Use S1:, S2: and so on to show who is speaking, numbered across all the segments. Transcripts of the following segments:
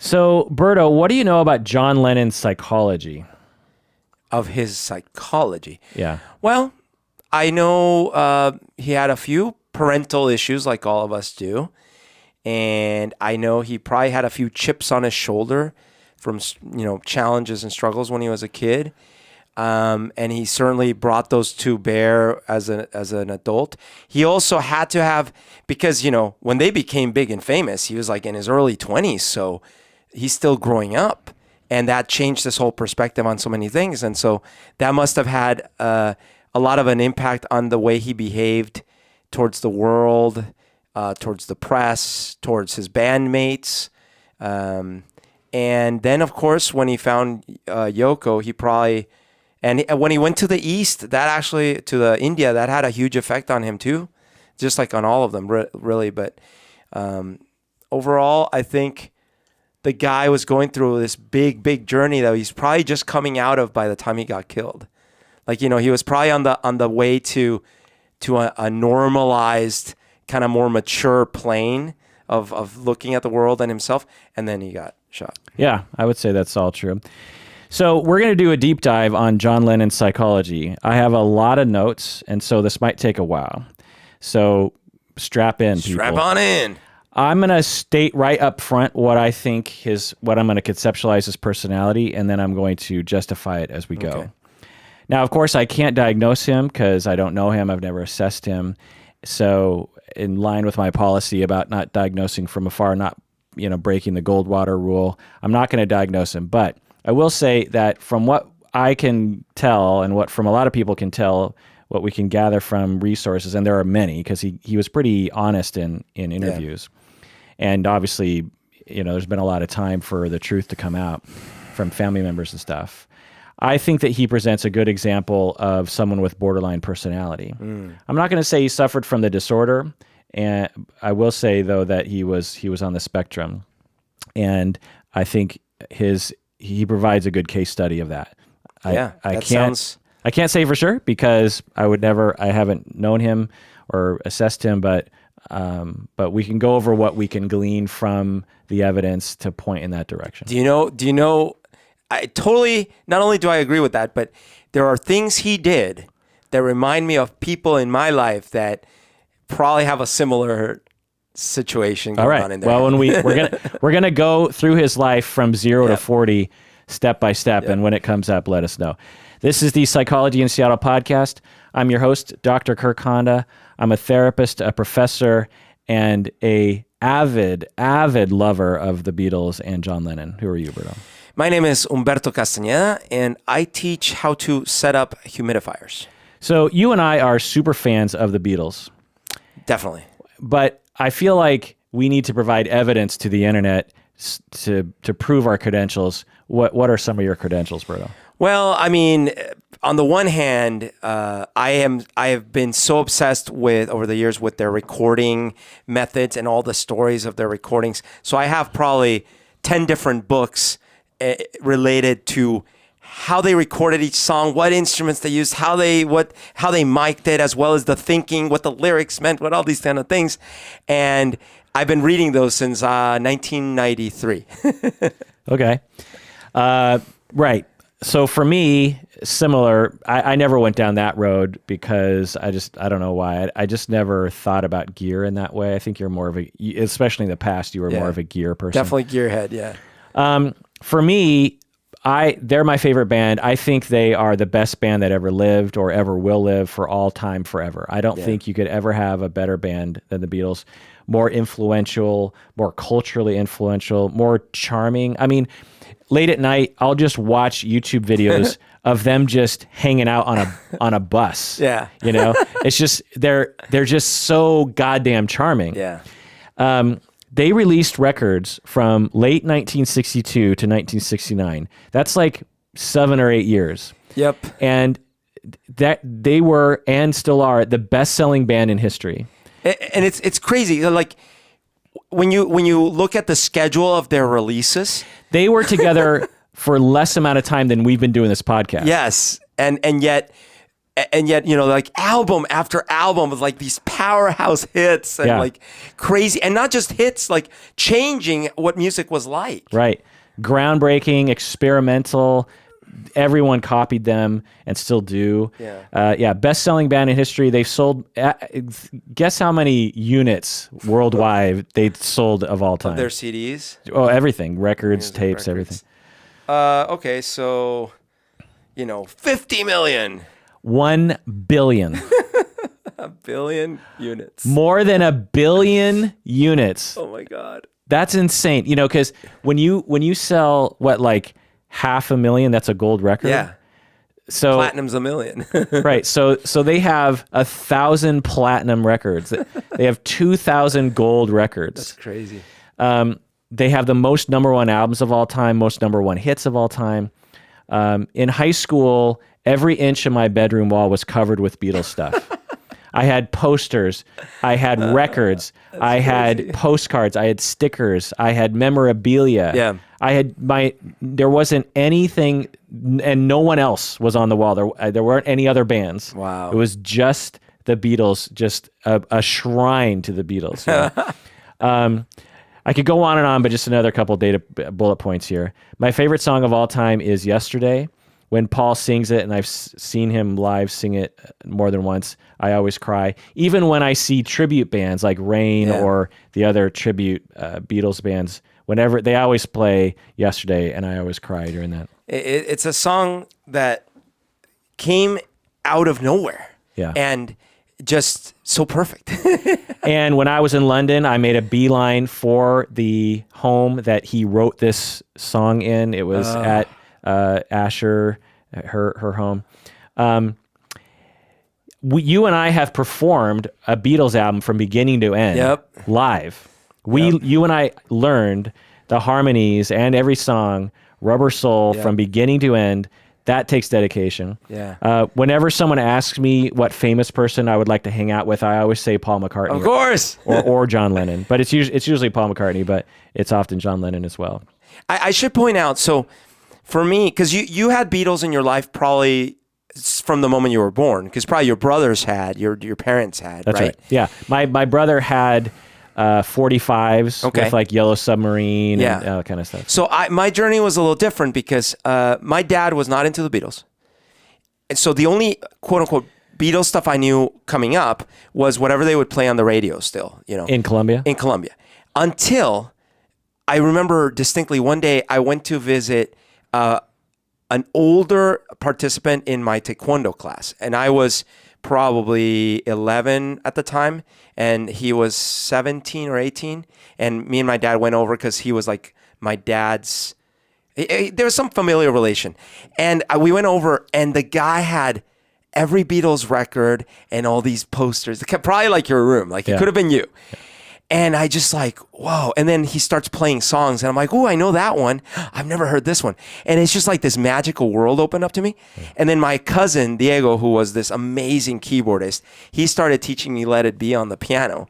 S1: So, Berto, what do you know about John Lennon's psychology?
S2: Of his psychology?
S1: Yeah.
S2: Well, I know he had a few parental issues like all of us do. And I know he probably had a few chips on his shoulder from, challenges and struggles when he was a kid. And he certainly brought those to bear as an adult. He also had to have, because, when they became big and famous, he was like in his early 20s. So he's still growing up. And that changed his whole perspective on so many things. And so that must have had a lot of an impact on the way he behaved towards the world, towards the press, towards his bandmates. And then, of course, when he found Yoko, he probably... And when he went to the East, to India, that had a huge effect on him too, just like on all of them, really. But overall, I think the guy was going through this big, big journey that he's probably just coming out of by the time he got killed. Like, he was probably on the way to a normalized, kind of more mature plane of looking at the world and himself, and then he got shot.
S1: Yeah, I would say that's all true. So we're going to do a deep dive on John Lennon's psychology. I have a lot of notes, and so this might take a while. So strap in, people.
S2: Strap on in.
S1: I'm going to state right up front what I think what I'm going to conceptualize his personality, and then I'm going to justify it as we go.
S2: Okay.
S1: Now, of course, I can't diagnose him because I don't know him. I've never assessed him. So in line with my policy about not diagnosing from afar, not breaking the Goldwater rule, I'm not going to diagnose him. But I will say that from what I can tell and what from a lot of people can tell, what we can gather from resources, and there are many because he was pretty honest in interviews. Yeah. And obviously, there's been a lot of time for the truth to come out from family members and stuff. I think that he presents a good example of someone with borderline personality. I'm not going to say he suffered from the disorder, and I will say though that he was on the spectrum, and I think he provides a good case study of that. I can't say for sure because I haven't known him or assessed him, but we can go over what we can glean from the evidence to point in that direction.
S2: Do you know, not only do I agree with that, but there are things he did that remind me of people in my life that probably have a similar situation going on in there.
S1: Well, when we're gonna go through his life from 0 to 40 step by step, and when it comes up, let us know. This is the Psychology in Seattle podcast. I'm your host, Dr. Kirk Honda. I'm a therapist, a professor, and a avid lover of the Beatles and John Lennon. Who are you, Berto?
S2: My name is Humberto Castañeda, and I teach how to set up humidifiers.
S1: So you and I are super fans of the Beatles.
S2: Definitely.
S1: But I feel like we need to provide evidence to the internet to prove our credentials. What are some of your credentials, Berto?
S2: Well, I mean, on the one hand, I have been so obsessed over the years with their recording methods and all the stories of their recordings. So I have probably 10 different books related to how they recorded each song, what instruments they used, how they mic'd it, as well as the thinking, what the lyrics meant, what all these kind of things. And I've been reading those since 1993.
S1: Okay. Right. So for me, similar, I never went down that road because I don't know why. I just never thought about gear in that way. I think you're more of especially in the past, you were more of a gear person.
S2: Definitely gearhead, yeah.
S1: For me, they're my favorite band. I think they are the best band that ever lived or ever will live for all time, forever. I don't think you could ever have a better band than the Beatles. More influential, more culturally influential, more charming. I mean, late at night, I'll just watch YouTube videos of them just hanging out on a bus.
S2: Yeah.
S1: It's just they're just so goddamn charming.
S2: Yeah.
S1: They released records from late 1962 to 1969. That's like 7 or 8 years.
S2: Yep.
S1: And that they were and still are the best-selling band in history.
S2: And it's crazy. Like when you look at the schedule of their releases,
S1: they were together for less amount of time than we've been doing this podcast.
S2: Yes. And yet And yet, like album after album with like these powerhouse hits and like crazy, and not just hits, like changing what music was like.
S1: Right. Groundbreaking, experimental. Everyone copied them and still do. Best-selling band in history. They've sold, guess how many units worldwide they sold of all time?
S2: Of their CDs?
S1: Oh, everything. Records, tapes, everything.
S2: Okay, so, 50 million.
S1: 1 billion.
S2: A billion units.
S1: More than 1 billion units.
S2: Oh my God.
S1: That's insane. Because when you sell like 500,000, that's a gold record.
S2: Yeah.
S1: So
S2: platinum's 1 million.
S1: Right. So they have 1,000 platinum records. They have 2,000 gold records.
S2: That's crazy.
S1: They have the most #1 albums of all time, most #1 hits of all time. In high school, every inch of my bedroom wall was covered with Beatles stuff. I had posters, I had records, I had postcards, I had stickers, I had memorabilia.
S2: Yeah.
S1: There wasn't anything, and no one else was on the wall. There weren't any other bands.
S2: Wow.
S1: It was just the Beatles, just a shrine to the Beatles. I could go on and on, but just another couple data bullet points here. My favorite song of all time is Yesterday. When Paul sings it, and I've seen him live sing it more than once, I always cry. Even when I see tribute bands like Rain or the other tribute Beatles bands, whenever they always play Yesterday, and I always cry during that.
S2: It's a song that came out of nowhere.
S1: Yeah.
S2: And just so perfect.
S1: And when I was in London, I made a beeline for the home that he wrote this song in. It was at Asher, her home. You and I have performed a Beatles album from beginning to end live. You and I learned the harmonies and every song, Rubber Soul, from beginning to end. That takes dedication.
S2: Yeah.
S1: Whenever someone asks me what famous person I would like to hang out with, I always say Paul McCartney.
S2: Of course.
S1: or John Lennon. But it's usually Paul McCartney, but it's often John Lennon as well.
S2: I should point out, so for me, because you had Beatles in your life probably from the moment you were born, because probably your brothers had, your parents had,
S1: That's right. Yeah. My brother had 45s with like Yellow Submarine and all that kind of stuff.
S2: So my journey was a little different because my dad was not into the Beatles. And so the only quote unquote Beatles stuff I knew coming up was whatever they would play on the radio still,
S1: In Colombia?
S2: In Colombia. Until I remember distinctly one day I went to visit an older participant in my taekwondo class. And I was probably 11 at the time, and he was 17 or 18. And me and my dad went over because he was like my dad's, there was some familiar relation. And we went over, and the guy had every Beatles record and all these posters. Probably like your room, like it could have been you. And I just like, whoa. And then he starts playing songs, and I'm like, oh, I know that one. I've never heard this one. And it's just like this magical world opened up to me. And then my cousin, Diego, who was this amazing keyboardist, he started teaching me Let It Be on the piano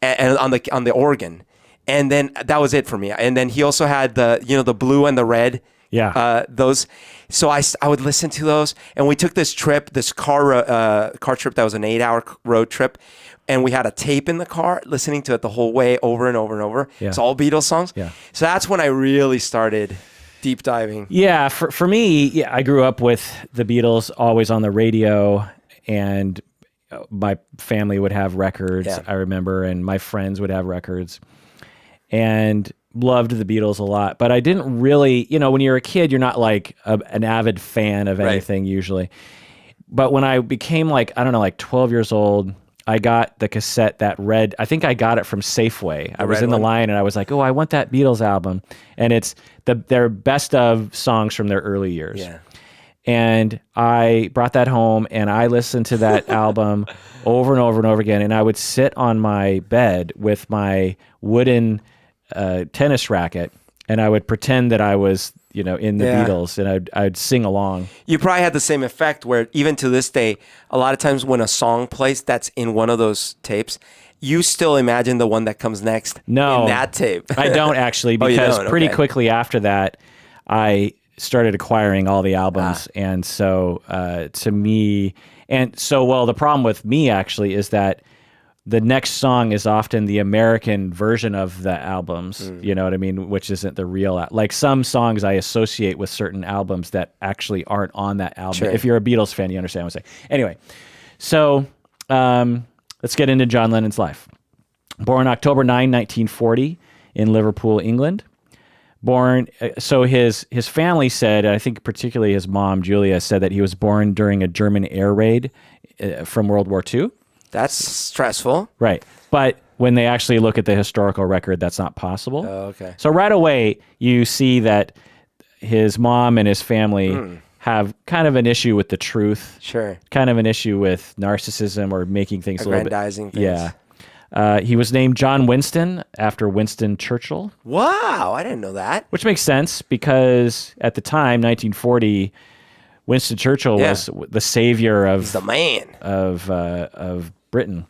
S2: and on the organ. And then that was it for me. And then he also had the blue and the red. Those. So I would listen to those. And we took this trip, this car trip that was an 8-hour road trip. And we had a tape in the car, listening to it the whole way over and over and over. Yeah. It's all Beatles songs. Yeah. So that's when I really started deep diving.
S1: Yeah, for me, I grew up with the Beatles always on the radio, and my family would have records, I remember, and my friends would have records, and loved the Beatles a lot. But I didn't really, when you're a kid, you're not like an avid fan of anything usually. But when I became like 12 years old, I got the cassette that read, I think I got it from Safeway. I was in the line and I was like, oh, I want that Beatles album. And it's their best of songs from their early years. Yeah. And I brought that home and I listened to that album over and over and over again. And I would sit on my bed with my wooden tennis racket, and I would pretend that I was, in the Beatles, and I'd sing along.
S2: You probably had the same effect where even to this day, a lot of times when a song plays that's in one of those tapes, you still imagine the one that comes next in that tape.
S1: I don't actually, because pretty quickly after that, I started acquiring all the albums. And so to me, And so, well, the problem with me actually is that the next song is often the American version of the albums, you know what I mean? Which isn't the real, like some songs I associate with certain albums that actually aren't on that album.
S2: Sure.
S1: If you're a Beatles fan, you understand what I'm saying. Anyway, so let's get into John Lennon's life. Born October 9, 1940 in Liverpool, England. So his family said, I think particularly his mom, Julia, said that he was born during a German air raid from World War II.
S2: That's stressful.
S1: Right. But when they actually look at the historical record, that's not possible.
S2: Oh, okay.
S1: So right away, you see that his mom and his family have kind of an issue with the truth.
S2: Sure.
S1: Kind of an issue with narcissism or making things a little bit...
S2: Aggrandizing things.
S1: Yeah. He was named John Winston after Winston Churchill.
S2: Wow, I didn't know that.
S1: Which makes sense because at the time, 1940, Winston Churchill was the savior of...
S2: He's the man.
S1: Of Britain.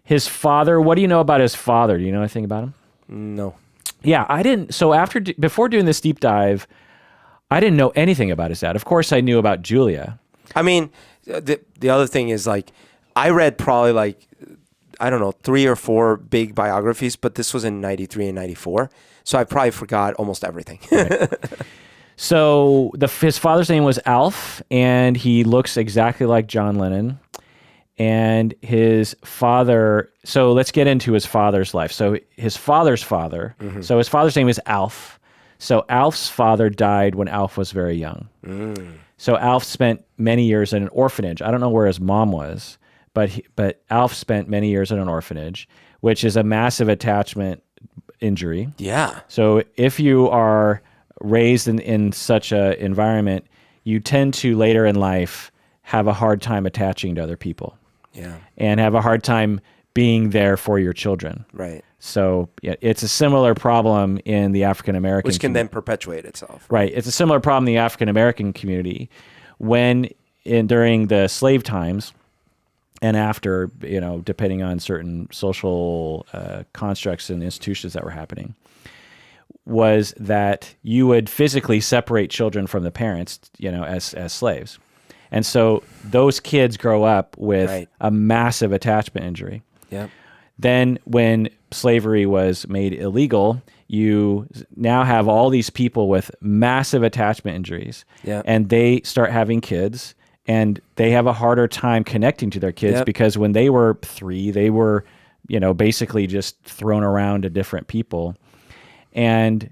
S1: His father, what do you know about his father? Do you know anything about him?
S2: No.
S1: Yeah, I didn't. So before doing this deep dive, I didn't know anything about his dad. Of course, I knew about Julia.
S2: I mean, the other thing is like, I read probably like, I don't know, 3 or 4 big biographies, but this was in 93 and 94. So I probably forgot almost everything.
S1: Right. So his father's name was Alf, and he looks exactly like John Lennon. And his father, so let's get into his father's life. So his father's father, so his father's name is Alf. So Alf's father died when Alf was very young. So Alf spent many years in an orphanage. I don't know where his mom was, but Alf spent many years in an orphanage, which is a massive attachment injury.
S2: Yeah.
S1: So if you are raised in such an environment, you tend to later in life have a hard time attaching to other people.
S2: Yeah.
S1: And have a hard time being there for your children.
S2: Right.
S1: So yeah, it's a similar problem in the African American
S2: Which can then perpetuate itself.
S1: Right. It's a similar problem in the African American community during the slave times and after, depending on certain social constructs and institutions that were happening, was that you would physically separate children from the parents, as slaves. And so those kids grow up with a massive attachment injury.
S2: Yep.
S1: Then when slavery was made illegal, you now have all these people with massive attachment injuries.
S2: Yep.
S1: And they start having kids, and they have a harder time connecting to their kids because when they were 3, they were, basically just thrown around to different people. And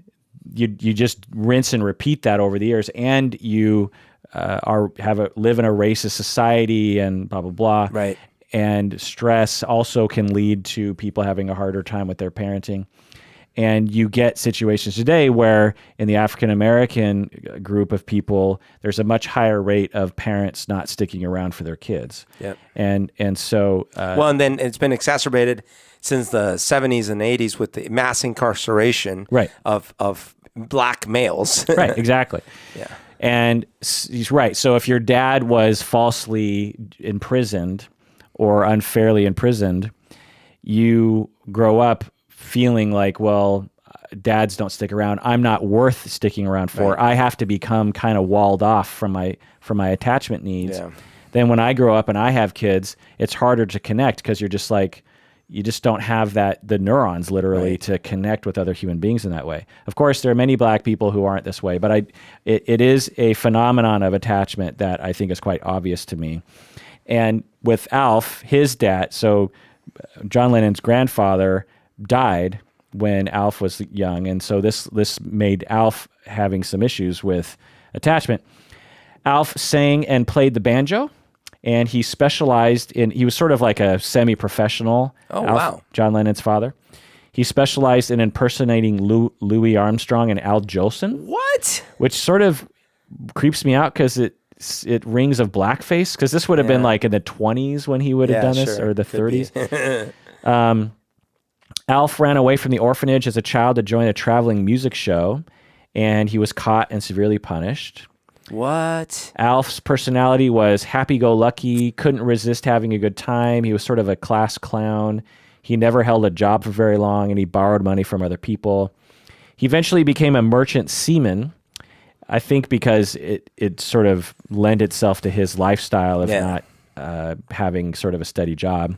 S1: you just rinse and repeat that over the years, and you live in a racist society and blah, blah, blah.
S2: Right.
S1: And stress also can lead to people having a harder time with their parenting. And you get situations today where in the African-American group of people, there's a much higher rate of parents not sticking around for their kids.
S2: Yep.
S1: And so...
S2: and then it's been exacerbated since the 70s and 80s with the mass incarceration of black males.
S1: Right, exactly.
S2: Yeah.
S1: And he's right. So if your dad was falsely imprisoned or unfairly imprisoned, you grow up feeling like, well, dads don't stick around. I'm not worth sticking around for.
S2: Right.
S1: I have to become kind of walled off from my attachment needs.
S2: Yeah.
S1: Then when I grow up and I have kids, it's harder to connect because you're just like, you just don't have the neurons literally to connect with other human beings in that way. Of course, there are many black people who aren't this way, but it is a phenomenon of attachment that I think is quite obvious to me. And with Alf, his dad, so John Lennon's grandfather died when Alf was young, and so this made Alf having some issues with attachment. Alf sang and played the banjo. And he he was sort of like a semi-professional.
S2: Oh,
S1: Alf,
S2: wow.
S1: John Lennon's father. He specialized in impersonating Louis Armstrong and Al Jolson.
S2: What?
S1: Which sort of creeps me out because it rings of blackface, because this would have been like in the 20s when he would have done this, or the 30s. Alf ran away from the orphanage as a child to join a traveling music show, and he was caught and severely punished.
S2: What?
S1: Alf's personality was happy-go-lucky, couldn't resist having a good time. He was sort of a class clown. He never held a job for very long, and he borrowed money from other people. He eventually became a merchant seaman, I think because it sort of lent itself to his lifestyle of not having sort of a steady job.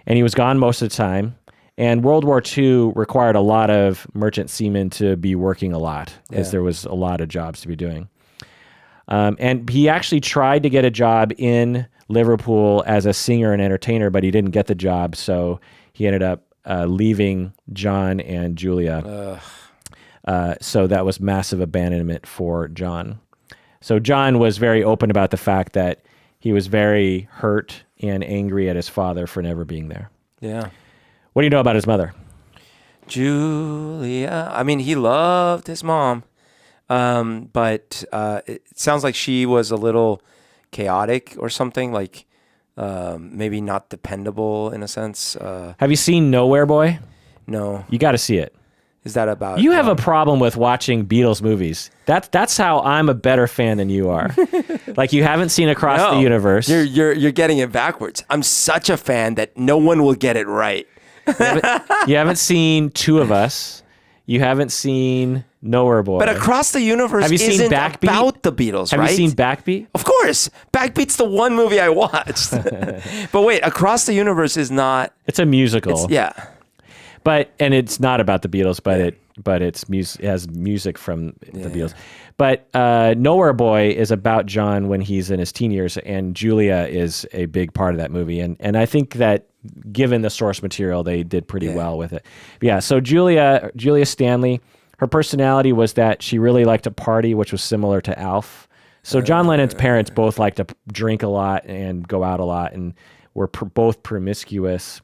S1: And he was gone most of the time. And World War II required a lot of merchant seamen to be working a lot because there was a lot of jobs to be doing. And he actually tried to get a job in Liverpool as a singer and entertainer, but he didn't get the job. So he ended up leaving John and Julia. So that was massive abandonment for John. So John was very open about the fact that he was very hurt and angry at his father for never being there.
S2: Yeah.
S1: What do you know about his mother?
S2: Julia. I mean, he loved his mom, but it sounds like she was a little chaotic or something, like maybe not dependable in a sense.
S1: Have you seen Nowhere Boy?
S2: No.
S1: You got to see it.
S2: Is that about...
S1: You have a problem with watching Beatles movies. That's how I'm a better fan than you are. Like, you haven't seen Across the Universe.
S2: You're getting it backwards. I'm such a fan that no one will get it right.
S1: You haven't seen Two of Us. You haven't seen Nowhere Boy.
S2: But Across the Universe isn't about the Beatles, right?
S1: Have you seen Backbeat?
S2: Of course. Backbeat's the one movie I watched. But wait, Across the Universe is not...
S1: It's a musical. And it's not about the Beatles, but it has music from the Beatles. But Nowhere Boy is about John when he's in his teen years, and Julia is a big part of that movie. And I think that given the source material, they did pretty well with it. Yeah. So Julia Stanley, her personality was that she really liked to party, which was similar to Alf. So John Lennon's parents both liked to drink a lot and go out a lot, and were both promiscuous.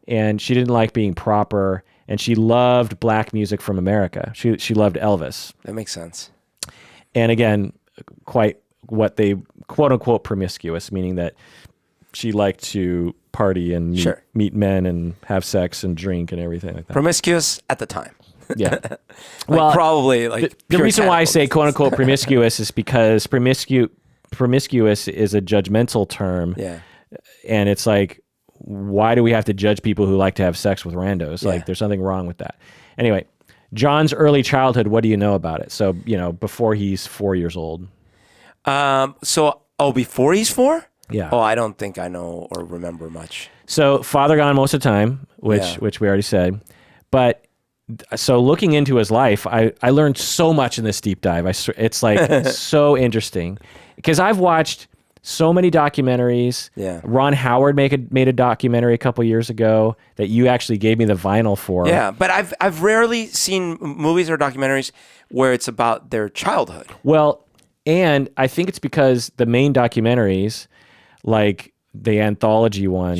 S1: And she didn't like being proper, and she loved black music from America. She loved Elvis.
S2: That makes sense.
S1: And again, quite what they quote unquote promiscuous, meaning that she liked to party and meet men and have sex and drink and everything like that.
S2: Promiscuous at the time.
S1: Yeah.
S2: Well, probably like
S1: the reason why I say quote unquote promiscuous is because promiscuous is a judgmental term.
S2: Yeah.
S1: And it's like, why do we have to judge people who like to have sex with randos? Like, there's something wrong with that. Anyway, John's early childhood, what do you know about it? So, before he's 4 years old.
S2: Before he's 4?
S1: Yeah.
S2: Oh, I don't think I know or remember much.
S1: So, father gone most of the time, which we already said. But, so looking into his life, I learned so much in this deep dive. It's like so interesting. Because I've watched so many documentaries.
S2: Yeah.
S1: Ron Howard made a documentary a couple years ago that you actually gave me the vinyl for.
S2: Yeah, but I've rarely seen movies or documentaries where it's about their childhood.
S1: Well, and I think it's because the main documentaries, like the anthology one,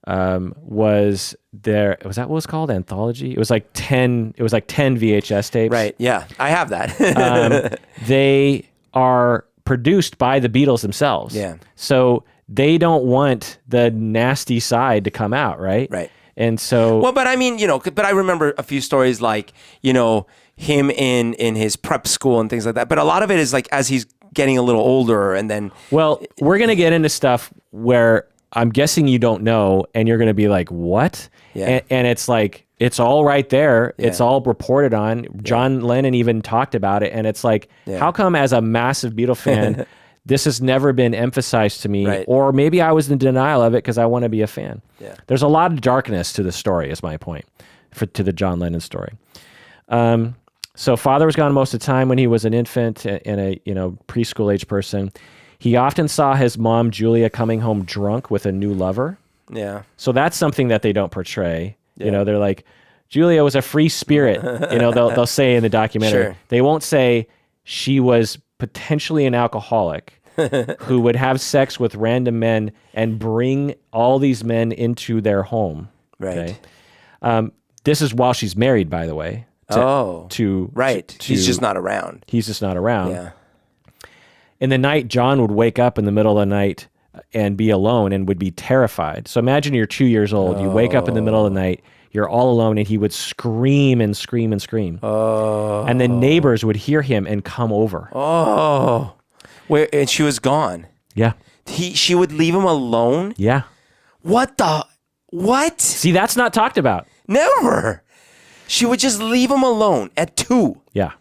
S1: was that what it was called? Anthology? It was like 10 VHS tapes.
S2: Right. Yeah. I have that.
S1: They are produced by the Beatles themselves.
S2: Yeah.
S1: So they don't want the nasty side to come out, right?
S2: Right.
S1: And so...
S2: Well, but I mean, but I remember a few stories like, him in his prep school and things like that. But a lot of it is like as he's getting a little older and then...
S1: Well, we're going to get into stuff where I'm guessing you don't know and you're going to be like, what?
S2: Yeah.
S1: And it's like... It's all right there. Yeah. It's all reported on. John Lennon even talked about it. And it's like, how come as a massive Beatle fan, this has never been emphasized to me?
S2: Right.
S1: Or maybe I was in denial of it because I want to be a fan.
S2: Yeah.
S1: There's a lot of darkness to the story, is my point, to the John Lennon story. So father was gone most of the time when he was an infant and a preschool age person. He often saw his mom, Julia, coming home drunk with a new lover.
S2: Yeah.
S1: So that's something that they don't portray. Yeah. They're like, Julia was a free spirit. They'll say in the documentary.
S2: Sure.
S1: They won't say she was potentially an alcoholic who would have sex with random men and bring all these men into their home.
S2: Right.
S1: Okay? This is while she's married, by the way. He's
S2: just not around.
S1: He's just not around.
S2: Yeah.
S1: In the night, John would wake up in the middle of the night and be alone and would be terrified. So imagine you're 2 years old. You wake up in the middle of the night. You're all alone, and he would scream and scream and scream.
S2: Oh.
S1: And the neighbors would hear him and come over.
S2: Oh. Wait, and she was gone.
S1: Yeah.
S2: She would leave him alone?
S1: Yeah.
S2: What?
S1: See, that's not talked about.
S2: Never. She would just leave him alone at 2.
S1: Yeah.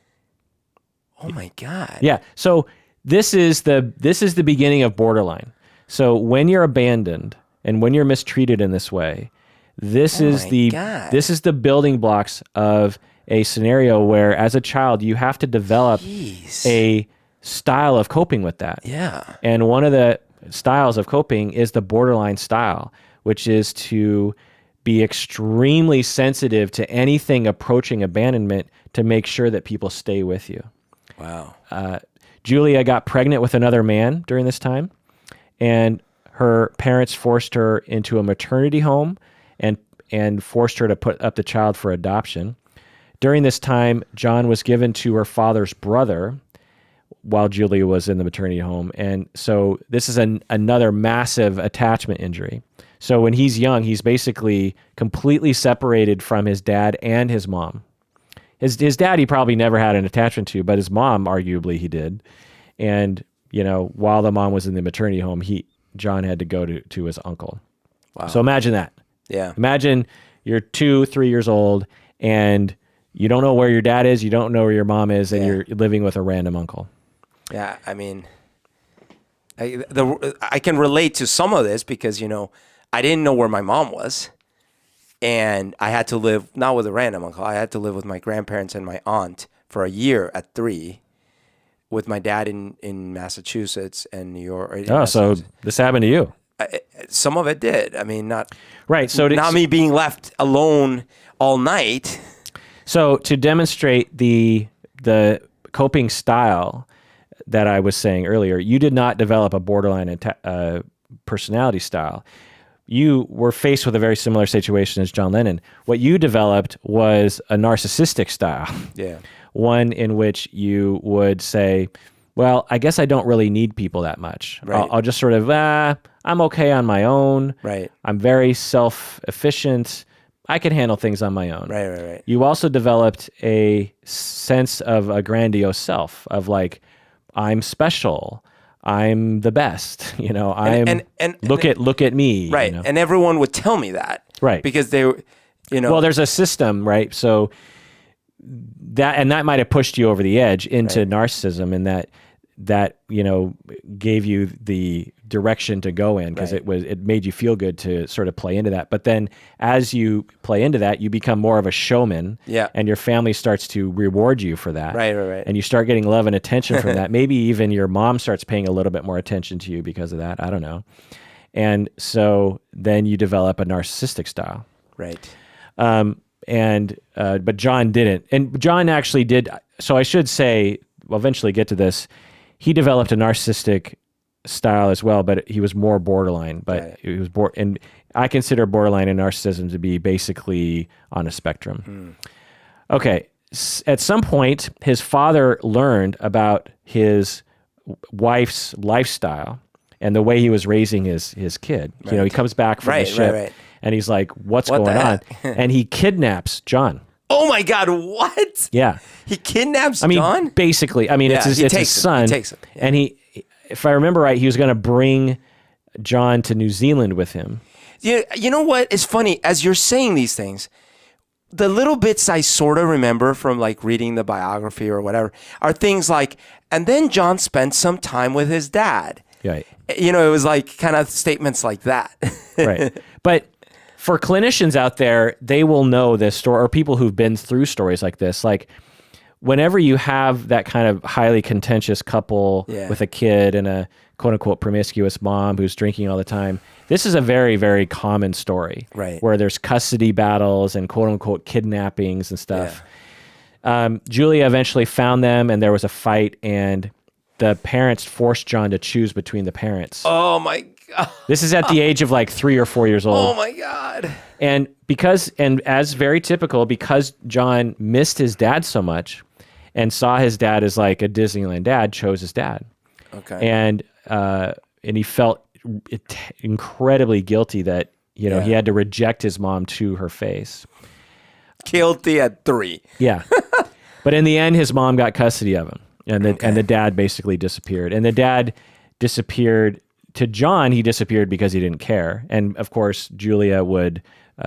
S2: Oh my God.
S1: Yeah. So this is the beginning of borderline. So when you're abandoned and when you're mistreated in this way, this is the building blocks of a scenario where, as a child, you have to develop a style of coping with that.
S2: Yeah.
S1: And one of the styles of coping is the borderline style, which is to be extremely sensitive to anything approaching abandonment to make sure that people stay with you.
S2: Wow.
S1: Julia got pregnant with another man during this time, and her parents forced her into a maternity home and forced her to put up the child for adoption. During this time, John was given to her father's brother while Julia was in the maternity home. And so this is another massive attachment injury. So when he's young, he's basically completely separated from his dad and his mom. His dad, he probably never had an attachment to, but his mom, arguably, he did. And, while the mom was in the maternity home, John had to go to his uncle. Wow. So imagine that.
S2: Yeah.
S1: Imagine you're 2-3 years old and you don't know where your dad is, you don't know where your mom is, and you're living with a random uncle.
S2: Yeah, I mean, I can relate to some of this because, I didn't know where my mom was. And I had to live, not with a random uncle, I had to live with my grandparents and my aunt for a year at 3, with my dad in Massachusetts and New York.
S1: Oh, so this happened to you.
S2: Some of it did. I mean, not
S1: right. So
S2: not me being left alone all night.
S1: So to demonstrate the coping style that I was saying earlier, you did not develop a borderline personality style. You were faced with a very similar situation as John Lennon. What you developed was a narcissistic style.
S2: Yeah.
S1: One in which you would say, well, I guess I don't really need people that much.
S2: Right.
S1: I'll just sort of, I'm okay on my own.
S2: Right.
S1: I'm very self-efficient. I can handle things on my own.
S2: Right. You
S1: also developed a sense of a grandiose self, of like, I'm special. I'm the best. Look at me.
S2: Right. And everyone would tell me that.
S1: Right.
S2: Because they,
S1: Well, there's a system, right? So that might have pushed you over the edge into narcissism, and that gave you the direction to go in, because it made you feel good to sort of play into that. But then as you play into that, you become more of a showman, and your family starts to reward you for that.
S2: Right.
S1: And you start getting love and attention from that. Maybe even your mom starts paying a little bit more attention to you because of that. I don't know. And so then you develop a narcissistic style.
S2: Right.
S1: But John didn't. And John actually did. So I should say, we'll eventually get to this. He developed a narcissistic style as well, but he was more borderline. But he was and I consider borderline and narcissism to be basically on a spectrum. Okay. At some point, his father learned about his wife's lifestyle and the way he was raising his kid. He comes back from the ship. And he's like, what's going on? And he kidnaps John.
S2: Oh my God, what?
S1: Yeah.
S2: He kidnaps John?
S1: Basically. It's his son.
S2: He takes him. Yeah.
S1: And if I remember right, he was going to bring John to New Zealand with him.
S2: Yeah, you know what? It's funny. As you're saying these things, the little bits I sort of remember from like reading the biography or whatever are things like, and then John spent some time with his dad.
S1: Right.
S2: It was like kind of statements like that.
S1: Right. But for clinicians out there, they will know this story, or people who've been through stories like this. Like, whenever you have that kind of highly contentious couple with a kid and a quote unquote promiscuous mom who's drinking all the time, this is a very, very common story.
S2: Right.
S1: Where there's custody battles and quote unquote kidnappings and stuff. Yeah. Julia eventually found them, and there was a fight, and the parents forced John to choose between the parents.
S2: Oh my God.
S1: This is at the age of like 3 or 4 years old.
S2: Oh my God.
S1: And as very typical, because John missed his dad so much and saw his dad as like a Disneyland dad, chose his dad.
S2: Okay.
S1: And he felt incredibly guilty that, he had to reject his mom to her face.
S2: Guilty at 3.
S1: Yeah. But in the end, his mom got custody of him, and the dad basically disappeared. And the dad disappeared. To John, he disappeared because he didn't care. And of course, Julia would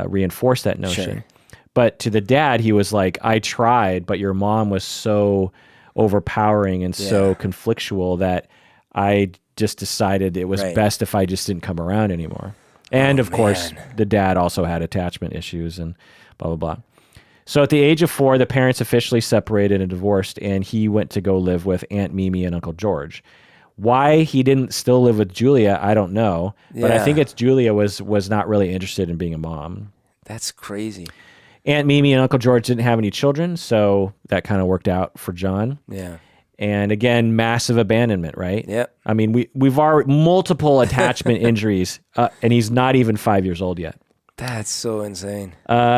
S1: reinforce that notion.
S2: Sure.
S1: But to the dad, he was like, I tried, but your mom was so overpowering and so conflictual that I just decided it was
S2: Right.
S1: best if I just didn't come around anymore. And of course, the dad also had attachment issues and blah, blah, blah. So at the age of 4, the parents officially separated and divorced, and he went to go live with Aunt Mimi and Uncle George. Why he didn't still live with Julia, I don't know. But I think it's Julia was not really interested in being a mom.
S2: That's crazy.
S1: Aunt Mimi and Uncle George didn't have any children, so that kind of worked out for John.
S2: Yeah.
S1: And again, massive abandonment, right?
S2: Yep.
S1: I mean, we've already multiple attachment injuries, and he's not even 5 years old yet.
S2: That's so insane.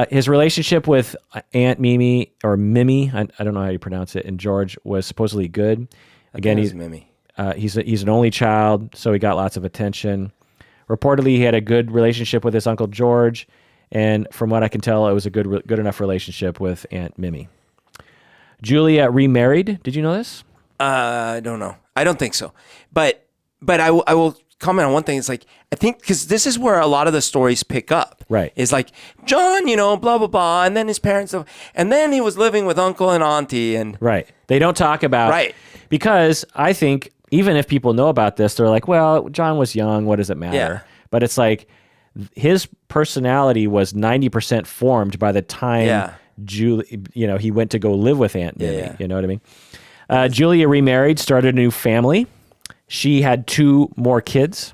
S1: His relationship with Aunt Mimi, or Mimi, I don't know how you pronounce it, and George was supposedly good. Again, he's
S2: Mimi.
S1: he's an only child, so he got lots of attention. Reportedly, he had a good relationship with his Uncle George, and from what I can tell, it was a good enough relationship with Aunt Mimi. Julia remarried. Did you know this?
S2: I don't know. I don't think so. But I will comment on one thing. It's like, I think, because this is where a lot of the stories pick up.
S1: Right.
S2: It's like, John, blah, blah, blah. And then his parents, and then he was living with uncle and auntie. And
S1: Right. They don't talk about...
S2: Right.
S1: Because I think even if people know about this, they're like, well, John was young. What does it matter?
S2: Yeah.
S1: But it's like his personality was 90% formed by the time he went to go live with Aunt Mimi.
S2: Yeah.
S1: You know what I mean? Julia remarried, started a new family. She had 2 more kids,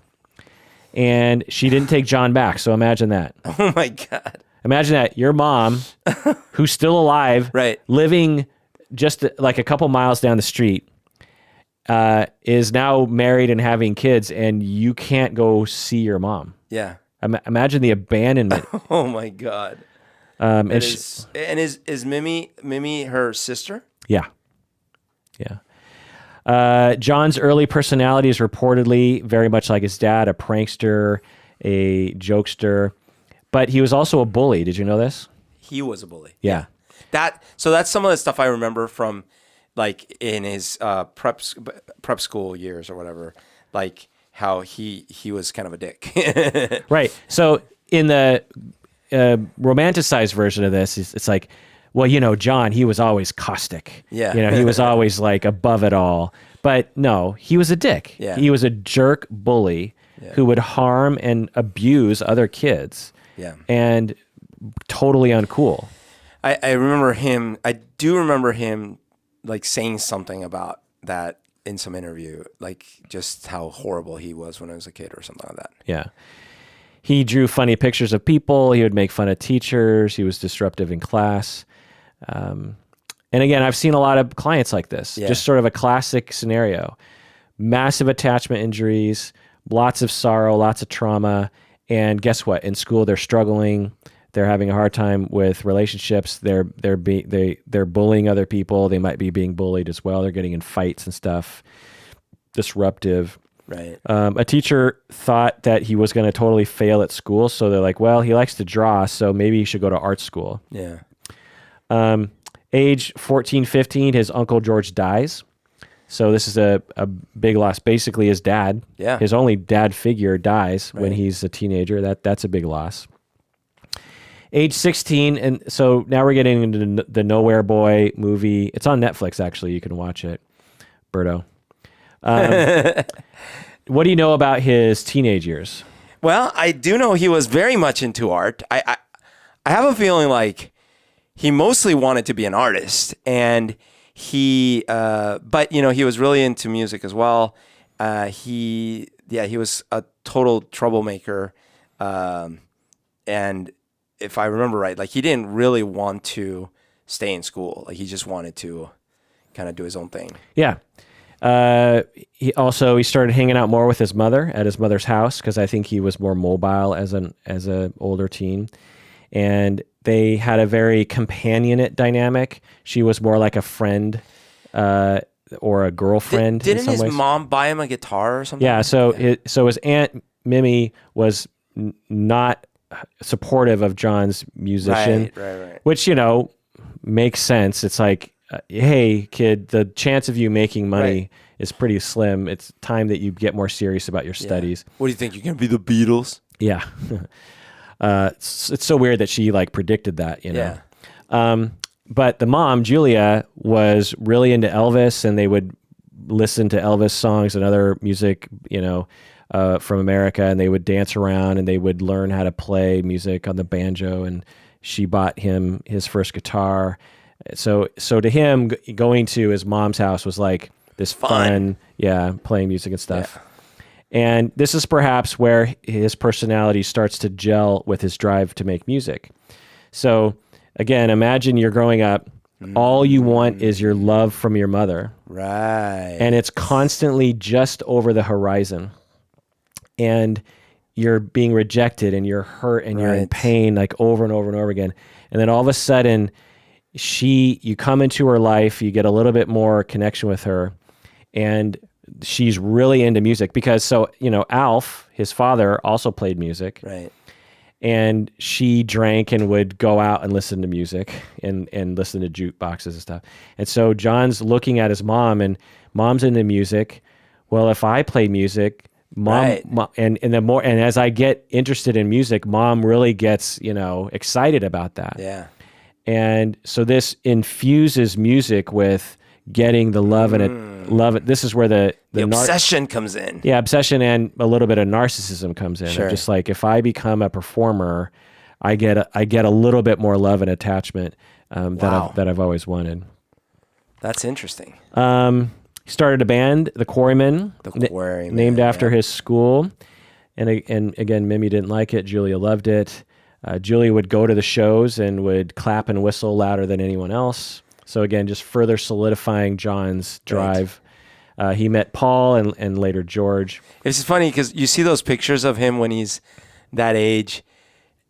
S1: and she didn't take John back. So imagine that.
S2: oh my God.
S1: Imagine that. Your mom, who's still alive,
S2: Right.
S1: living just like a couple miles down the street, is now married and having kids, and you can't go see your mom.
S2: Yeah.
S1: Imagine the abandonment.
S2: Oh my God.
S1: And
S2: Is Mimi her sister?
S1: Yeah. John's early personality is reportedly very much like his dad, a prankster, a jokester, but he was also a bully. Did you know this?
S2: He was a bully.
S1: Yeah.
S2: So that's some of the stuff I remember from, like, in his prep school years or whatever, like how he was kind of a dick.
S1: Right. So in the romanticized version of this, it's like, well, John, he was always caustic.
S2: Yeah.
S1: He was always like above it all. But no, he was a dick.
S2: Yeah.
S1: He was a jerk bully who would harm and abuse other kids.
S2: Yeah.
S1: And totally uncool.
S2: I do remember him like saying something about that in some interview, like just how horrible he was when I was a kid or something like that.
S1: Yeah. He drew funny pictures of people. He would make fun of teachers. He was disruptive in class. And again, I've seen a lot of clients like this, just sort of a classic scenario. Massive attachment injuries, lots of sorrow, lots of trauma. And guess what? In school, they're struggling. They're having a hard time with relationships. They're bullying other people. They might be being bullied as well. They're getting in fights and stuff. Disruptive.
S2: Right.
S1: A teacher thought that he was going to totally fail at school. So they're like, well, he likes to draw, so maybe he should go to art school.
S2: Yeah.
S1: Age 14, 15, his Uncle George dies. So this is a big loss. Basically, his dad, his only dad figure, dies when he's a teenager. That's a big loss. Age 16, and so now we're getting into the Nowhere Boy movie. It's on Netflix, actually. You can watch it. Berto. What do you know about his teenage years?
S2: Well, I do know he was very much into art. I have a feeling like he mostly wanted to be an artist, and but he was really into music as well. He was a total troublemaker, and if I remember right, like he didn't really want to stay in school. Like he just wanted to kind of do his own thing.
S1: Yeah. He started hanging out more with his mother at his mother's house because I think he was more mobile as an older teen, and they had a very companionate dynamic. She was more like a friend or a girlfriend.
S2: Didn't his mom buy him a guitar or something?
S1: Yeah. So his Aunt Mimi was not supportive of John's musician,
S2: right.
S1: Which makes sense. It's like, hey, kid, the chance of you making money is pretty slim. It's time that you get more serious about your studies.
S2: What do you think? You're going to be the Beatles?
S1: Yeah. It's so weird that she predicted that,
S2: Yeah.
S1: But the mom, Julia, was really into Elvis, and they would listen to Elvis songs and other music, from America, and they would dance around and they would learn how to play music on the banjo. And she bought him his first guitar. So to him, going to his mom's house was like this fun, playing music and stuff. Yeah. And this is perhaps where his personality starts to gel with his drive to make music. So again, imagine you're growing up, all you want is your love from your mother.
S2: Right.
S1: And it's constantly just over the horizon. And you're being rejected and you're hurt and you're in pain like over and over and over again. And then all of a sudden, you come into her life, you get a little bit more connection with her, and she's really into music because Alf, his father, also played music.
S2: Right.
S1: And she drank and would go out and listen to music and listen to jukeboxes and stuff. And so John's looking at his mom, and mom's into music. Well, if I play music, mom and as I get interested in music, mom really gets, excited about that.
S2: Yeah.
S1: And so this infuses music with getting the love love it. This is where the
S2: obsession comes in.
S1: Yeah, obsession and a little bit of narcissism comes in.
S2: Sure.
S1: Just like if I become a performer, I get a little bit more love and attachment that I've always wanted.
S2: That's interesting.
S1: He started a band, the Quarrymen, named after his school. And again, Mimi didn't like it. Julia loved it. Julia would go to the shows and would clap and whistle louder than anyone else. So again, just further solidifying John's drive. Right. He met Paul and later George.
S2: It's funny because you see those pictures of him when he's that age,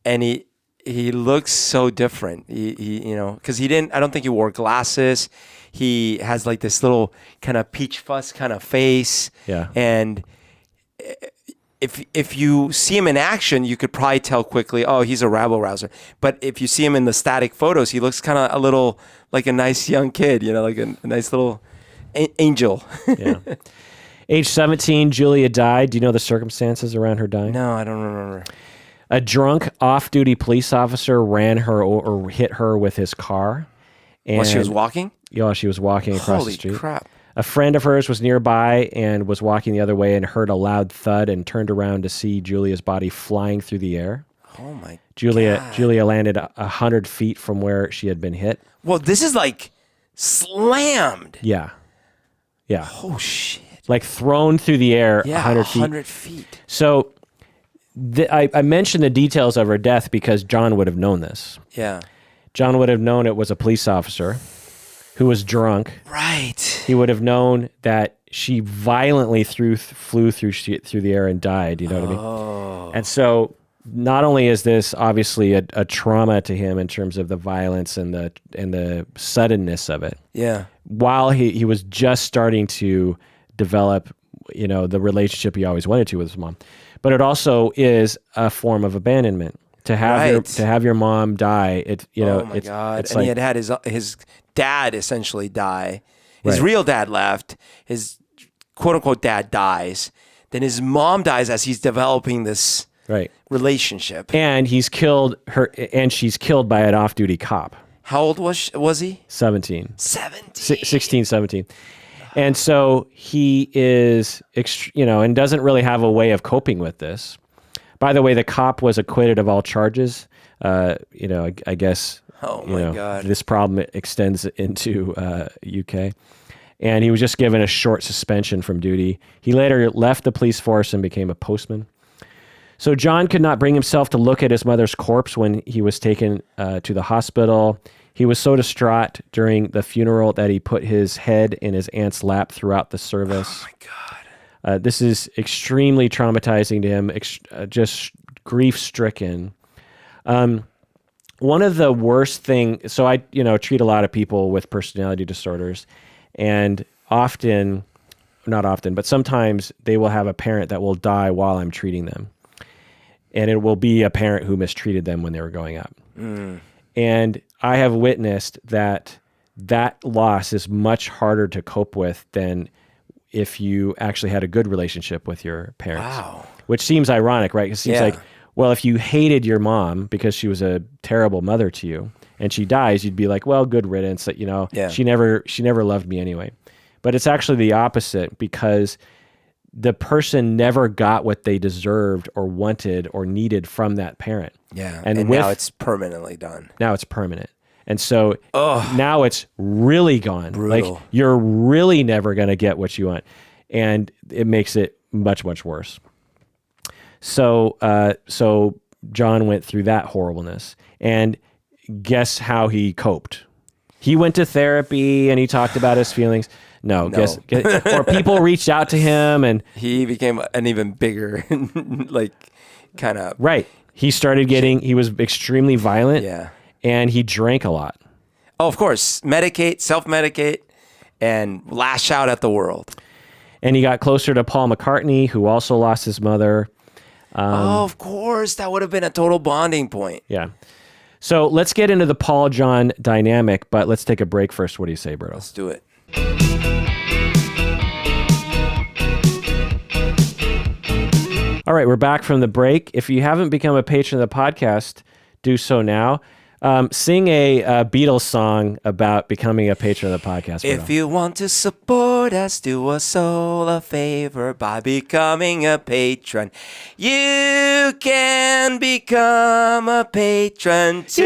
S2: and he looks so different. He because I don't think he wore glasses. He has like this little kind of peach fuzz kind of face.
S1: Yeah.
S2: And if you see him in action, you could probably tell quickly, oh, he's a rabble-rouser. But if you see him in the static photos, he looks kind of a little like a nice young kid, like a nice little angel.
S1: Yeah. Age 17, Julia died. Do you know the circumstances around her dying?
S2: No, I don't remember.
S1: A drunk off-duty police officer ran her or hit her with his car.
S2: While she was walking?
S1: Yeah, she was walking across the street.
S2: Holy crap.
S1: A friend of hers was nearby and was walking the other way and heard a loud thud and turned around to see Julia's body flying through the air.
S2: Oh my
S1: God. Julia landed 100 feet from where she had been hit.
S2: Well, this is like slammed.
S1: Yeah. Yeah.
S2: Oh, shit.
S1: Like thrown through the air 100 feet.
S2: 100 feet.
S1: So I mentioned the details of her death because John would have known this.
S2: Yeah.
S1: John would have known it was a police officer who was drunk.
S2: Right.
S1: He would have known that she violently flew through the air and died. You know what I mean?
S2: Oh.
S1: And so not only is this obviously a trauma to him in terms of the violence and the suddenness of it.
S2: Yeah.
S1: While he was just starting to develop, the relationship he always wanted to with his mom, but it also is a form of abandonment. To have your mom die,
S2: oh my God!
S1: It's
S2: and
S1: like,
S2: he had his dad essentially die. His real dad left. His quote unquote dad dies. Then his mom dies as he's developing this relationship.
S1: And he's killed her, and she's killed by an off-duty cop.
S2: How old was he?
S1: 17.
S2: 16,
S1: 17. And so he is, and doesn't really have a way of coping with this. By the way, the cop was acquitted of all charges. I guess.
S2: Oh my God!
S1: This problem extends into UK, and he was just given a short suspension from duty. He later left the police force and became a postman. So John could not bring himself to look at his mother's corpse when he was taken to the hospital. He was so distraught during the funeral that he put his head in his aunt's lap throughout the service.
S2: Oh my God!
S1: This is extremely traumatizing to him, just grief-stricken. One of the worst things, so I, treat a lot of people with personality disorders, and not often, but sometimes they will have a parent that will die while I'm treating them. And it will be a parent who mistreated them when they were growing up. Mm. And I have witnessed that loss is much harder to cope with than if you actually had a good relationship with your parents. Wow. Which seems ironic, right? It seems like, well, if you hated your mom because she was a terrible mother to you and she dies, you'd be like, well, good riddance, that, she never loved me anyway. but it's actually the opposite, because the person never got what they deserved or wanted or needed from that parent.
S2: Yeah, and now it's permanently done.
S1: Now it's permanent. And so now it's really gone.
S2: Brutal.
S1: Like, you're really never going to get what you want. And it makes it much, much worse. So John went through that horribleness. And guess how he coped? He went to therapy and he talked about his feelings. No. Guess or people reached out to him, and
S2: he became an even bigger, like, kind of...
S1: Right. He started he was extremely violent.
S2: Yeah.
S1: And he drank a lot.
S2: Oh, of course. Self-medicate, and lash out at the world.
S1: And he got closer to Paul McCartney, who also lost his mother.
S2: Of course. That would have been a total bonding point.
S1: Yeah. So let's get into the Paul-John dynamic, but let's take a break first. What do you say, Berto?
S2: Let's do it.
S1: All right, we're back from the break. If you haven't become a patron of the podcast, do so now. Sing a Beatles song about becoming a patron of the podcast.
S2: If you want to support us, do us all a favor by becoming a patron. You can become a patron too.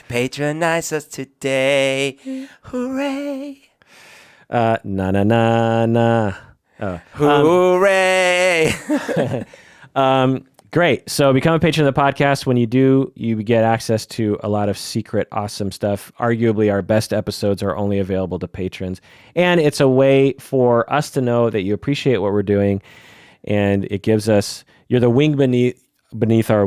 S2: Patronize us today. Hooray.
S1: Na na na na.
S2: Hooray.
S1: Great. So become a patron of the podcast. When you do, you get access to a lot of secret, awesome stuff. Arguably, our best episodes are only available to patrons. And it's a way for us to know that you appreciate what we're doing. And it gives us, you're the wind beneath our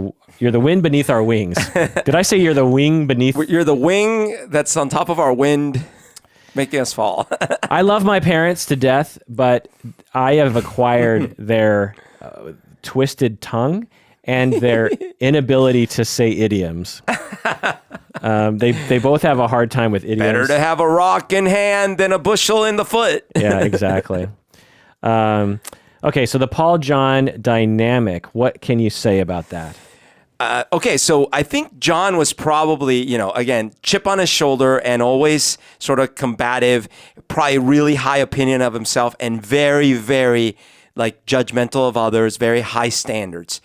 S1: wings. Did I say you're the wing beneath?
S2: You're the wing that's on top of our wind, making us fall.
S1: I love my parents to death, but I have acquired their twisted tongue and their inability to say idioms. They both have a hard time with idioms.
S2: Better to have a rock in hand than a bushel in the foot.
S1: Yeah, exactly. Okay, so the Paul-John dynamic, what can you say about that?
S2: Okay, so I think John was probably, again, chip on his shoulder and always sort of combative, probably really high opinion of himself and very, very like judgmental of others, very high standards.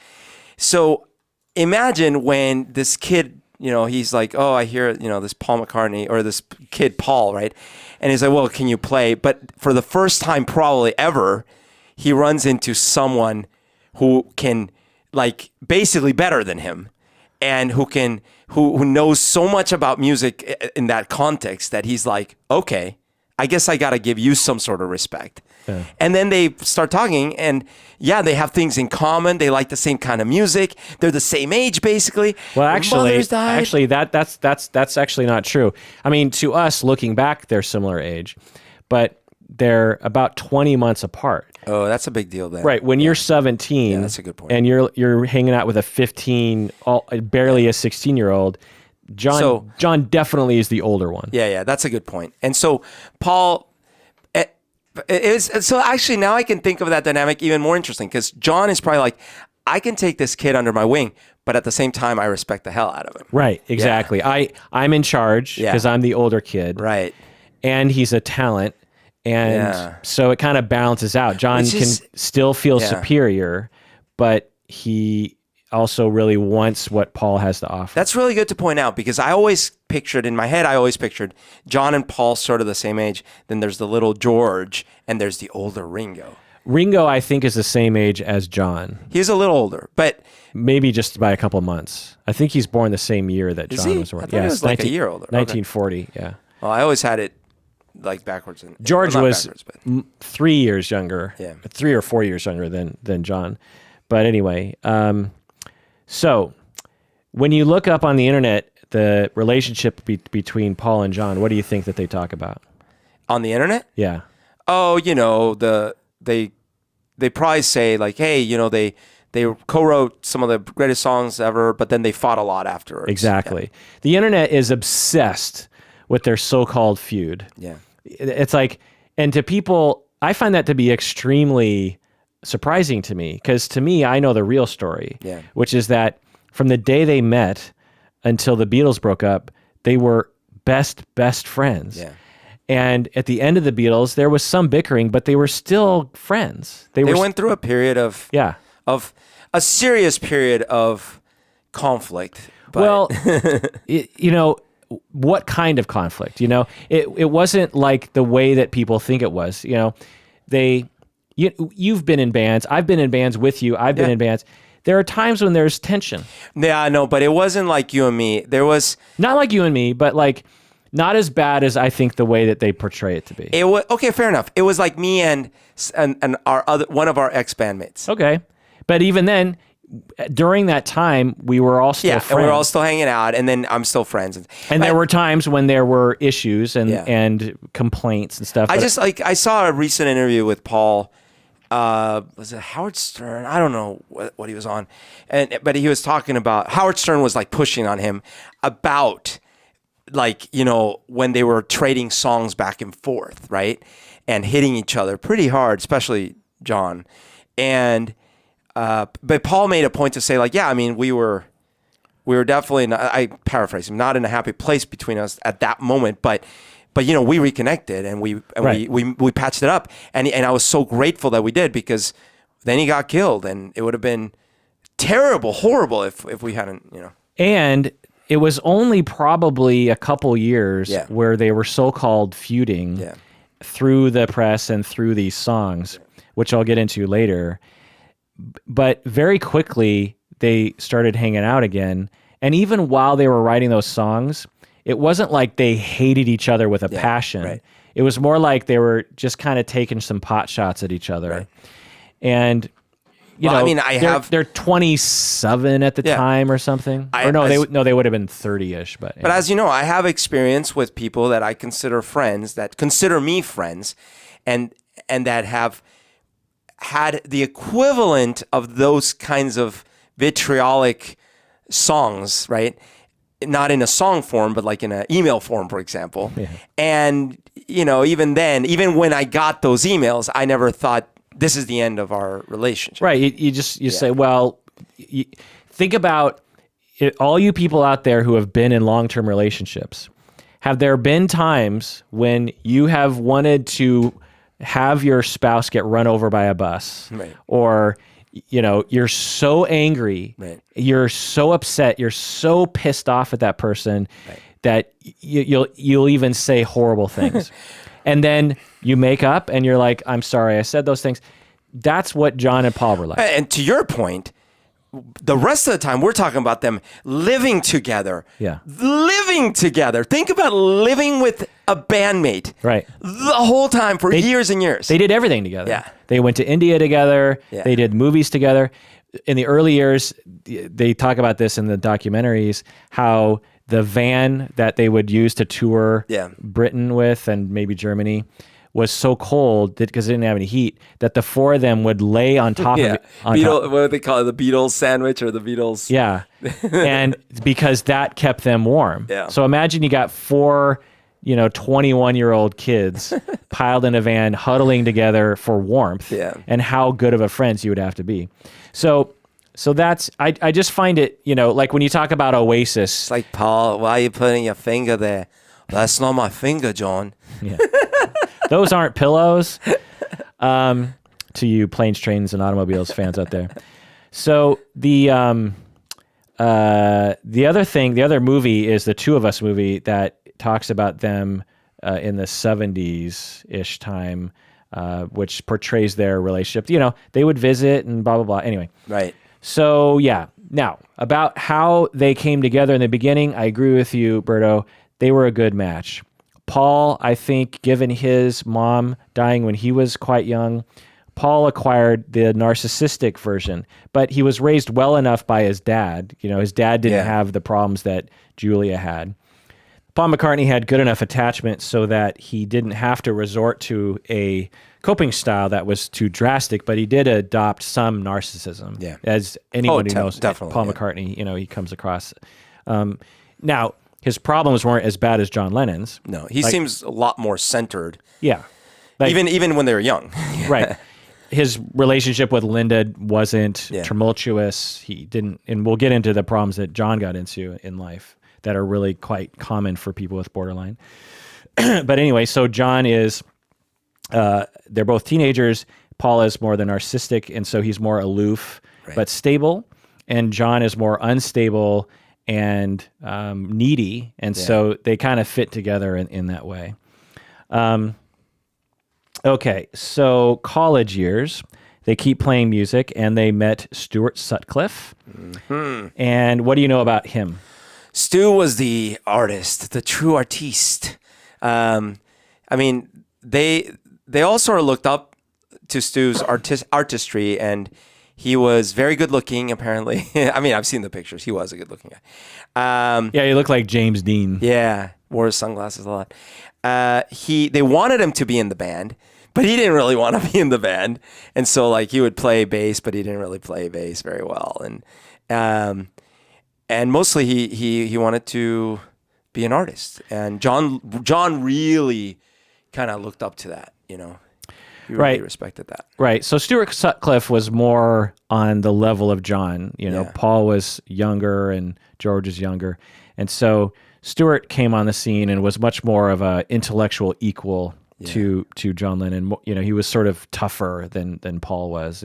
S2: So imagine when this kid, he's like, oh, I hear, this Paul McCartney or this kid, Paul, right? And he's like, well, can you play? But for the first time probably ever, he runs into someone who can, like, basically better than him, and who knows so much about music in that context that he's like, okay, I guess I got to give you some sort of respect. Yeah. And then they start talking, and yeah, they have things in common. They like the same kind of music. They're the same age, basically.
S1: Well, actually, that's actually not true. I mean, to us, looking back, they're similar age, but they're about 20 months apart.
S2: Oh, that's a big deal then.
S1: Right. When you're 17,
S2: that's a good point.
S1: And you're hanging out with a 15, barely a 16-year-old, John definitely is the older one.
S2: Yeah, that's a good point. And so Paul so actually now I can think of that dynamic even more interesting, because John is probably like, I can take this kid under my wing, but at the same time I respect the hell out of him.
S1: Right, exactly. Yeah. I'm in charge because I'm the older kid.
S2: Right.
S1: And he's a talent. And so it kind of balances out. John can still feel superior, but he also really wants what Paul has to offer.
S2: That's really good to point out, because I always pictured John and Paul sort of the same age. Then there's the little George, and there's the older Ringo.
S1: Ringo, I think, is the same age as John.
S2: He's a little older, but
S1: maybe just by a couple months. I think he's born the same year that John was born.
S2: I thought he was like a year older.
S1: 1940, yeah.
S2: Well, I always had it like backwards.
S1: George was 3 years younger.
S2: Yeah.
S1: 3 or 4 years younger than John. But anyway, so when you look up on the internet the relationship between Paul and John, what do you think that they talk about?
S2: On the internet?
S1: Yeah.
S2: Oh, they probably say like, hey, they co-wrote some of the greatest songs ever, but then they fought a lot afterwards.
S1: Exactly.
S2: Yeah.
S1: The internet is obsessed with their so-called feud.
S2: Yeah.
S1: It's like, and to people, I find that to be extremely surprising to me, because to me, I know the real story, which is that from the day they met until the Beatles broke up, they were best friends.
S2: Yeah.
S1: And at the end of the Beatles, there was some bickering, but they were still friends.
S2: They went through a period of a serious period of conflict. But
S1: Well, what kind of conflict? It wasn't like the way that people think it was. You've been in bands. I've been in bands with you. I've been in bands. There are times when there's tension.
S2: Yeah, I know, but it wasn't like you and me. There was
S1: Not like you and me, but like not as bad as I think the way that they portray it to be.
S2: it was okay. Fair enough. It was like me and our one of our ex bandmates.
S1: Okay. But even then, during that time, we were all still friends.
S2: And we were all still hanging out, and then I'm still friends.
S1: And there were times when there were issues and complaints and stuff.
S2: I saw a recent interview with Paul. Was it Howard Stern? I don't know what he was on, but he was talking about Howard Stern was like pushing on him about when they were trading songs back and forth, right, and hitting each other pretty hard, especially John, and but Paul made a point to say we were definitely not, I paraphrase him, not in a happy place between us at that moment, but we reconnected and we patched it up, and I was so grateful that we did, because then he got killed, and it would have been terrible, horrible if we hadn't,
S1: And it was only probably a couple years where they were so-called feuding through the press and through these songs, which I'll get into later. But very quickly they started hanging out again, and even while they were writing those songs, it wasn't like they hated each other with a passion. Right. It was more like they were just kind of taking some pot shots at each other. Right. And they're 27 at the time or something. They would have been 30-ish. But
S2: as you know, I have experience with people that I consider friends, that consider me friends, and that have had the equivalent of those kinds of vitriolic songs, right? Not in a song form, but like in an email form, for example. Yeah. And, even then, even when I got those emails, I never thought this is the end of our relationship.
S1: Right. You say, well, think about it, all you people out there who have been in long-term relationships. Have there been times when you have wanted to have your spouse get run over by a bus? Right. Or you're so angry, right, you're so upset, you're so pissed off at that person, right, that you'll even say horrible things. And then you make up and you're like, I'm sorry I said those things. That's what John and Paul were like.
S2: And to your point, the rest of the time we're talking about them living together. Yeah. Living together. Think about living with a bandmate. Right. The whole time for years and years.
S1: They did everything together.
S2: Yeah.
S1: They went to India together. Yeah. They did movies together. In the early years, they talk about this in the documentaries, how the van that they would use to tour Britain with and maybe Germany was so cold that because it didn't have any heat, that the four of them would lay on top of it.
S2: What do they call it? The Beatles sandwich or the Beatles?
S1: Yeah. And because that kept them warm. Yeah. So imagine you got four, 21-year-old kids piled in a van, huddling together for warmth, and how good of a friends you would have to be. So that's, I just find it, like when you talk about Oasis.
S2: It's like, Paul, why are you putting your finger there? That's not my finger, John.
S1: Yeah. Those aren't pillows, to you planes, trains, and automobiles fans out there. So the other movie is the Two of Us movie that talks about them in the 70s-ish time, which portrays their relationship. They would visit and blah, blah, blah. Anyway.
S2: Right.
S1: So, yeah. Now, about how they came together in the beginning, I agree with you, Berto. They were a good match. Paul, I think, given his mom dying when he was quite young, Paul acquired the narcissistic version, but he was raised well enough by his dad. His dad didn't have the problems that Julia had. Paul McCartney had good enough attachment so that he didn't have to resort to a coping style that was too drastic, but he did adopt some narcissism. Yeah. As anyone who knows Paul McCartney, he comes across. Now, his problems weren't as bad as John Lennon's.
S2: No, he seems a lot more centered.
S1: Yeah.
S2: Even when they were young.
S1: Right. His relationship with Linda wasn't tumultuous. He didn't, and we'll get into the problems that John got into in life that are really quite common for people with borderline. But anyway, so John is, they're both teenagers. Paul is more the narcissistic, and so he's more aloof, but stable. And John is more unstable and needy. And so they kind of fit together in that way. Okay, so college years, they keep playing music, and they met Stuart Sutcliffe. And what do you know about him?
S2: Stu was the artist, the true artiste. I mean, they all sort of looked up to Stu's artistry, and he was very good looking, apparently. I mean, I've seen the pictures. He was a good looking guy.
S1: Yeah, he looked like James Dean.
S2: Yeah, wore his sunglasses a lot. They wanted him to be in the band, but he didn't really want to be in the band. And so like he would play bass, but he didn't really play bass very well. And mostly he wanted to be an artist. And John really kind of looked up to that, you know. He really respected that.
S1: Right. So Stuart Sutcliffe was more on the level of John. You know, Paul was younger and George is younger. And so Stuart came on the scene and was much more of an intellectual equal to John Lennon. You know, he was sort of tougher than Paul was.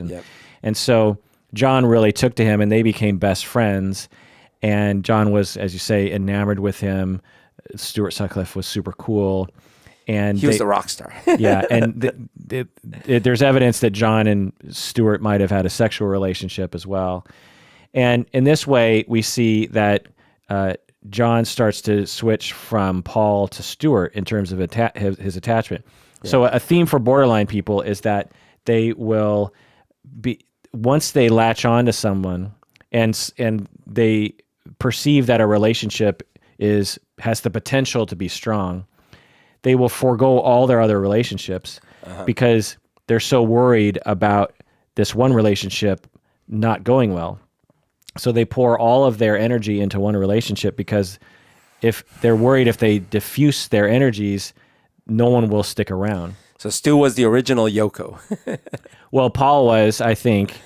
S1: And so John really took to him, and they became best friends. And John was, as you say, enamored with him. Stuart Sutcliffe was super cool. And
S2: he was the rock star.
S1: Yeah, and there's evidence that John and Stuart might have had a sexual relationship as well. And in this way, we see that John starts to switch from Paul to Stuart in terms of his attachment. Yeah. So a theme for borderline people is that they will be, once they latch on to someone and they perceive that a relationship has the potential to be strong, they will forego all their other relationships because they're so worried about this one relationship not going well. So they pour all of their energy into one relationship because if they're worried if they diffuse their energies, no one will stick around.
S2: So Stu was the original Yoko.
S1: Well, Paul was, I think,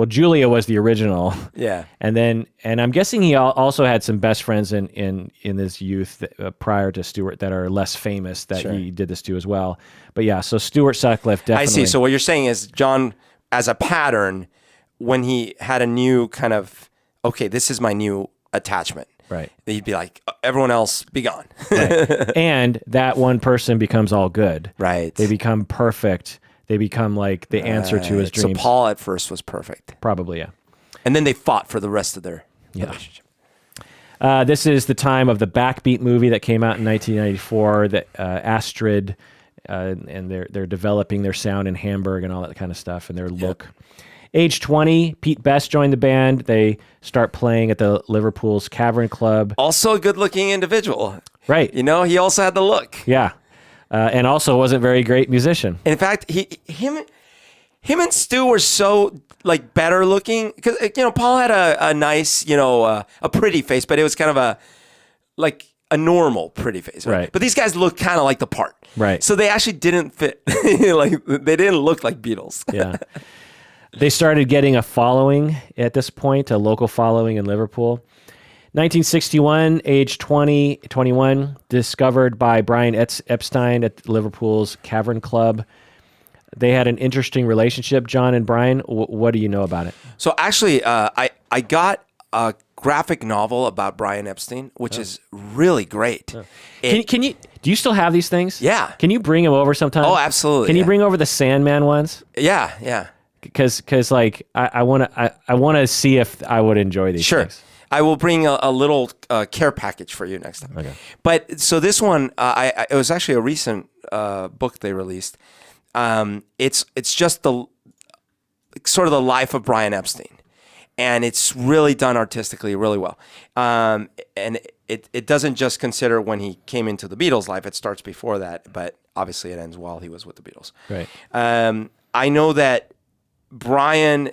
S1: Julia was the original.
S2: Yeah.
S1: And I'm guessing he also had some best friends in his youth prior to Stuart that are less famous that he did this to as well. But yeah, so Stuart Sutcliffe definitely.
S2: I see. So what you're saying is John, as a pattern, when he had a new kind of, okay, this is my new attachment.
S1: Right.
S2: He'd be like, everyone else, be gone.
S1: Right. And that one person becomes all good.
S2: Right.
S1: They become perfect. They become like the answer to his dreams.
S2: So Paul at first was perfect.
S1: Probably, yeah.
S2: And then they fought for the rest of their relationship.
S1: This is the time of the Backbeat movie that came out in 1994. That Astrid and they're developing their sound in Hamburg and all that kind of stuff and their look. Age 20, Pete Best joined the band. They start playing at the Liverpool's Cavern Club.
S2: Also a good-looking individual.
S1: Right.
S2: You know, he also had the look.
S1: Yeah. And also wasn't a very great musician.
S2: In fact, him and Stu were so like better looking because Paul had a nice a pretty face, but it was kind of a normal pretty face, right? But these guys look kind of like the part,
S1: right?
S2: So they actually didn't fit. Like they didn't look like Beatles.
S1: Yeah. They started getting a following at this point, a local following in Liverpool. 1961, age 21, discovered by Brian Epstein at Liverpool's Cavern Club. They had an interesting relationship, John and Brian. What do you know about it?
S2: So actually, I got a graphic novel about Brian Epstein, which is really great.
S1: Can you? Do you still have these things?
S2: Yeah.
S1: Can you bring them over sometime?
S2: Oh, absolutely.
S1: Can you bring over the Sandman ones?
S2: Yeah.
S1: Because like I want to see if I would enjoy these.
S2: Sure.
S1: Things.
S2: I will bring a little care package for you next time.
S1: Okay.
S2: But so this one, it was actually a recent book they released. It's just the sort of the life of Brian Epstein, and it's really done artistically really well. And it doesn't just consider when he came into the Beatles' life. It starts before that, but obviously it ends while he was with the Beatles.
S1: Right.
S2: I know that Brian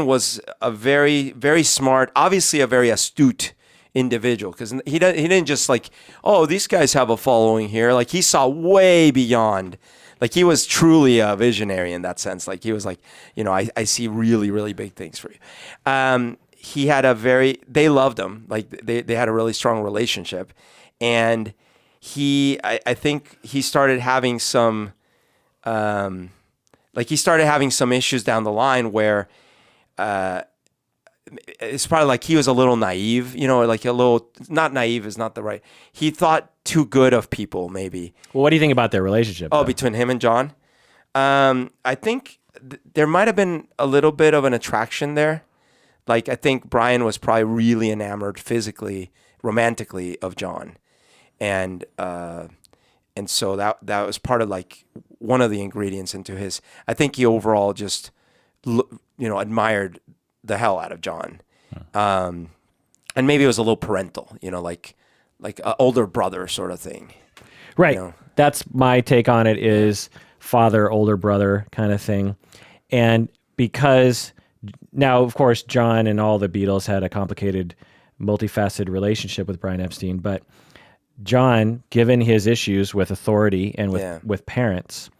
S2: was a very, very smart, obviously a very astute individual because he didn't just like, oh, these guys have a following here. Like he saw way beyond. Like he was truly a visionary in that sense. Like he was like, I see really, really big things for you. He had they loved him. Like they had a really strong relationship. And I think he started having some, he started having some issues down the line where, it's probably like he was a little naive, like a little, not naive is not the right. He thought too good of people, maybe.
S1: Well, what do you think about their relationship?
S2: Oh,
S1: though?
S2: between him and John? I think there might have been a little bit of an attraction there. Like, I think Brian was probably really enamored physically, romantically of John. And so that was part of like one of the ingredients into his, I think he overall just, admired the hell out of John. And maybe it was a little parental, like an older brother sort of thing.
S1: Right. That's my take on it, is father, older brother kind of thing. And because now, of course, John and all the Beatles had a complicated, multifaceted relationship with Brian Epstein, but John, given his issues with authority and with parents,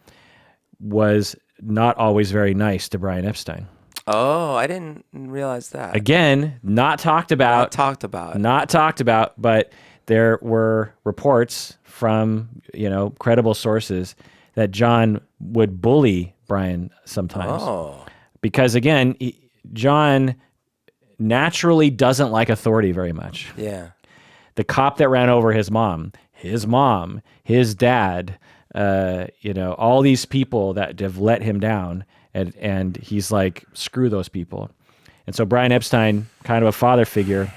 S1: was not always very nice to Brian Epstein.
S2: Oh, I didn't realize that.
S1: Again, not talked about, but there were reports from, credible sources that John would bully Brian sometimes.
S2: Oh.
S1: Because again, John naturally doesn't like authority very much.
S2: Yeah.
S1: The cop that ran over his mom, his dad, all these people that have let him down, and he's like, screw those people. And so Brian Epstein, kind of a father figure,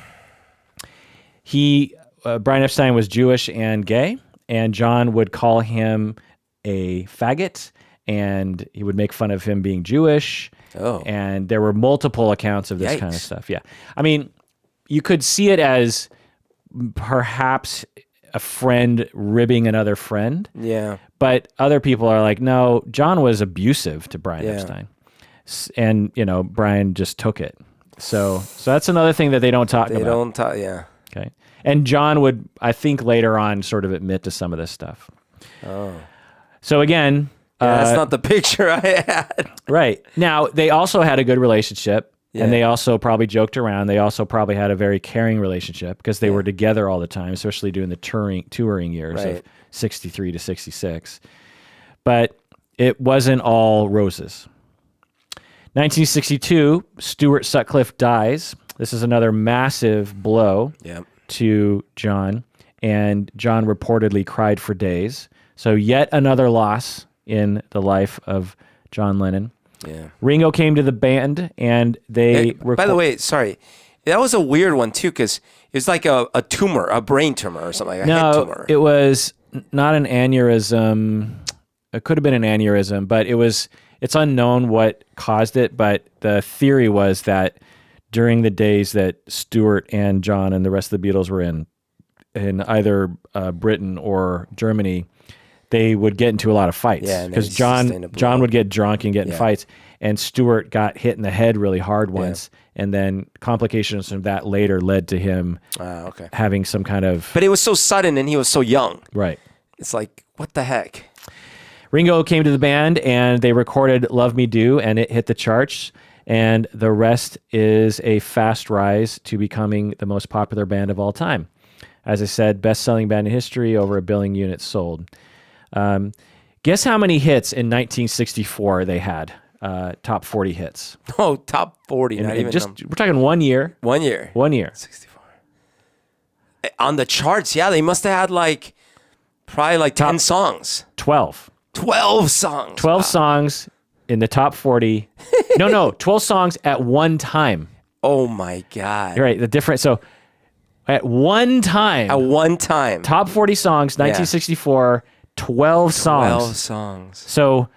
S1: Brian Epstein was Jewish and gay, and John would call him a faggot, and he would make fun of him being Jewish.
S2: Oh.
S1: And there were multiple accounts of this
S2: Yikes.
S1: kind of stuff. Yeah. I mean, you could see it as perhaps a friend ribbing another friend.
S2: Yeah.
S1: But other people are like, no, John was abusive to Brian Epstein. And, Brian just took it. So that's another thing that they don't talk about.
S2: They don't talk, yeah.
S1: Okay. And John would, I think, later on sort of admit to some of this stuff.
S2: Oh.
S1: So again...
S2: that's not the picture I had.
S1: Right. Now, they also had a good relationship, and they also probably joked around. They also probably had a very caring relationship because they were together all the time, especially during the touring years of 63 to 66. But it wasn't all roses. 1962, Stuart Sutcliffe dies. This is another massive blow to John, and John reportedly cried for days. So yet another loss in the life of John Lennon.
S2: Yeah.
S1: Ringo came to the band, and they...
S2: by the way, sorry, that was a weird one too, because it was like a tumor, a brain tumor or something, like a head tumor.
S1: It was not an aneurysm. It could have been an aneurysm, but it's unknown what caused it, but the theory was that during the days that Stuart and John and the rest of the Beatles were in either Britain or Germany, they would get into a lot of fights because John would get drunk and get in fights, and Stuart got hit in the head really hard once, and then complications from that later led to him having some kind of...
S2: But it was so sudden, and he was so young.
S1: Right.
S2: It's like, what the heck?
S1: Ringo came to the band, and they recorded Love Me Do, and it hit the charts, and the rest is a fast rise to becoming the most popular band of all time. As I said, best-selling band in history, over 1 billion units sold. Guess how many hits in 1964 they had? Top 40 hits.
S2: Oh, top 40. Not even
S1: we're talking 1 year.
S2: 1 year.
S1: 1 year.
S2: 64. On the charts, they must have had probably 10 songs.
S1: 12.
S2: 12 songs.
S1: 12 songs in the top 40. No, 12 songs at one time.
S2: Oh my God.
S1: You're right. The difference. So at one time. Top 40 songs, 1964. 12 songs.
S2: 12 songs.
S1: So,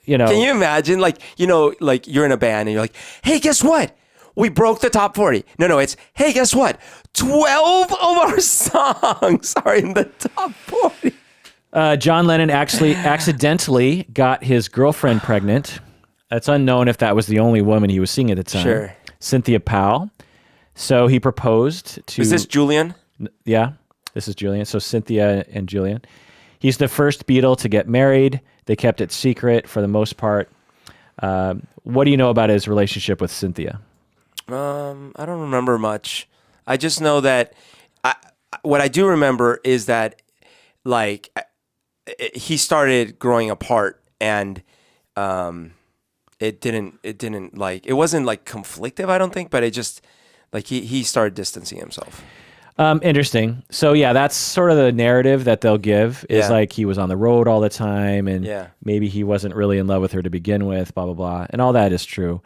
S2: Can you imagine, you're in a band and you're like, hey, guess what? We broke the top 40. No, it's, hey, guess what? 12 of our songs are in the top 40.
S1: John Lennon actually accidentally got his girlfriend pregnant. It's unknown if that was the only woman he was seeing at the time.
S2: Sure.
S1: Cynthia Powell. So he proposed to...
S2: Is this Julian?
S1: Yeah, this is Julian. So Cynthia and Julian. He's the first Beatle to get married. They kept it secret for the most part. What do you know about his relationship with Cynthia?
S2: I don't remember much. I just know that what I do remember is that like he started growing apart, and it didn't like, it wasn't like conflictive, I don't think, but it just like he started distancing himself.
S1: Interesting. So yeah, that's sort of the narrative that they'll give is like he was on the road all the time, and maybe he wasn't really in love with her to begin with, blah, blah, blah. And all that is true.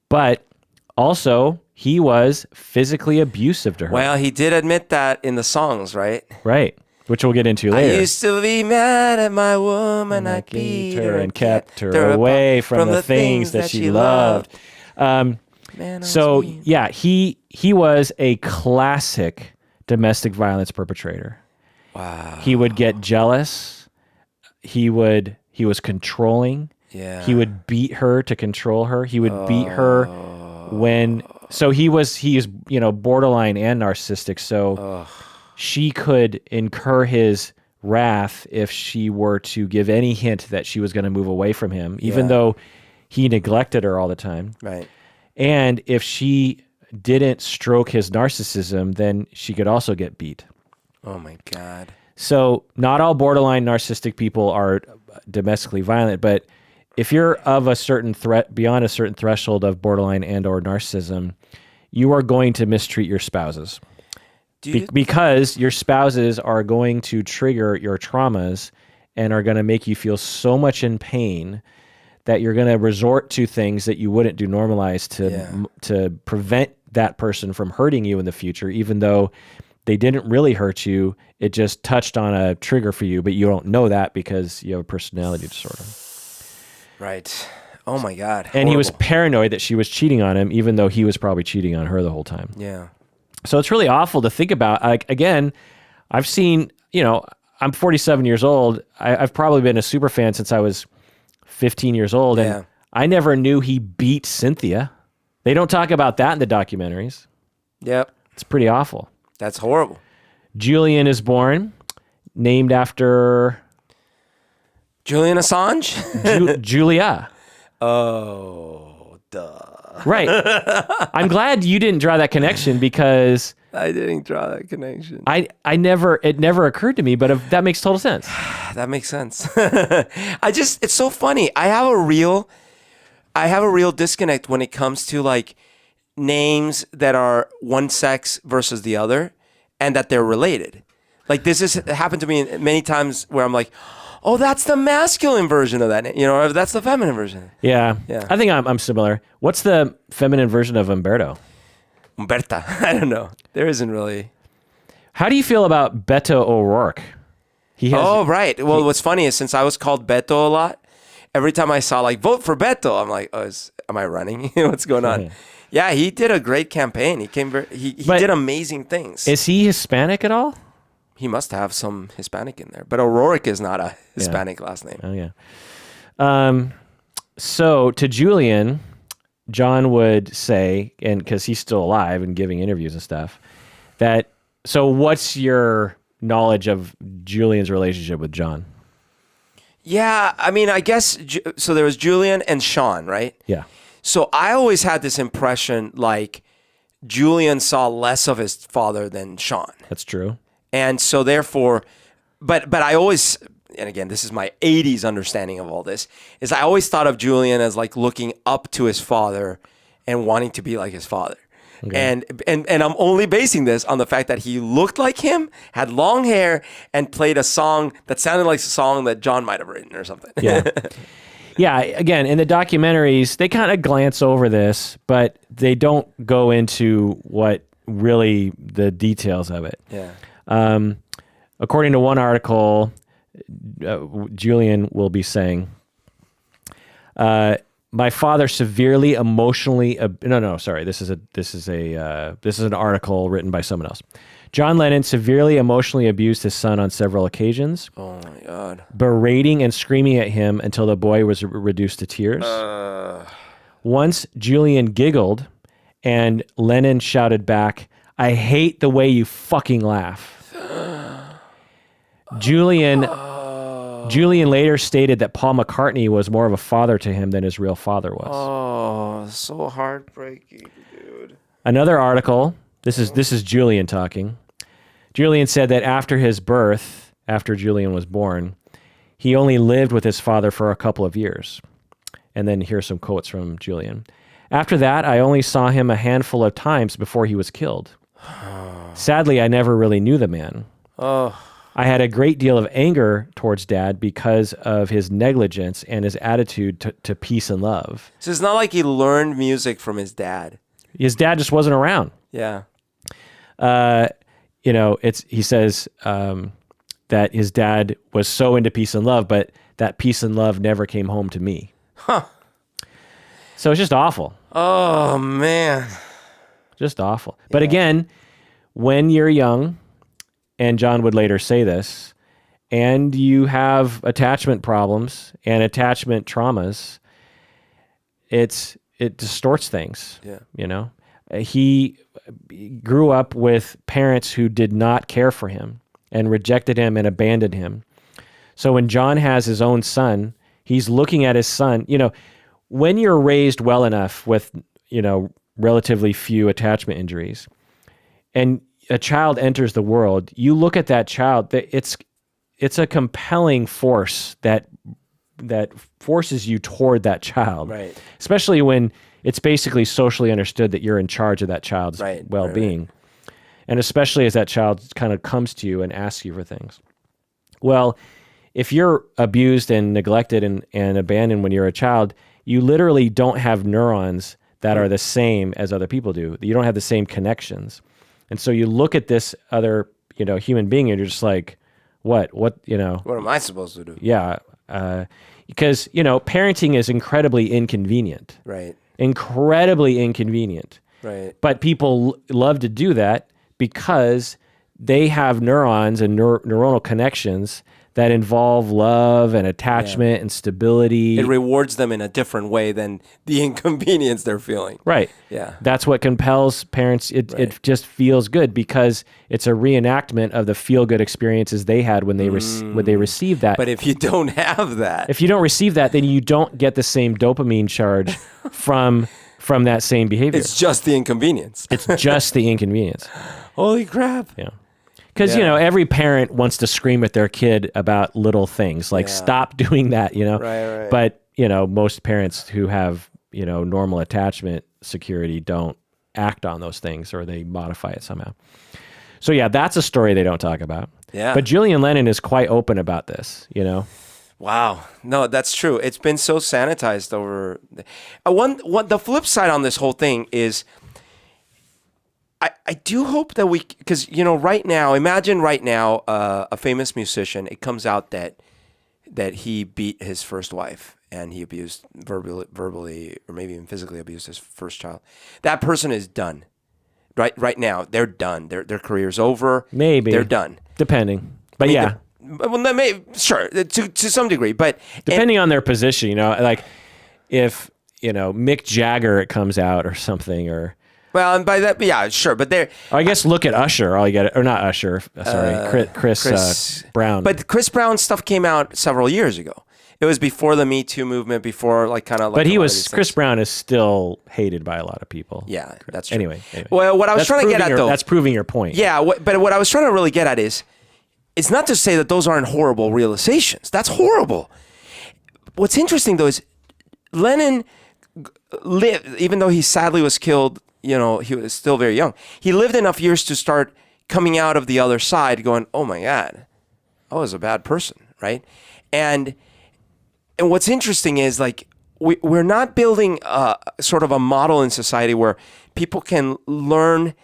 S1: But also he was physically abusive to her.
S2: Well, he did admit that in the songs, right?
S1: Right. Which we'll get into later.
S2: I used to be mad at my woman. I beat her
S1: and kept her away from the things that she loved. So yeah, he was a classic domestic violence perpetrator.
S2: Wow.
S1: He would get jealous. He was controlling.
S2: Yeah.
S1: He would beat her to control her. He would beat her so he's borderline and narcissistic. So she could incur his wrath if she were to give any hint that she was going to move away from him, even though he neglected her all the time.
S2: Right.
S1: And if she didn't stroke his narcissism, then she could also get beat.
S2: Oh my God.
S1: So not all borderline narcissistic people are domestically violent, but if you're of a certain beyond a certain threshold of borderline and or narcissism, you are going to mistreat your spouses. Because your spouses are going to trigger your traumas and are going to make you feel so much in pain that you're going to resort to things that you wouldn't do normalized to prevent that person from hurting you in the future, even though they didn't really hurt you. It just touched on a trigger for you, but you don't know that because you have a personality disorder.
S2: Right. Oh my God.
S1: And
S2: Horrible.
S1: he was paranoid that she was cheating on him, even though he was probably cheating on her the whole time.
S2: Yeah.
S1: So it's really awful to think about. Like, again, I've seen, I'm 47 years old. I've probably been a super fan since I was 15 years old. And I never knew he beat Cynthia. They don't talk about that in the documentaries.
S2: Yep.
S1: It's pretty awful.
S2: That's horrible.
S1: Julian is born, named after...
S2: Julian Assange?
S1: Julia.
S2: Oh, duh.
S1: Right. I'm glad you didn't draw that connection because...
S2: I didn't draw that connection.
S1: It never occurred to me, but that makes total sense.
S2: That makes sense. It's so funny. I have a real disconnect when it comes to like names that are one sex versus the other and that they're related. Like this has happened to me many times where I'm like, oh, that's the masculine version of that name, or that's the feminine version.
S1: Yeah. I think I'm similar. What's the feminine version of Humberto?
S2: Humberta. I don't know. There isn't really.
S1: How do you feel about Beto O'Rourke?
S2: Right. Well, what's funny is since I was called Beto a lot, every time I saw like vote for Beto, I'm like, am I running? What's going on? Yeah, he did a great campaign. He did amazing things.
S1: Is he Hispanic at all?
S2: He must have some Hispanic in there, but O'Rourke is not a Hispanic last name.
S1: Oh yeah. So to Julian, John would say, and because he's still alive and giving interviews and stuff, that. So what's your knowledge of Julian's relationship with John?
S2: Yeah, I mean, I guess so. There was Julian and Sean, right?
S1: Yeah. So
S2: I always had this impression like Julian saw less of his father than Sean.
S1: That's true.
S2: And so therefore, but I always, and again, this is my 80s understanding of all this, is I always thought of Julian as like looking up to his father and wanting to be like his father. Okay. And I'm only basing this on the fact that he looked like him, had long hair, and played a song that sounded like a song that John might have written or something.
S1: Yeah. Yeah, again, in the documentaries, they kind of glance over this, but they don't go into what really the details of it.
S2: Yeah.
S1: According to one article, Julian will be saying, my father severely emotionally, this is an article written by someone else. John Lennon severely emotionally abused his son on several occasions.
S2: Oh my God.
S1: Berating and screaming at him until the boy was reduced to tears. Once Julian giggled and Lennon shouted back, "I hate the way you fucking laugh." Julian later stated that Paul McCartney was more of a father to him than his real father was.
S2: Oh, so heartbreaking, dude.
S1: Another article, this is Julian talking. Julian said that after his birth, after Julian was born, he only lived with his father for a couple of years. And then here's some quotes from Julian. After that, I only saw him a handful of times before he was killed. Sadly, I never really knew the man.
S2: Oh.
S1: I had a great deal of anger towards Dad because of his negligence and his attitude to peace and love.
S2: So it's not like he learned music from his dad.
S1: His dad just wasn't around.
S2: Yeah.
S1: He says that his dad was so into peace and love, but that peace and love never came home to me.
S2: Huh.
S1: So it's just awful.
S2: Oh, man.
S1: Just awful. But again, when you're young, and John would later say this, and you have attachment problems and attachment traumas, it distorts things.
S2: Yeah.
S1: He grew up with parents who did not care for him and rejected him and abandoned him. So when John has his own son, he's looking at his son. When you're raised well enough with, relatively few attachment injuries, and a child enters the world, you look at that child, it's a compelling force that forces you toward that child.
S2: Right.
S1: Especially when it's basically socially understood that you're in charge of that child's well-being. Right. And especially as that child kind of comes to you and asks you for things. Well, if you're abused and neglected and abandoned when you're a child, you literally don't have neurons that are the same as other people do. You don't have the same connections. And so you look at this other, human being and you're just like, what,
S2: What am I supposed to do?
S1: Yeah. Because, parenting is incredibly inconvenient.
S2: Right.
S1: Incredibly inconvenient.
S2: Right.
S1: But people love to do that because they have neurons and neuronal connections that involve love and attachment and stability.
S2: It rewards them in a different way than the inconvenience they're feeling.
S1: Right.
S2: Yeah.
S1: That's what compels parents. It just feels good because it's a reenactment of the feel-good experiences they had when they received that.
S2: But if you don't have that,
S1: if you don't receive that, then you don't get the same dopamine charge from that same behavior.
S2: It's just the inconvenience.
S1: It's just the inconvenience.
S2: Holy crap.
S1: Yeah. Because, every parent wants to scream at their kid about little things, like stop doing that,
S2: Right.
S1: But, most parents who have, normal attachment security don't act on those things or they modify it somehow. So, that's a story they don't talk about.
S2: Yeah.
S1: But Julian Lennon is quite open about this,
S2: Wow. No, that's true. It's been so sanitized over. The flip side on this whole thing is I do hope that because, imagine right now a famous musician, it comes out that he beat his first wife and he abused verbally or maybe even physically abused his first child. That person is done. Right now, they're done. Their career's over.
S1: Maybe.
S2: They're done.
S1: Depending. But
S2: sure, to some degree, but
S1: depending on their position, like if, Mick Jagger comes out or something or...
S2: Well, and by that, yeah, sure, but there.
S1: I guess look at Usher. All you get, or not Usher. Sorry, Chris Brown.
S2: But Chris Brown's stuff came out several years ago. It was before the Me Too movement, before But
S1: Chris Brown is still hated by a lot of people.
S2: Yeah, that's true.
S1: Anyway.
S2: Well, what I was trying to get at though,
S1: that's proving your point.
S2: Yeah, but what I was trying to really get at is, it's not to say that those aren't horrible realizations. That's horrible. What's interesting though is Lennon lived, even though he sadly was killed. He was still very young. He lived enough years to start coming out of the other side going, oh my God, I was a bad person, right? And what's interesting is we're not building sort of a model in society where people can learn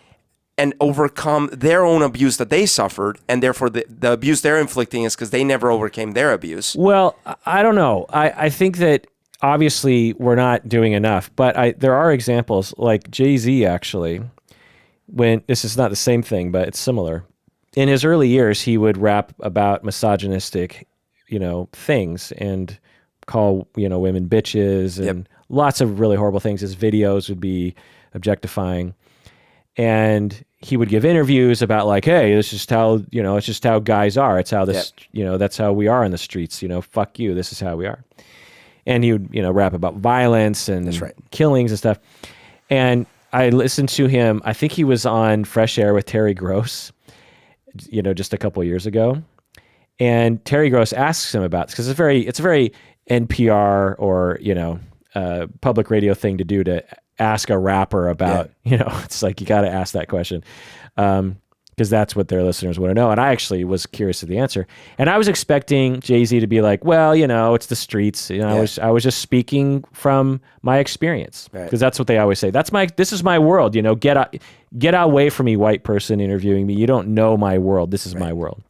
S2: and overcome their own abuse that they suffered, and therefore the abuse they're inflicting is because they never overcame their abuse.
S1: Well, I don't know. I think that obviously, we're not doing enough, but there are examples like Jay-Z actually, when this is not the same thing, but it's similar. In his early years, he would rap about misogynistic, things and call, women bitches and lots of really horrible things. His videos would be objectifying. And he would give interviews about hey, this is how, it's just how guys are. It's how this, that's how we are in the streets, fuck you. This is how we are. And he would, rap about violence and killings and stuff. And I listened to him, I think he was on Fresh Air with Terry Gross, just a couple of years ago. And Terry Gross asks him about this because it's a very NPR or public radio thing to do, to ask a rapper about. It's like you got to ask that question because that's what their listeners want to know. And I actually was curious of the answer, and I was expecting Jay-Z to be like, well, it's the streets. I was just speaking from my experience, because that's what they always say. This is my world. Get away from me, white person interviewing me. You don't know my world. This is my world.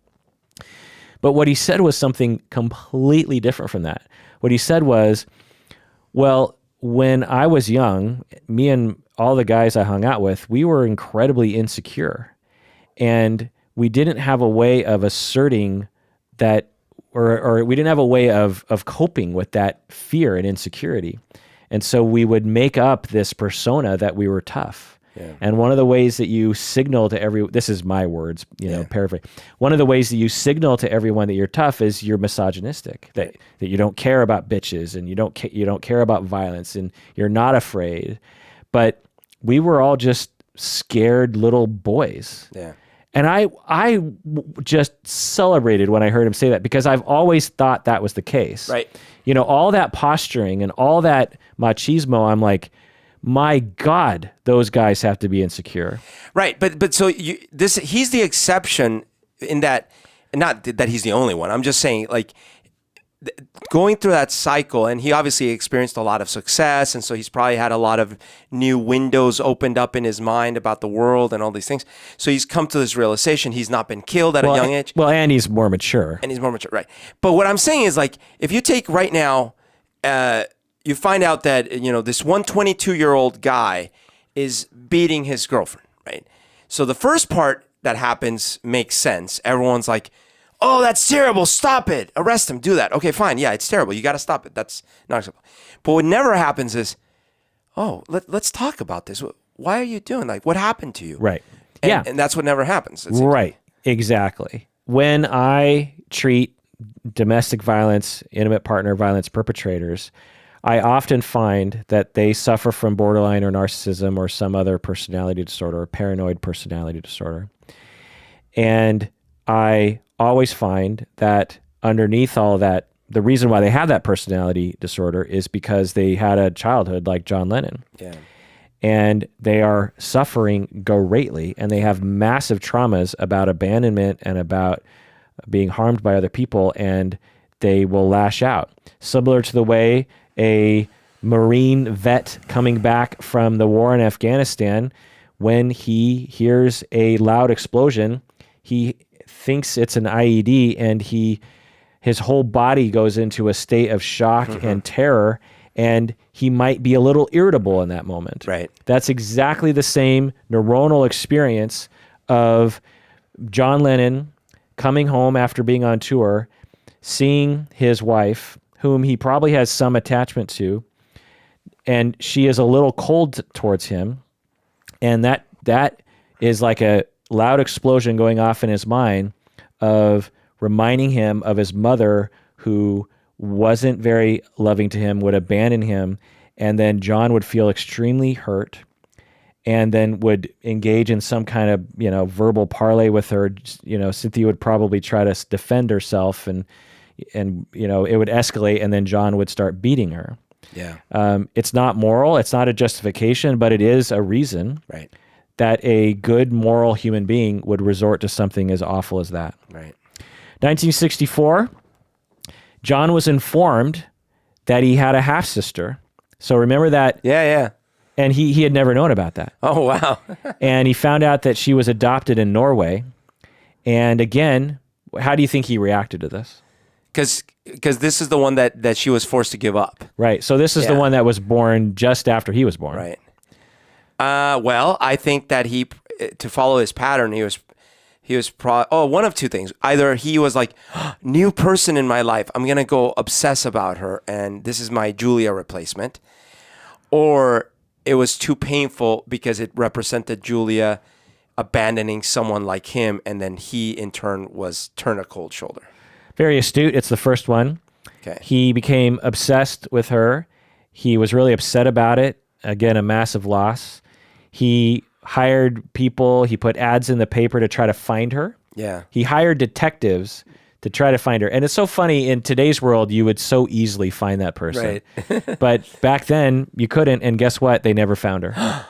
S1: But what he said was something completely different from that. What he said was, well, when I was young, me and all the guys I hung out with, we were incredibly insecure. And we didn't have a way of asserting that, or we didn't have a way of coping with that fear and insecurity. And so we would make up this persona that we were tough. Yeah. And one of the ways that you signal to this is my words, paraphrase. One of the ways that you signal to everyone that you're tough is you're misogynistic, that you don't care about bitches, and you don't care about violence, and you're not afraid. But we were all just scared little boys. Yeah. And I just celebrated when I heard him say that, because I've always thought that was the case. Right. All that posturing and all that machismo, I'm like, my God, those guys have to be insecure. Right.
S2: But so he's the exception in that, not that he's the only one. I'm just saying, like, going through that cycle, and he obviously experienced a lot of success, and so he's probably had a lot of new windows opened up in his mind about the world and all these things. So he's come to this realization. He's not been killed at a young age.
S1: Well, and he's more mature.
S2: Right. But what I'm saying is, like, if you take right now, you find out that, this 122-year-old guy is beating his girlfriend, right? So the first part that happens makes sense. Everyone's like, oh, that's terrible. Stop it. Arrest him. Do that. Okay, fine. Yeah, it's terrible. You got to stop it. That's not acceptable. But what never happens is, oh, let's talk about this. Why are you doing, like, what happened to you?
S1: Right.
S2: And that's what never happens.
S1: Right. Exactly. When I treat domestic violence, intimate partner violence perpetrators, I often find that they suffer from borderline or narcissism or some other personality disorder, or paranoid personality disorder. And I always find that underneath all that, the reason why they have that personality disorder is because they had a childhood like John Lennon. Yeah. And they are suffering greatly, and they have massive traumas about abandonment and about being harmed by other people, and they will lash out. Similar to the way a Marine vet coming back from the war in Afghanistan, when he hears a loud explosion, he thinks it's an IED, and his whole body goes into a state of shock and terror, and he might be a little irritable in that moment. Right. That's exactly the same neuronal experience of John Lennon coming home after being on tour, seeing his wife, whom he probably has some attachment to, and she is a little cold towards him, and that is like a loud explosion going off in his mind of reminding him of his mother, who wasn't very loving to him, would abandon him, and then John would feel extremely hurt, and then would engage in some kind of verbal parley with her. Cynthia would probably try to defend herself, and it would escalate, and then John would start beating her. Yeah. It's not moral. It's not a justification, but it is a reason that a good moral human being would resort to something as awful as that. Right. 1964, John was informed that he had a half-sister. So remember that? Yeah. And he had never known about that. Oh, wow. And he found out that she was adopted in Norway. And again, how do you think he reacted to this?
S2: Because this is the one that she was forced to give up. Right.
S1: So this is the one that was born just after he was born.
S2: Right. Well, I think that to follow his pattern, he was one of two things. Either he was like, new person in my life, I'm going to go obsess about her, and this is my Julia replacement. Or it was too painful because it represented Julia abandoning someone like him, and then he in turn was turned a cold shoulder.
S1: Very astute. It's the first one. Okay. He became obsessed with her. He was really upset about it. Again, a massive loss. He hired people. He put ads in the paper to try to find her. Yeah. He hired detectives to try to find her. And it's so funny, in today's world, you would so easily find that person.
S2: Right.
S1: But back then, you couldn't, and guess what? They never found her.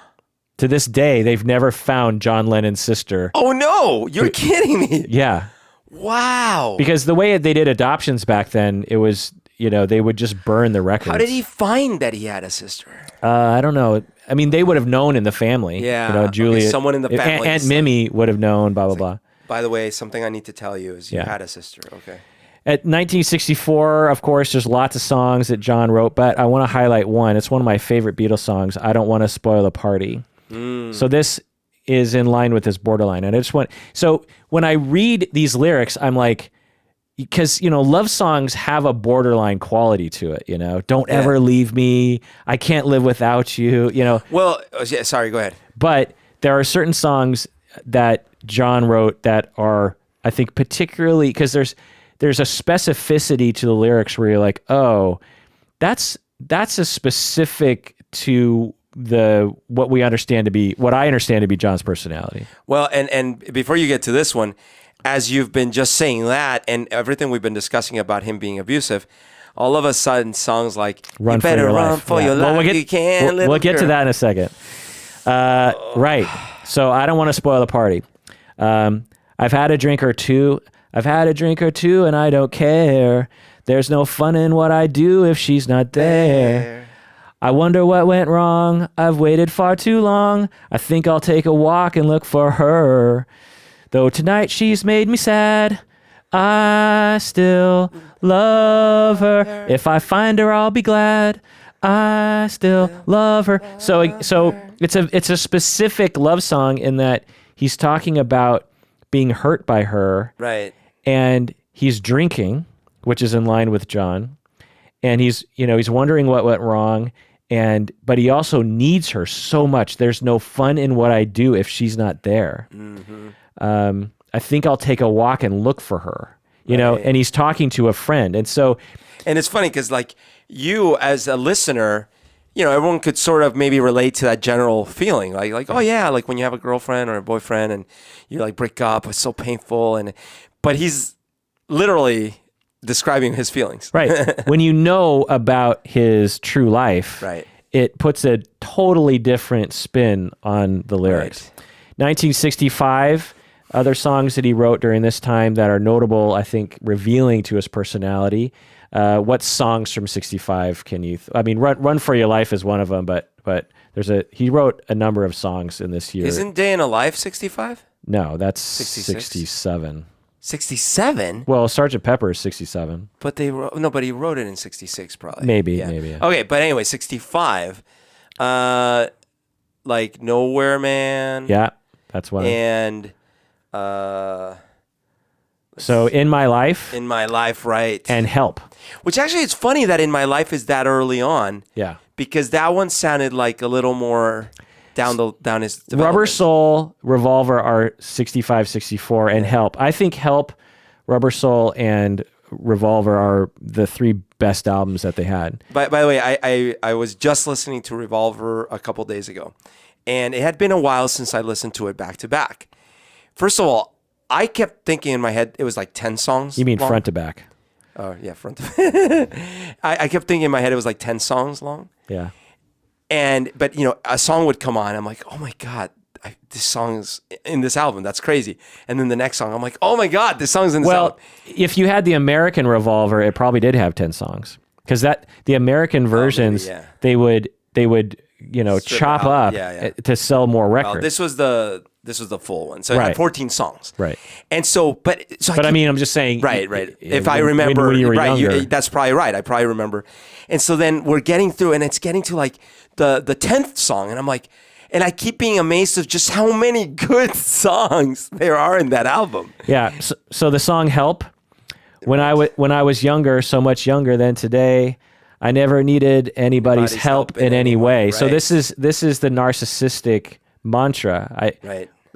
S1: To this day, they've never found John Lennon's sister.
S2: Oh, no. You're kidding me.
S1: Yeah.
S2: Wow.
S1: Because the way they did adoptions back then, it was, they would just burn the records.
S2: How did he find that he had a sister?
S1: I don't know. I mean, they would have known in the family.
S2: Yeah.
S1: Julia.
S2: Okay, someone in the family.
S1: Aunt Mimi would have known, blah, blah, blah.
S2: By the way, something I need to tell you is you had a sister. Okay.
S1: At 1964, of course, there's lots of songs that John wrote, but I want to highlight one. It's one of my favorite Beatles songs, I Don't Want to Spoil the Party. So this is in line with this borderline. And so when I read these lyrics, I'm like, because, love songs have a borderline quality to it, don't ever leave me. I can't live without you,
S2: Well, sorry, go ahead.
S1: But there are certain songs that John wrote that are, I think, particularly, because there's a specificity to the lyrics where you're like, oh, that's a specific to what I understand to be John's personality.
S2: Well, and before you get to this one, as you've been just saying that and everything we've been discussing about him being abusive, all of a sudden songs like
S1: Run
S2: you better
S1: for your
S2: run
S1: life.
S2: for your life. You can't live.
S1: We'll get to that in a second. Right. So I don't want to spoil the party. I've had a drink or two. And I don't care. There's no fun in what I do if she's not there. I wonder what went wrong. I've waited far too long. I think I'll take a walk and look for her. Though tonight she's made me sad, I still love her. If I find her, I'll be glad. I still love her. So it's a specific love song in that he's talking about being hurt by her.
S2: Right.
S1: And he's drinking, which is in line with John. And he's wondering what went wrong. But he also needs her so much. There's no fun in what I do if she's not there. Mm-hmm. I think I'll take a walk and look for her, and he's talking to a friend. And
S2: it's funny because like you as a listener, everyone could sort of maybe relate to that general feeling like, oh yeah, like when you have a girlfriend or a boyfriend and you like break up, it's so painful. But he's literally describing his feelings.
S1: Right. When you know about his true life,
S2: right,
S1: it puts a totally different spin on the lyrics. Right. 1965, other songs that he wrote during this time that are notable, I think, revealing to his personality. What songs from 65 can you... Run for Your Life is one of them, but he wrote a number of songs in this year.
S2: Isn't Day in a Life 65?
S1: No, that's
S2: 66?
S1: 67.
S2: 67?
S1: Well, Sgt. Pepper is 67.
S2: But he wrote it in 66 probably.
S1: Maybe.
S2: Yeah.
S1: Yeah.
S2: Okay, but anyway, 65. Like Nowhere Man.
S1: Yeah, that's one.
S2: And
S1: so In My Life.
S2: In My Life, right.
S1: And Help.
S2: Which actually, it's funny that In My Life is that early on.
S1: Yeah.
S2: Because that one sounded like a little more down his development.
S1: Rubber Soul, Revolver are 65, 64, and Help. I think Help, Rubber Soul, and Revolver are the three best albums that they had.
S2: By the way, I was just listening to Revolver a couple days ago, and it had been a while since I listened to it back to back. First of all, I kept thinking in my head it was like 10 songs.
S1: You mean
S2: long.
S1: front to back?
S2: Oh, yeah, front to back. I kept thinking in my head it was like 10 songs long.
S1: Yeah.
S2: But a song would come on. I'm like, oh my God, this song's in this album. That's crazy. And then the next song, I'm like, oh my God, this song's in this album.
S1: Well, if you had the American Revolver, it probably did have 10 songs. Because the American versions, they would chop up to sell more records.
S2: Well, this was the full one. So it had 14 songs.
S1: Right.
S2: And so,
S1: I'm just saying.
S2: Right. If I remember,
S1: when you were younger.
S2: That's probably right. I probably remember. And so then we're getting through, and it's getting to like the 10th song, and I'm like, and I keep being amazed of just how many good songs there are in that album.
S1: Yeah. So the song Help, when I was younger, so much younger than today, I never needed anybody's help in any way. Right. So this is the narcissistic mantra.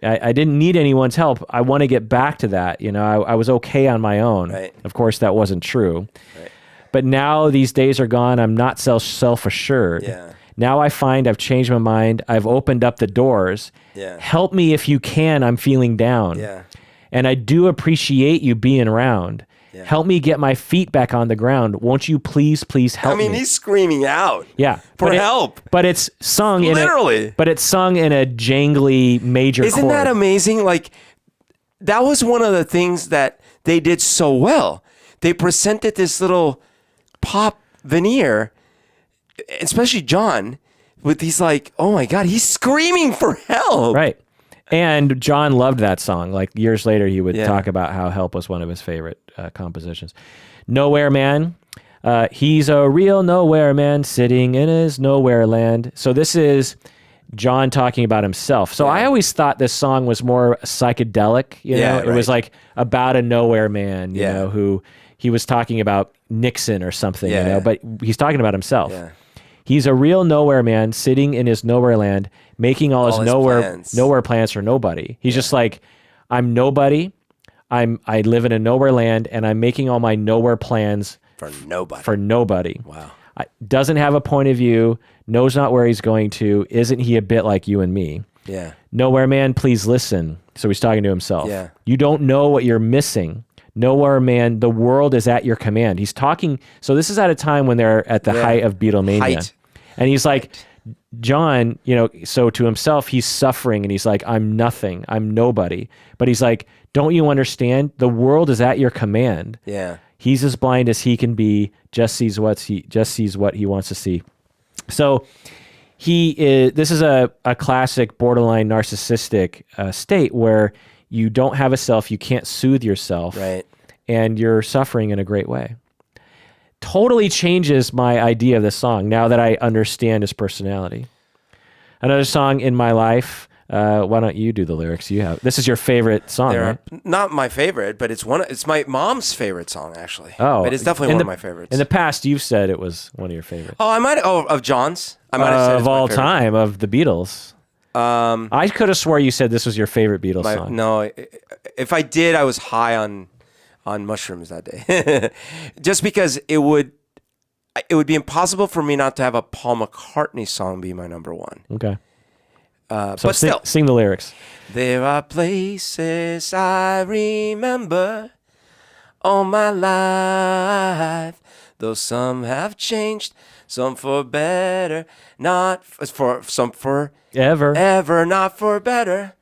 S1: I didn't need anyone's help. I want to get back to that. I was okay on my own.
S2: Right.
S1: Of course, that wasn't true.
S2: Right.
S1: But now these days are gone. I'm not self-assured.
S2: Yeah.
S1: Now I find I've changed my mind. I've opened up the doors.
S2: Yeah.
S1: Help me if you can. I'm feeling down.
S2: Yeah.
S1: And I do appreciate you being around. Help me get my feet back on the ground. Won't you please help me?
S2: I mean, he's screaming out.
S1: Yeah.
S2: For help.
S1: But it's sung
S2: Literally.
S1: but it's sung in a jangly major chord.
S2: Isn't that amazing? Like, that was one of the things that they did so well. They presented this little pop veneer, especially John, with these like, oh my God, he's screaming for help.
S1: Right. And John loved that song. Like years later, he would talk about how Help was one of his favorite compositions. Nowhere Man. He's a real nowhere man sitting in his nowhere land. So this is John talking about himself. So I always thought this song was more psychedelic. You know, it was like about a nowhere man, you know, who he was talking about Nixon or something, you know, but he's talking about himself. Yeah. He's a real nowhere man sitting in his nowhere land, making all his nowhere plans for nobody. He's just like, I'm nobody. I live in a nowhere land, and I'm making all my nowhere plans
S2: for nobody.
S1: For nobody.
S2: Wow.
S1: Doesn't have a point of view, knows not where he's going to. Isn't he a bit like you and me?
S2: Yeah.
S1: Nowhere man, please listen. So he's talking to himself.
S2: Yeah.
S1: You don't know what you're missing. Nowhere man, the world is at your command. He's talking. So this is at a time when they're at the height of Beetlemania. And he's like, John, you know, so to himself, he's suffering and he's like, I'm nothing. I'm nobody. But he's like, don't you understand? The world is at your command.
S2: Yeah.
S1: He's as blind as he can be, just sees what he wants to see. So this is a classic borderline narcissistic state where you don't have a self, you can't soothe yourself.
S2: Right.
S1: And you're suffering in a great way. Totally changes my idea of this song now that I understand his personality. Another song in my life. Why don't you do the lyrics? This is your favorite song, right?
S2: Not my favorite, but it's my mom's favorite song actually.
S1: Oh,
S2: but it's definitely one of my favorites.
S1: In the past, you've said it was one of your favorites.
S2: Oh, of John's. I might have said
S1: of all time of the Beatles. I could have swore you said this was your favorite Beatles song.
S2: No, if I did, I was high on mushrooms that day. Just because it would be impossible for me not to have a Paul McCartney song be my number one.
S1: Okay.
S2: But
S1: still, sing the lyrics.
S2: There are places I remember all my life, though some have changed, some for better, not for some for ever, not for better.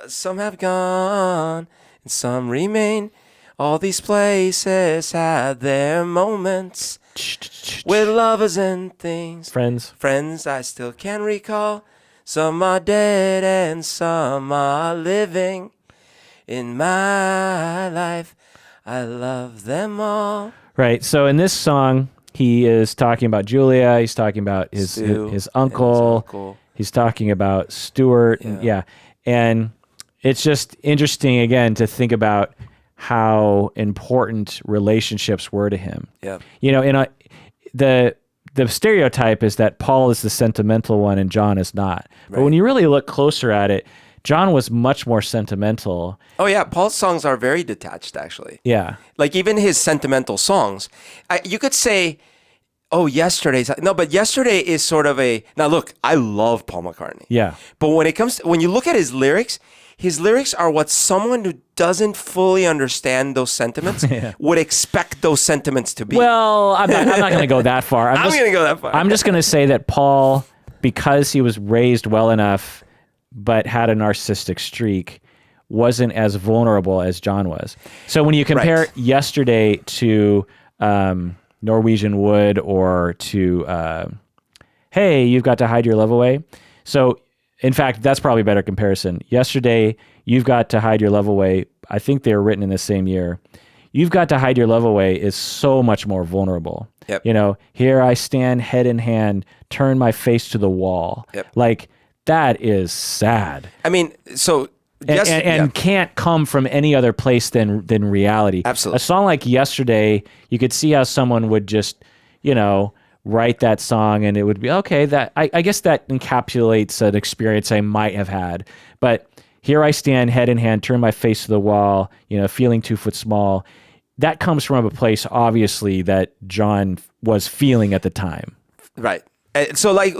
S2: Some have gone and some remain. All these places had their moments with lovers and things. Friends I still can recall. Some are dead and some are living. In my life, I love them all. Right.
S1: So in this song, he is talking about Julia. He's talking about his uncle. He's talking about Stuart. And it's just interesting, again, to think about how important relationships were to him.
S2: Yeah.
S1: You know, the stereotype is that Paul is the sentimental one and John is not. Right. But when you really look closer at it, John was much more sentimental.
S2: Oh yeah, Paul's songs are very detached actually.
S1: Yeah.
S2: Like even his sentimental songs, you could say, oh, but Yesterday is sort of now look, I love Paul McCartney.
S1: Yeah.
S2: But when you look at his lyrics are what someone who doesn't fully understand those sentiments would expect those sentiments to be.
S1: Well, I'm not going to go that far.
S2: I'm going to go that far.
S1: I'm just going to say that Paul, because he was raised well enough, but had a narcissistic streak, wasn't as vulnerable as John was. So when you compare Yesterday to Norwegian Wood or to Hey, You've Got to Hide Your Love Away. So in fact, that's probably a better comparison. Yesterday, You've Got to Hide Your Love Away. I think they were written in the same year. You've Got to Hide Your Love Away is so much more vulnerable.
S2: Yep.
S1: You know, here I stand head in hand, turn my face to the wall.
S2: Yep.
S1: Like, that is sad.
S2: I mean, so...
S1: And can't come from any other place than reality.
S2: Absolutely.
S1: A song like Yesterday, you could see how someone would just, you know, write that song and it would be, okay, that I guess that encapsulates an experience I might have had. But here I stand head in hand, turn my face to the wall, you know, feeling 2 foot small. That comes from a place, obviously, that John was feeling at the time.
S2: Right. So like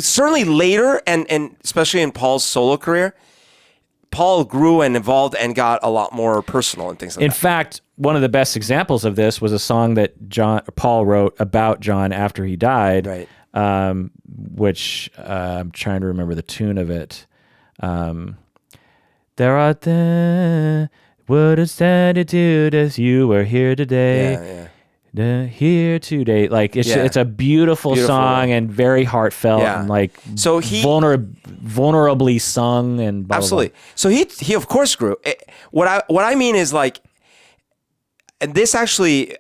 S2: certainly later and especially in Paul's solo career, Paul grew and evolved and got a lot more personal and things like
S1: In
S2: that.
S1: fact, one of the best examples of this was a song that Paul wrote about John after he died,
S2: Right.
S1: which I'm trying to remember the tune of it. There art there, what is attitude as you were here today. Here today, like it's a beautiful song and very heartfelt and like
S2: so he
S1: vulnerably sung and blah,
S2: absolutely.
S1: blah, blah.
S2: So he of course grew. What I mean is like, and this actually,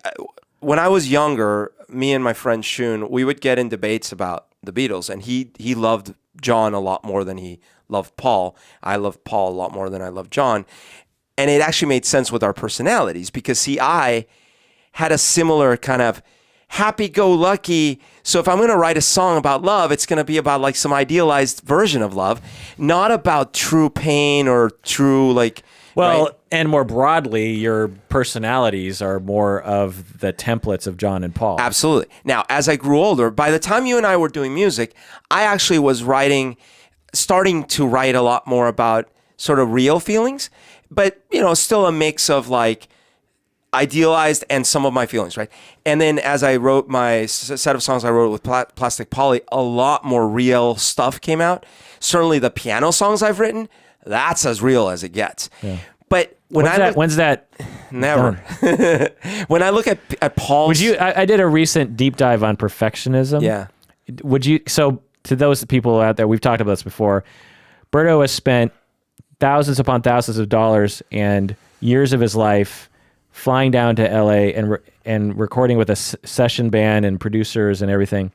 S2: when I was younger, me and my friend Shun, we would get in debates about the Beatles, and he loved John a lot more than he loved Paul. I loved Paul a lot more than I loved John, and it actually made sense with our personalities because I had a similar kind of happy-go-lucky. So if I'm going to write a song about love, it's going to be about like some idealized version of love, not about true pain or true like.
S1: Well,
S2: right?
S1: and more broadly, your personalities are more of the templates of John and Paul.
S2: Absolutely. Now, as I grew older, by the time you and I were doing music, I actually was starting to write a lot more about sort of real feelings, but still a mix of like idealized and some of my feelings, right? And then as I wrote my set of songs I wrote with Plastic Polly, a lot more real stuff came out. Certainly the piano songs I've written, that's as real as it gets. Yeah. But
S1: when's that?
S2: Never. When I look at Paul's...
S1: I did a recent deep dive on perfectionism.
S2: Yeah.
S1: So to those people out there, we've talked about this before, Berto has spent thousands upon thousands of dollars and years of his life flying down to LA and recording with a session band and producers and everything.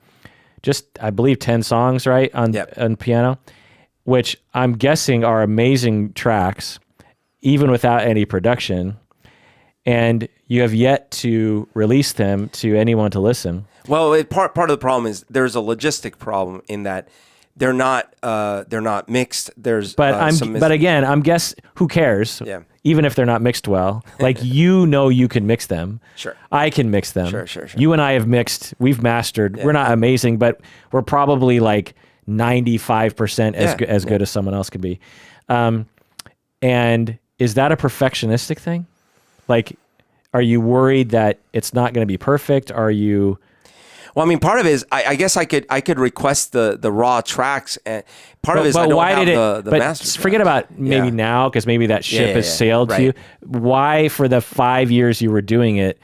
S1: Just, I believe, 10 songs, right, on piano, which I'm guessing are amazing tracks, even without any production. And you have yet to release them to anyone to listen.
S2: Well, part of the problem is there's a logistic problem in that they're not mixed. There's
S1: but again, who cares?
S2: Yeah.
S1: Even if they're not mixed well, like you can mix them. Sure. I can mix them.
S2: Sure.
S1: You and I have mixed. We've mastered. Yeah. We're not amazing, but we're probably like 95% as good as someone else could be. And is that a perfectionistic thing? Like, are you worried that it's not going to be perfect? Are you?
S2: Well, I mean, part of it is I guess I could request the raw tracks, and part of it is I don't have the masters.
S1: Forget about maybe now, because maybe that ship has sailed to you. Why, for the 5 years you were doing it,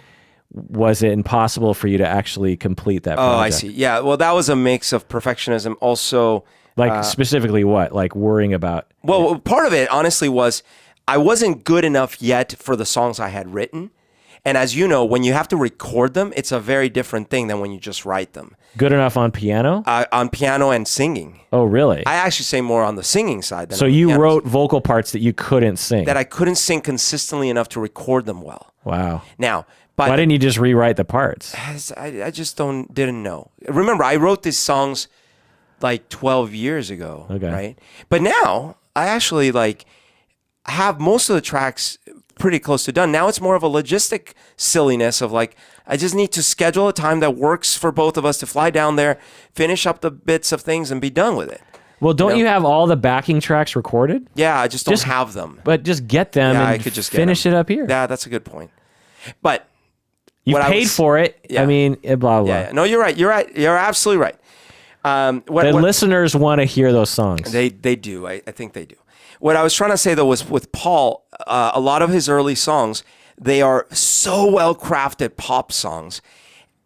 S1: was it impossible for you to actually complete that project?
S2: Oh, I see. Yeah, well, that was a mix of perfectionism. Also,
S1: like specifically what? Like worrying about?
S2: Well, part of it honestly was I wasn't good enough yet for the songs I had written. And as you know, when you have to record them, it's a very different thing than when you just write them.
S1: Good enough on piano?
S2: On piano and singing.
S1: Oh, really?
S2: I actually say more on the singing side than
S1: so
S2: on the
S1: you
S2: piano
S1: wrote
S2: side.
S1: Vocal parts that you couldn't sing?
S2: That I couldn't sing consistently enough to record them well.
S1: Wow.
S2: Now, but
S1: why didn't you just rewrite the parts?
S2: I just didn't know. Remember, I wrote these songs like 12 years ago, right? But now I actually have most of the tracks pretty close to done. Now it's more of a logistic silliness of like, I just need to schedule a time that works for both of us to fly down there, finish up the bits of things and be done with it.
S1: Well, don't you have all the backing tracks recorded?
S2: Yeah, I just don't have them.
S1: But just get them and
S2: I could just
S1: finish it up here.
S2: Yeah, that's a good point. But
S1: you paid for it. Yeah. I mean, blah, blah, blah.
S2: Yeah. No, you're right. You're right. You're absolutely right.
S1: The listeners want to hear those songs.
S2: They do. I think they do. What I was trying to say, though, was with Paul, a lot of his early songs, they are so well-crafted pop songs.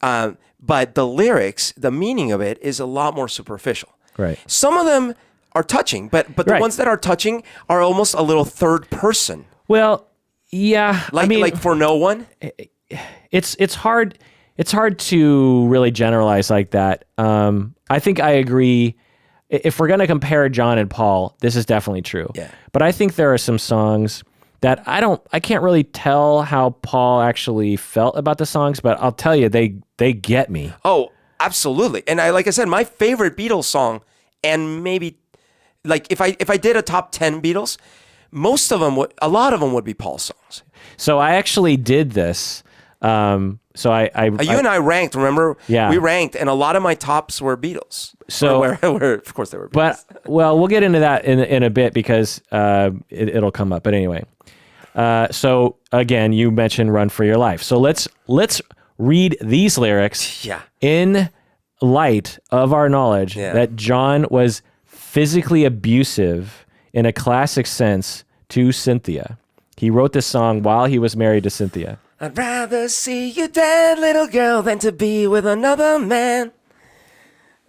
S2: But the lyrics, the meaning of it is a lot more superficial.
S1: Right.
S2: Some of them are touching, but the ones that are touching are almost a little third person.
S1: Well, yeah.
S2: Like For No One?
S1: It's hard to really generalize like that. I think I agree. If we're going to compare John and Paul, this is definitely true.
S2: Yeah.
S1: But I think there are some songs that I can't really tell how Paul actually felt about the songs, but I'll tell you, they get me.
S2: Oh, absolutely. And like I said, my favorite Beatles song, and maybe like if I did a top 10 Beatles, a lot of them would be Paul songs.
S1: So I actually did this. So
S2: You and I ranked, remember?
S1: Yeah.
S2: We ranked, and a lot of my tops were Beatles.
S1: So,
S2: of course they were Beatles.
S1: Well, we'll get into that in a bit because it'll come up. But anyway, so again, you mentioned "Run for Your Life." So let's read these lyrics in light of our knowledge that John was physically abusive in a classic sense to Cynthia. He wrote this song while he was married to Cynthia.
S2: I'd rather see you dead, little girl, than to be with another man.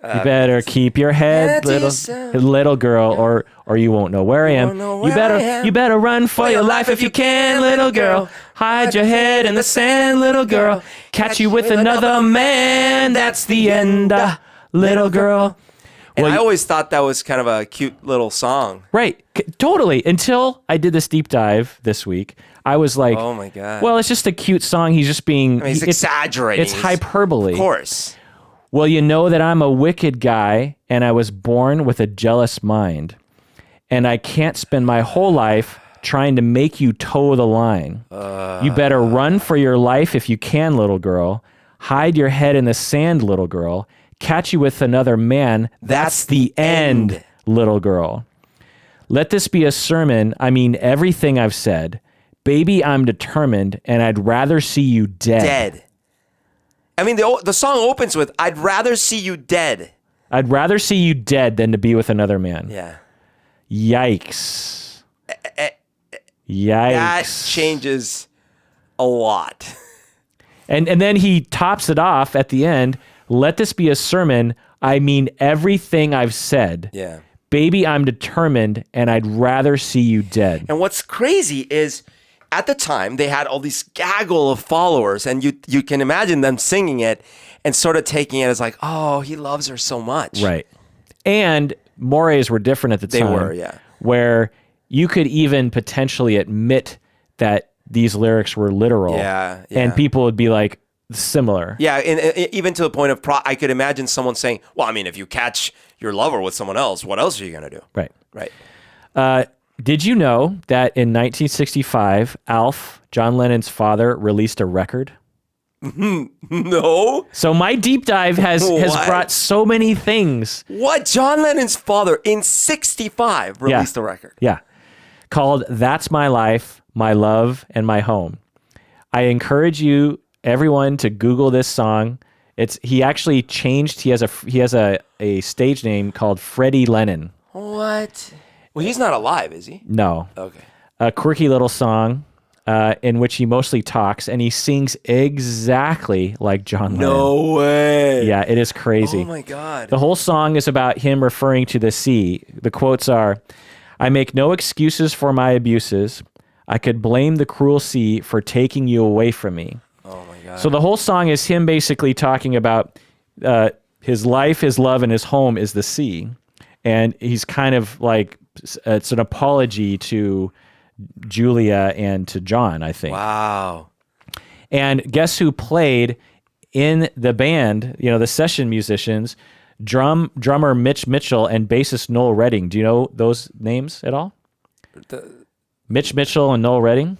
S1: You better keep your head, little girl, or you won't know where I am. You better run for your life if you can, little girl. Hide your head in the sand, little girl. Catch you with another man. That's the end, little girl.
S2: And I always thought that was kind of a cute little song.
S1: Right. Totally. Until I did this deep dive this week. I was like,
S2: oh my God.
S1: Well, it's just a cute song. He's just being...
S2: he's exaggerating.
S1: It's hyperbole.
S2: Of course.
S1: Well, you know that I'm a wicked guy, and I was born with a jealous mind. And I can't spend my whole life trying to make you toe the line. You better run for your life if you can, little girl. Hide your head in the sand, little girl. Catch you with another man. That's the end, little girl. Let this be a sermon. I mean everything I've said. Baby, I'm determined, and I'd rather see you dead.
S2: I mean, the song opens with, I'd rather see you dead.
S1: I'd rather see you dead than to be with another man.
S2: Yeah.
S1: Yikes. Yikes.
S2: That changes a lot.
S1: And then he tops it off at the end. Let this be a sermon. I mean everything I've said.
S2: Yeah.
S1: Baby, I'm determined, and I'd rather see you dead.
S2: And what's crazy is, at the time, they had all these gaggle of followers, and you can imagine them singing it and sort of taking it as like, oh, he loves her so much.
S1: Right. And mores were different at the time.
S2: They were, yeah.
S1: Where you could even potentially admit that these lyrics were literal.
S2: Yeah.
S1: And people would be like, similar.
S2: Yeah, and even to the point of, I could imagine someone saying, well, I mean, if you catch your lover with someone else, what else are you going to do?
S1: Right.
S2: Right.
S1: Did you know that in 1965, Alf, John Lennon's father, released a record?
S2: No.
S1: So my deep dive has brought so many things.
S2: What? John Lennon's father in 65 released a record?
S1: Yeah. Called That's My Life, My Love, and My Home. I encourage you, everyone, to Google this song. He actually changed, he has a stage name called Freddie Lennon.
S2: What? Well, he's not alive, is he?
S1: No.
S2: Okay.
S1: A quirky little song in which he mostly talks, and he sings exactly like John Lennon.
S2: No way.
S1: Yeah, it is crazy.
S2: Oh my God.
S1: The whole song is about him referring to the sea. The quotes are, I make no excuses for my abuses. I could blame the cruel sea for taking you away from me.
S2: Oh my God.
S1: So the whole song is him basically talking about his life, his love, and his home is the sea. And he's kind of like, it's an apology to Julia and to John, I think.
S2: Wow.
S1: And guess who played in the band, the session musicians, drummer Mitch Mitchell and bassist Noel Redding. Do you know those names at all? Mitch Mitchell and Noel Redding?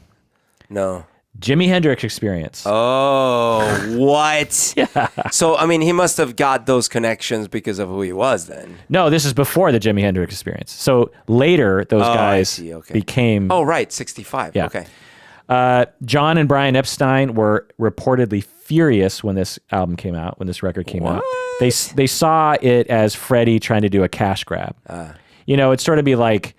S2: No.
S1: Jimi Hendrix Experience.
S2: Oh, what?
S1: Yeah.
S2: So, I mean, he must have got those connections because of who he was then.
S1: No, this is before the Jimi Hendrix Experience. So later, those guys became...
S2: Oh, right, 65.
S1: Yeah.
S2: Okay.
S1: John and Brian Epstein were reportedly furious when this album came out, when this record came out. They saw it as Freddie trying to do a cash grab. It'd sort of be like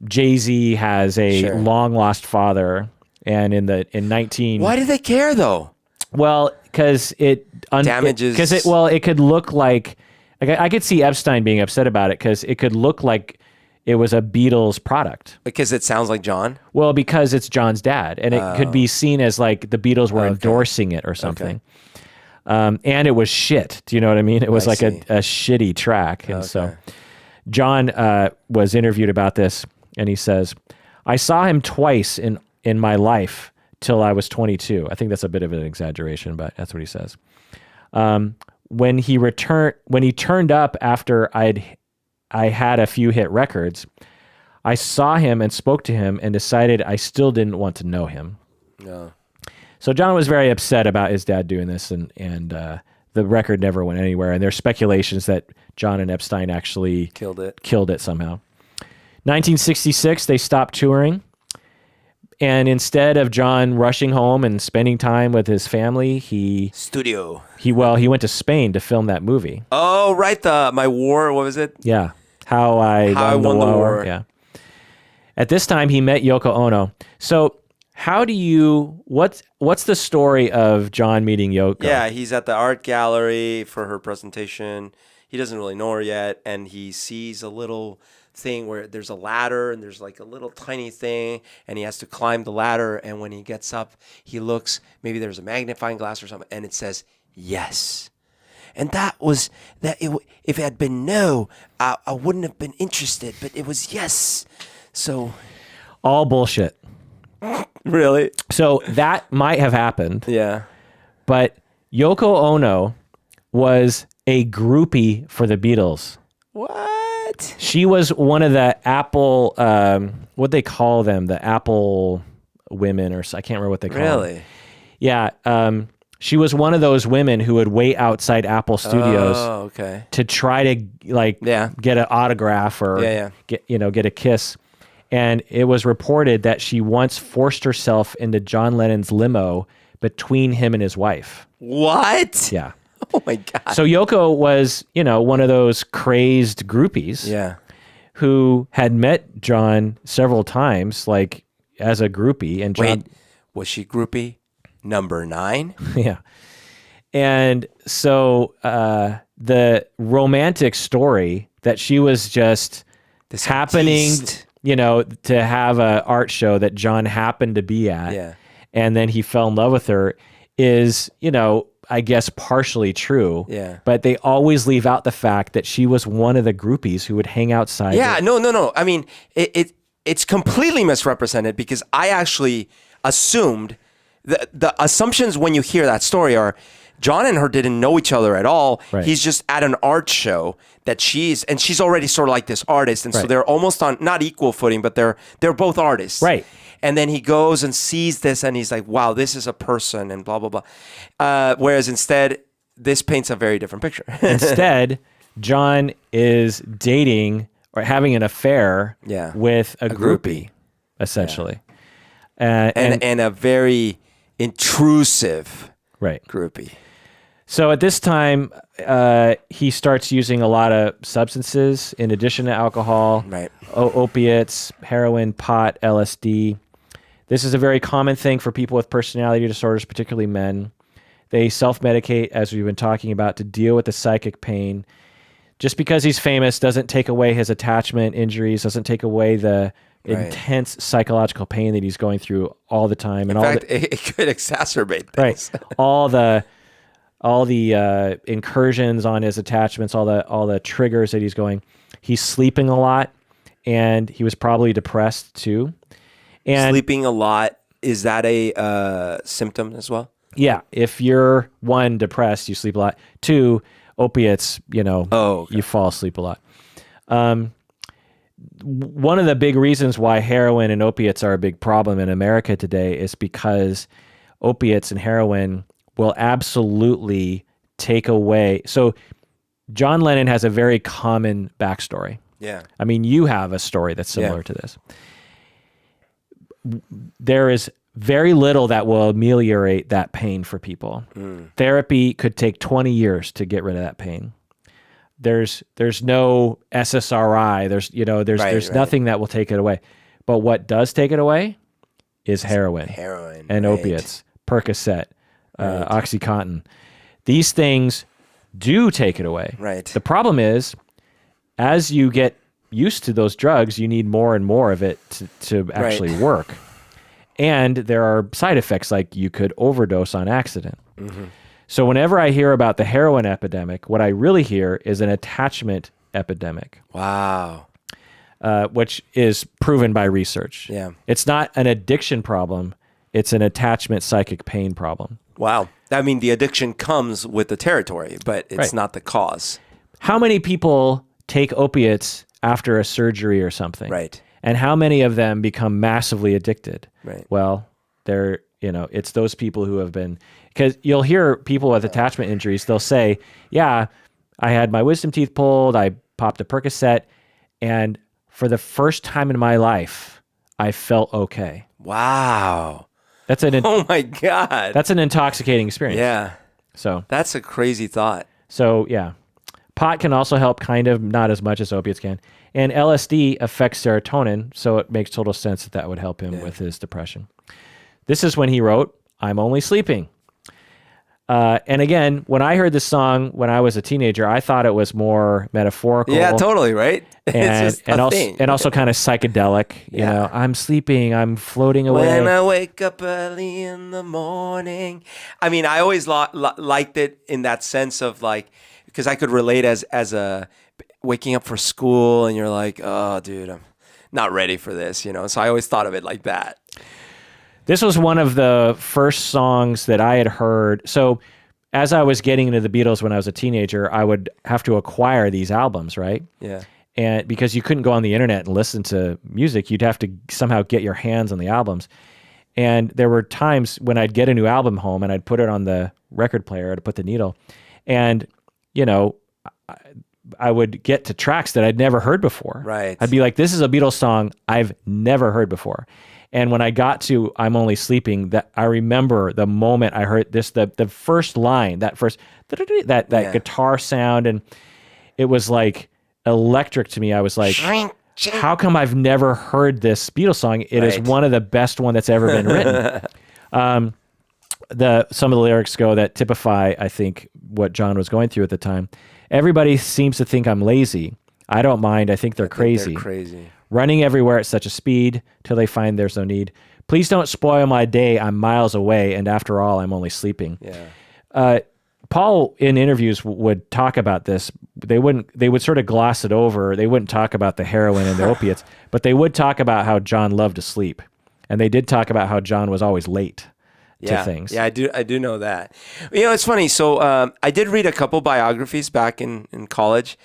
S1: Jay-Z has a long-lost father... And in 19...
S2: Why do they care, though?
S1: Well, because it...
S2: damages...
S1: Because it could look like... I could see Epstein being upset about it because it could look like it was a Beatles product.
S2: Because it sounds like John?
S1: Well, because it's John's dad. And it could be seen as like the Beatles were endorsing it or something. And it was shit. Do you know what I mean? It was a shitty track. And so John was interviewed about this, and he says, I saw him twice in my life till I was 22. I think that's a bit of an exaggeration, but that's what he says. When he turned up after I had a few hit records, I saw him and spoke to him and decided I still didn't want to know him.
S2: No.
S1: So John was very upset about his dad doing this, and the record never went anywhere. And there's speculations that John and Epstein actually
S2: Killed it
S1: somehow. 1966, they stopped touring. And instead of John rushing home and spending time with his family, he went to Spain to film that movie.
S2: Oh, right. My war, what was it?
S1: Yeah. How I won the war. Yeah. At this time, he met Yoko Ono. So what's the story of John meeting Yoko?
S2: Yeah, he's at the art gallery for her presentation. He doesn't really know her yet, and he sees a little thing where there's a ladder and there's like a little tiny thing, and he has to climb the ladder, and when he gets up, he looks, maybe there's a magnifying glass or something, and it says, yes. And if it had been no, I wouldn't have been interested, but it was yes. So...
S1: all bullshit.
S2: Really?
S1: So that might have happened.
S2: Yeah.
S1: But Yoko Ono was a groupie for the Beatles.
S2: What?
S1: She was one of the Apple, what they call them, the Apple women, or I can't remember what they call them.
S2: Really?
S1: Yeah. She was one of those women who would wait outside Apple Studios to try to get an autograph or get a kiss. And it was reported that she once forced herself into John Lennon's limo between him and his wife.
S2: What?
S1: Yeah.
S2: Oh my God.
S1: So Yoko was, one of those crazed groupies.
S2: Yeah.
S1: Who had met John several times, like as a groupie. And John,
S2: wait, was she groupie number 9?
S1: Yeah. And so the romantic story that she was just happening, to have an art show that John happened to be at.
S2: Yeah.
S1: And then he fell in love with her is, I guess partially true.
S2: Yeah.
S1: But they always leave out the fact that she was one of the groupies who would hang outside.
S2: Yeah, no. I mean, it's completely misrepresented because I actually assumed the assumptions when you hear that story are John and her didn't know each other at all.
S1: Right.
S2: He's just at an art show that she's already sort of like this artist. And so they're almost on not equal footing, but they're both artists.
S1: Right.
S2: And then he goes and sees this and he's like, wow, this is a person and blah, blah, blah. Whereas instead, this paints a very different picture.
S1: Instead, John is dating or having an affair with a groupie, essentially.
S2: Yeah. And a very intrusive groupie.
S1: So at this time, he starts using a lot of substances in addition to alcohol, opiates, heroin, pot, LSD. This is a very common thing for people with personality disorders, particularly men. They self-medicate, as we've been talking about, to deal with the psychic pain. Just because he's famous doesn't take away his attachment injuries, doesn't take away the intense psychological pain that he's going through all the time.
S2: In fact, it could exacerbate things.
S1: Right. all the incursions on his attachments, all the triggers that he's going. He's sleeping a lot, and he was probably depressed too. And
S2: sleeping a lot, is that a symptom as well?
S1: Yeah. If you're, 1, depressed, you sleep a lot. 2, opiates, you fall asleep a lot. One of the big reasons why heroin and opiates are a big problem in America today is because opiates and heroin will absolutely take away. So John Lennon has a very common backstory.
S2: Yeah.
S1: I mean, you have a story that's similar to this. There is very little that will ameliorate that pain for people. Therapy could take 20 years to get rid of that pain. There's no SSRI. There's nothing that will take it away. But what does take it away is heroin and opiates, Percocet, OxyContin. These things do take it away.
S2: Right.
S1: The problem is, as you get used to those drugs, you need more and more of it to actually work. And there are side effects, like you could overdose on accident. Mm-hmm. So whenever I hear about the heroin epidemic, what I really hear is an attachment epidemic.
S2: Wow.
S1: Which is proven by research.
S2: Yeah.
S1: It's not an addiction problem. It's an attachment psychic pain problem.
S2: Wow. I mean, the addiction comes with the territory, but it's not the cause.
S1: How many people take opiates after a surgery or something?
S2: Right.
S1: And how many of them become massively addicted?
S2: Right.
S1: Well, they're It's those people who have been, because you'll hear people with attachment injuries, they'll say, yeah, I had my wisdom teeth pulled, I popped a Percocet, and for the first time in my life, I felt okay.
S2: Wow.
S1: Oh
S2: my God.
S1: That's an intoxicating experience.
S2: Yeah.
S1: So
S2: that's a crazy thought.
S1: So yeah. Pot can also help, kind of, not as much as opiates can. And LSD affects serotonin, so it makes total sense that would help him with his depression. This is when he wrote, I'm Only Sleeping. And again, when I heard this song when I was a teenager, I thought it was more metaphorical.
S2: Yeah, totally, right?
S1: And also kind of psychedelic. You know, I'm sleeping, I'm floating away.
S2: When I wake up early in the morning. I mean, I always liked it in that sense of like, because I could relate as a waking up for school and you're like, oh, dude, I'm not ready for this, So I always thought of it like that.
S1: This was one of the first songs that I had heard. So as I was getting into the Beatles when I was a teenager, I would have to acquire these albums, right?
S2: Yeah.
S1: And because you couldn't go on the internet and listen to music, you'd have to somehow get your hands on the albums. And there were times when I'd get a new album home and I'd put it on the record player to put the needle. And, I would get to tracks that I'd never heard before.
S2: Right.
S1: I'd be like, this is a Beatles song I've never heard before. And when I got to I'm Only Sleeping, that I remember the moment I heard this, the first line, that guitar sound, and it was like electric to me. I was like, how come I've never heard this Beatles song? It is one of the best one that's ever been written. Some of the lyrics go that typify, I think, what John was going through at the time. Everybody seems to think I'm lazy. I don't mind. I think they're crazy.
S2: They're crazy.
S1: Running everywhere at such a speed till they find there's no need. Please don't spoil my day. I'm miles away, and after all, I'm only sleeping.
S2: Yeah.
S1: Paul, in interviews, would talk about this. They would sort of gloss it over. They wouldn't talk about the heroin and the opiates, but they would talk about how John loved to sleep. And they did talk about how John was always late to things.
S2: Yeah, I do know that. It's funny. So I did read a couple biographies back in college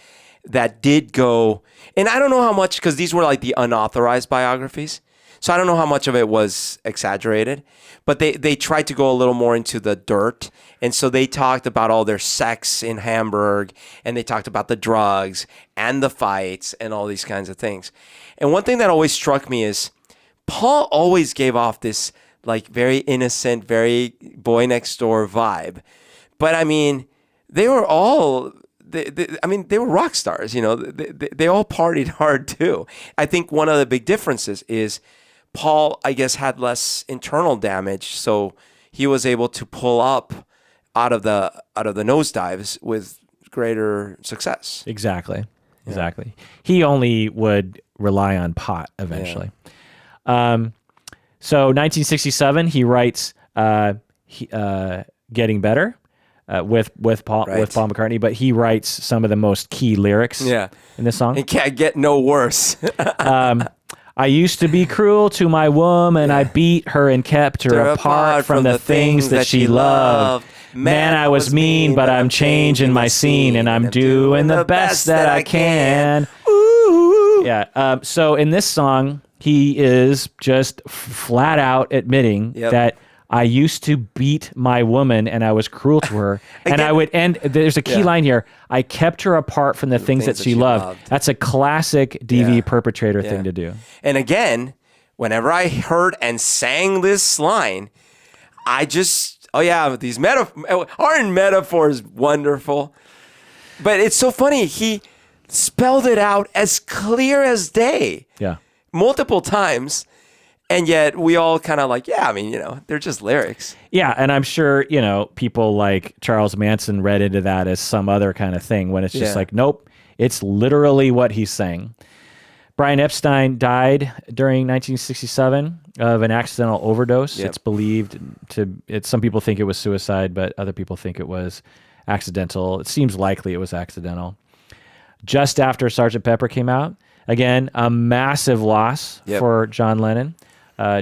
S2: that did go, and I don't know how much, because these were like the unauthorized biographies. So I don't know how much of it was exaggerated, but they tried to go a little more into the dirt. And so they talked about all their sex in Hamburg, and they talked about the drugs and the fights and all these kinds of things. And one thing that always struck me is Paul always gave off this like very innocent, very boy next door vibe. But I mean, they were all, they were rock stars, they all partied hard too. I think one of the big differences is Paul, I guess, had less internal damage, so he was able to pull up out of the nosedives with greater success.
S1: Exactly. He only would rely on pot eventually. Yeah. So 1967, he writes "Getting Better" with Paul McCartney, but he writes some of the most key lyrics in this song.
S2: It can't get no worse.
S1: I used to be cruel to my woman. I beat her and kept her apart from the things that she loved. Man, I was mean, but I'm changing my scene, and I'm doing the best that I can. Ooh. Yeah. So in this song, he is just flat out admitting that I used to beat my woman and I was cruel to her. And I would end, there's a key line here. I kept her apart from the things that she loved. That's a classic DV perpetrator thing to do.
S2: And again, whenever I heard and sang this line, I just, these aren't metaphors wonderful? But it's so funny. He spelled it out as clear as day.
S1: Yeah.
S2: Multiple times, and yet we all kind of like, they're just lyrics.
S1: Yeah, and I'm sure, people like Charles Manson read into that as some other kind of thing when it's just like, nope, it's literally what he's saying. Brian Epstein died during 1967 of an accidental overdose. It's believed some people think it was suicide, but other people think it was accidental. It seems likely it was accidental. Just after Sgt. Pepper came out, again, a massive loss for John Lennon.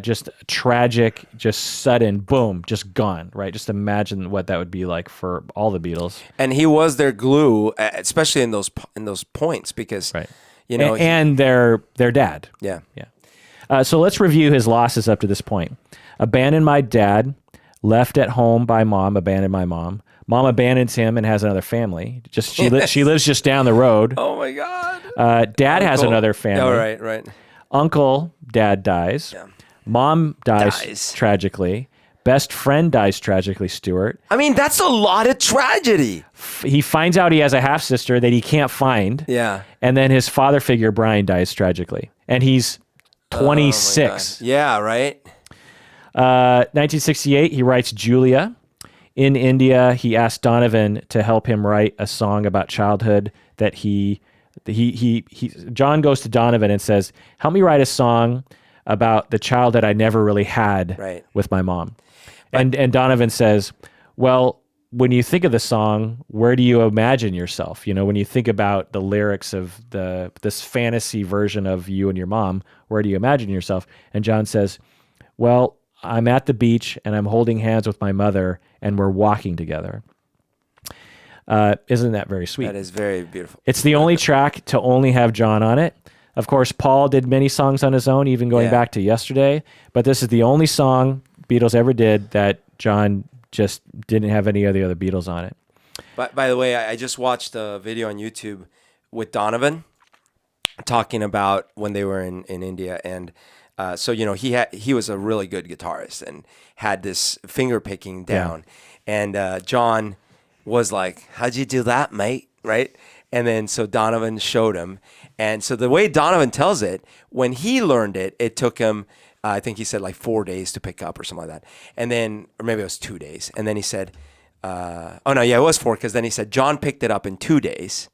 S1: Just tragic, just sudden, boom, just gone, right? Just imagine what that would be like for all the Beatles.
S2: And he was their glue, especially in those points, because
S1: and their dad.
S2: Yeah.
S1: So let's review his losses up to this point. Abandoned my dad, left at home by mom, abandoned my mom. Mom abandons him and has another family. Just she lives just down the road.
S2: Oh my God.
S1: Dad has
S2: Uncle.
S1: another family.
S2: Oh, right.
S1: Uncle, dad dies.
S2: Yeah.
S1: Mom dies tragically. Best friend dies tragically, Stuart.
S2: I mean, that's a lot of tragedy.
S1: He finds out he has a half-sister that he can't find.
S2: Yeah.
S1: And then his father figure, Brian, dies tragically. And he's 26.
S2: Yeah, right?
S1: 1968, he writes Julia. In India, he asked Donovan to help him write a song about childhood that John goes to Donovan and says, help me write a song about the child that I never really had with my mom. And Donovan says, well, when you think of the song, where do you imagine yourself? You know, when you think about the lyrics of this fantasy version of you and your mom, where do you imagine yourself? And John says, well, I'm at the beach and I'm holding hands with my mother and we're walking together. Isn't that very sweet?
S2: That is very beautiful.
S1: It's the only track to only have John on it. Of course, Paul did many songs on his own, even going back to Yesterday. But this is the only song Beatles ever did that John just didn't have any of the other Beatles on it.
S2: But by the way, I just watched a video on YouTube with Donovan talking about when they were in India. And so, you know, he was a really good guitarist and had this finger picking down. And John was like, how'd you do that, mate? Right? And then so Donovan showed him. And so the way Donovan tells it, when he learned it, it took him, I think he said like 4 days to pick up or something like that. And then, or maybe it was 2 days. And then he said, it was 4, because then he said John picked it up in 2 days.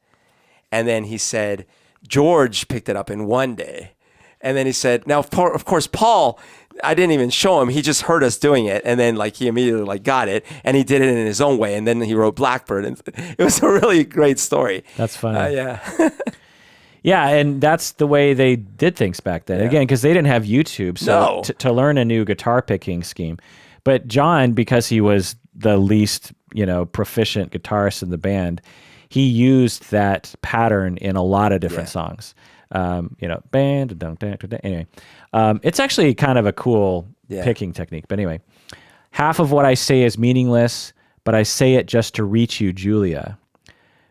S2: And then he said George picked it up in 1 day. And then he said, now, of course, Paul, I didn't even show him. He just heard us doing it. And then like he immediately like got it and he did it in his own way. And then he wrote Blackbird. And it was a really great story.
S1: That's funny.
S2: Yeah.
S1: Yeah, and that's the way they did things back then. Again, because they didn't have YouTube, so to learn a new guitar picking scheme. But John, because he was the least, proficient guitarist in the band, he used that pattern in a lot of different songs. Band, anyway. It's actually kind of a cool picking technique. But anyway, half of what I say is meaningless, but I say it just to reach you, Julia.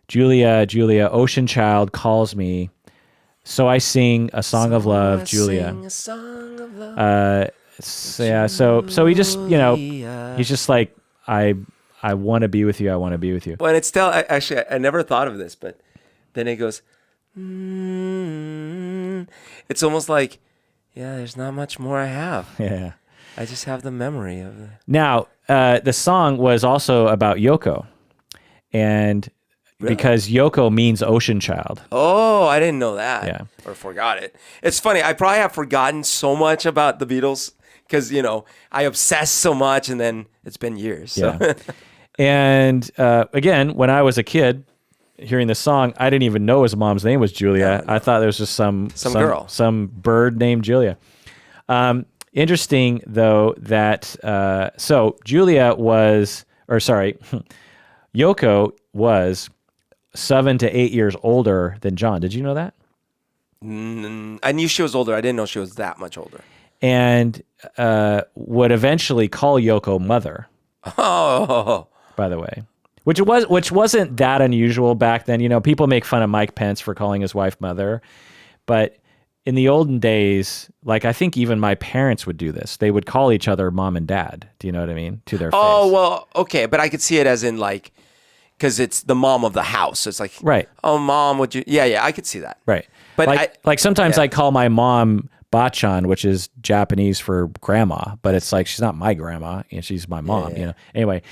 S1: Julia, Julia, ocean child calls me. So I sing a song of love, Julia.
S2: Sing a song of love.
S1: So he just, he's just like, I want to be with you. I want to be with you.
S2: Well, and it's still, actually, I never thought of this, but then it goes, it's almost like, there's not much more I have.
S1: Yeah.
S2: I just have the memory of it.
S1: Now, the song was also about Yoko. And because Yoko means ocean child.
S2: Oh, I didn't know that.
S1: Yeah.
S2: Or forgot it. It's funny. I probably have forgotten so much about the Beatles because, I obsessed so much and then it's been years. So.
S1: Yeah. And again, when I was a kid, hearing this song, I didn't even know his mom's name was Julia. No. I thought there was just some girl, some bird named Julia. Interesting though that so Julia was, Yoko was 7 to 8 years older than John. Did you know that?
S2: I knew she was older. I didn't know she was that much older.
S1: And would eventually call Yoko mother.
S2: Oh,
S1: by the way. Which wasn't that unusual back then. People make fun of Mike Pence for calling his wife mother, but in the olden days, like I think even my parents would do this. They would call each other mom and dad. Do you know what I mean? To their face.
S2: Oh, well, okay, but I could see it as in like, because it's the mom of the house. So it's like,
S1: right.
S2: Oh, mom, would you? Yeah, I could see that.
S1: Right.
S2: But
S1: like sometimes I call my mom Bachan, which is Japanese for grandma, but it's like she's not my grandma, and she's my mom. Anyway.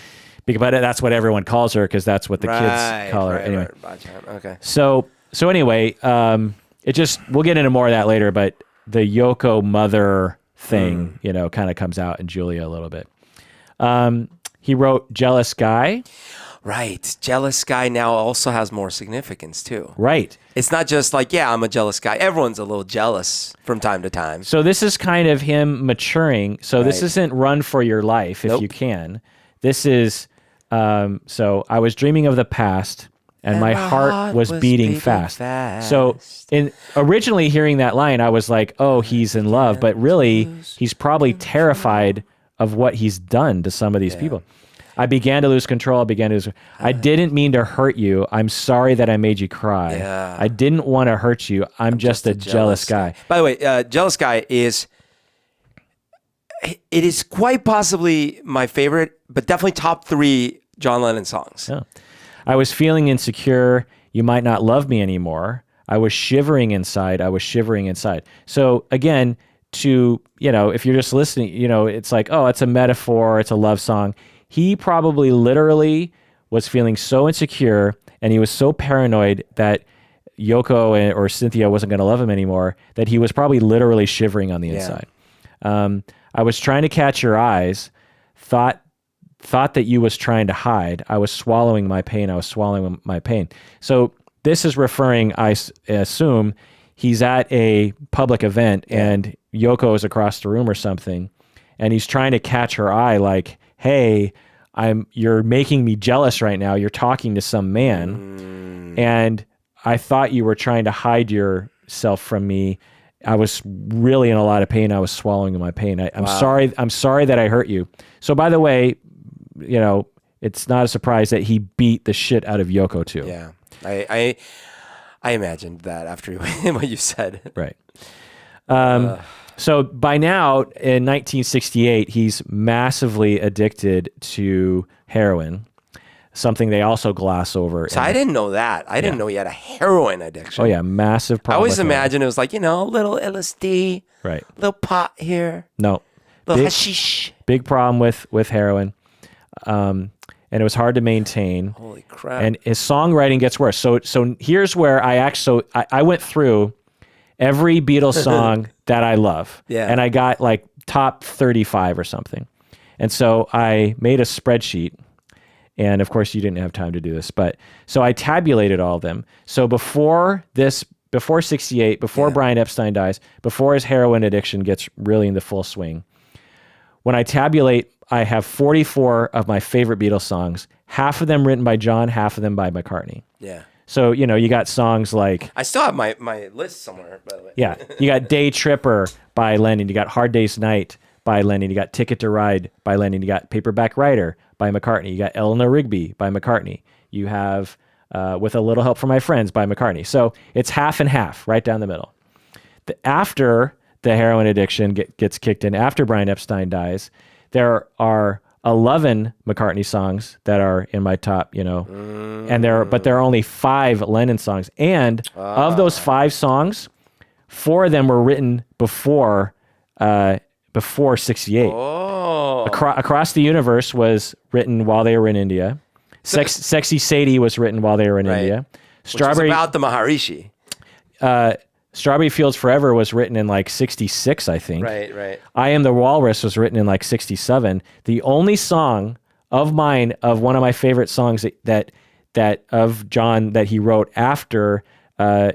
S1: But that's what everyone calls her because that's what the kids call her. Anyway,
S2: okay.
S1: So anyway, we'll get into more of that later. But the Yoko mother thing, kind of comes out in Julia a little bit. He wrote "Jealous Guy."
S2: Right, jealous guy now also has more significance too.
S1: Right,
S2: it's not just like I'm a jealous guy. Everyone's a little jealous from time to time.
S1: So this is kind of him maturing. So this isn't "Run for Your Life" if you can. This is. So I was dreaming of the past and my heart was beating fast. So originally hearing that line, I was like, oh, he's in love, but really he's probably terrified of what he's done to some of these people. I began to lose control. I didn't mean to hurt you. I'm sorry that I made you cry.
S2: Yeah.
S1: I didn't want to hurt you. I'm just a jealous guy.
S2: By the way, Jealous Guy is quite possibly my favorite, but definitely top 3 John Lennon songs.
S1: Yeah. I was feeling insecure. You might not love me anymore. I was shivering inside. So again, if you're just listening, it's like, oh, it's a metaphor. It's a love song. He probably literally was feeling so insecure and he was so paranoid that Yoko or Cynthia wasn't going to love him anymore that he was probably literally shivering on the inside. I was trying to catch your eyes, thought that you was trying to hide. I was swallowing my pain. So this is referring, I assume, he's at a public event and Yoko is across the room or something, and he's trying to catch her eye like, hey, you're making me jealous right now. You're talking to some man. And I thought you were trying to hide yourself from me. I was really in a lot of pain. I was swallowing my pain. I'm sorry. I'm sorry that I hurt you. So by the way, it's not a surprise that he beat the shit out of Yoko too.
S2: Yeah. I imagined that after what you said.
S1: Right. So by now, in 1968, he's massively addicted to heroin, something they also gloss over.
S2: So I didn't know that. I didn't know he had a heroin addiction.
S1: Oh, yeah, massive
S2: I
S1: problem.
S2: always imagined it was like, a little LSD,
S1: right?
S2: Little pot here.
S1: No.
S2: Little hashish.
S1: Big problem with heroin. And it was hard to maintain.
S2: Holy crap.
S1: And his songwriting gets worse. So here's where I went through every Beatles song that I love.
S2: Yeah.
S1: And I got like top 35 or something. And so I made a spreadsheet. And of course you didn't have time to do this, but so I tabulated all of them. So before 68, before Brian Epstein dies, before his heroin addiction gets really into full swing, when I tabulate, I have 44 of my favorite Beatles songs, half of them written by John, half of them by McCartney.
S2: Yeah.
S1: So, you got songs like...
S2: I still have my list somewhere, by the way.
S1: Yeah. You got Day Tripper by Lennon. You got Hard Day's Night by Lennon. You got Ticket to Ride by Lennon. You got Paperback Writer by McCartney. You got Eleanor Rigby by McCartney. You have With a Little Help from My Friends by McCartney. So it's half and half, right down the middle. After the heroin addiction gets kicked in, after Brian Epstein dies, there are 11 McCartney songs that are in my top, and there are only 5 Lennon songs. And of those 5 songs, 4 of them were written before 68.
S2: Oh.
S1: Across the Universe was written while they were in India. Sexy Sadie was written while they were in India.
S2: Strawberry, which was about the Maharishi.
S1: Strawberry Fields Forever was written in like 66, I think.
S2: Right.
S1: I Am the Walrus was written in like 67. The only song of mine, of one of my favorite songs that of John that he wrote after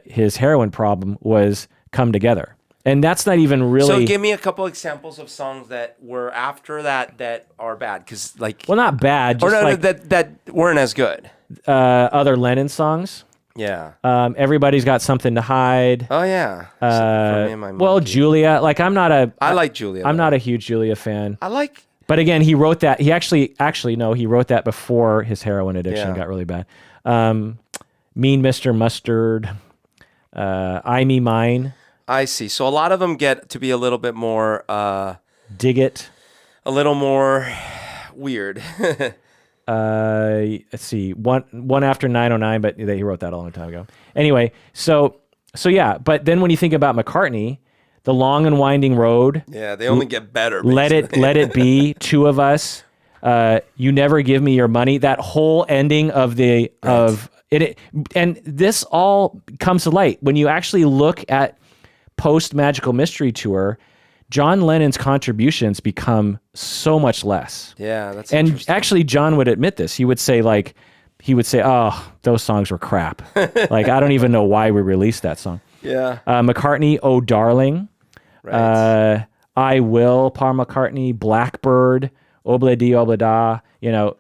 S1: his heroin problem was Come Together. And that's not even really...
S2: So give me a couple examples of songs that were after that are bad. Because
S1: Well, not bad. Just
S2: that weren't as good.
S1: Other Lennon songs.
S2: Yeah.
S1: Everybody's Got Something to Hide.
S2: Oh yeah. For me and my monkey.
S1: Julia. Like
S2: I like Julia.
S1: I'm not a huge Julia fan.
S2: But
S1: again, he wrote that. He actually no, he wrote that before his heroin addiction got really bad. Mean Mr. Mustard. I Me Mine.
S2: I see. So a lot of them get to be a little bit more.
S1: Dig It.
S2: A little more weird.
S1: Let's see, one after 909, but he wrote that a long time ago. Anyway, so yeah, but then when you think about McCartney, The Long and Winding Road.
S2: Yeah, they only get better.
S1: Let It Be, Two of Us, You Never Give Me Your Money. That whole ending of it, and this all comes to light when you actually look at post Magical Mystery Tour. John Lennon's contributions become so much less.
S2: Yeah, that's
S1: and
S2: interesting.
S1: Actually, John would admit this. He would say, "Oh, those songs were crap. Like, I don't even know why we released that song."
S2: Yeah.
S1: McCartney, "Oh Darling,"
S2: right.
S1: "I Will," Paul McCartney, "Blackbird," "Obla Di Obla Da."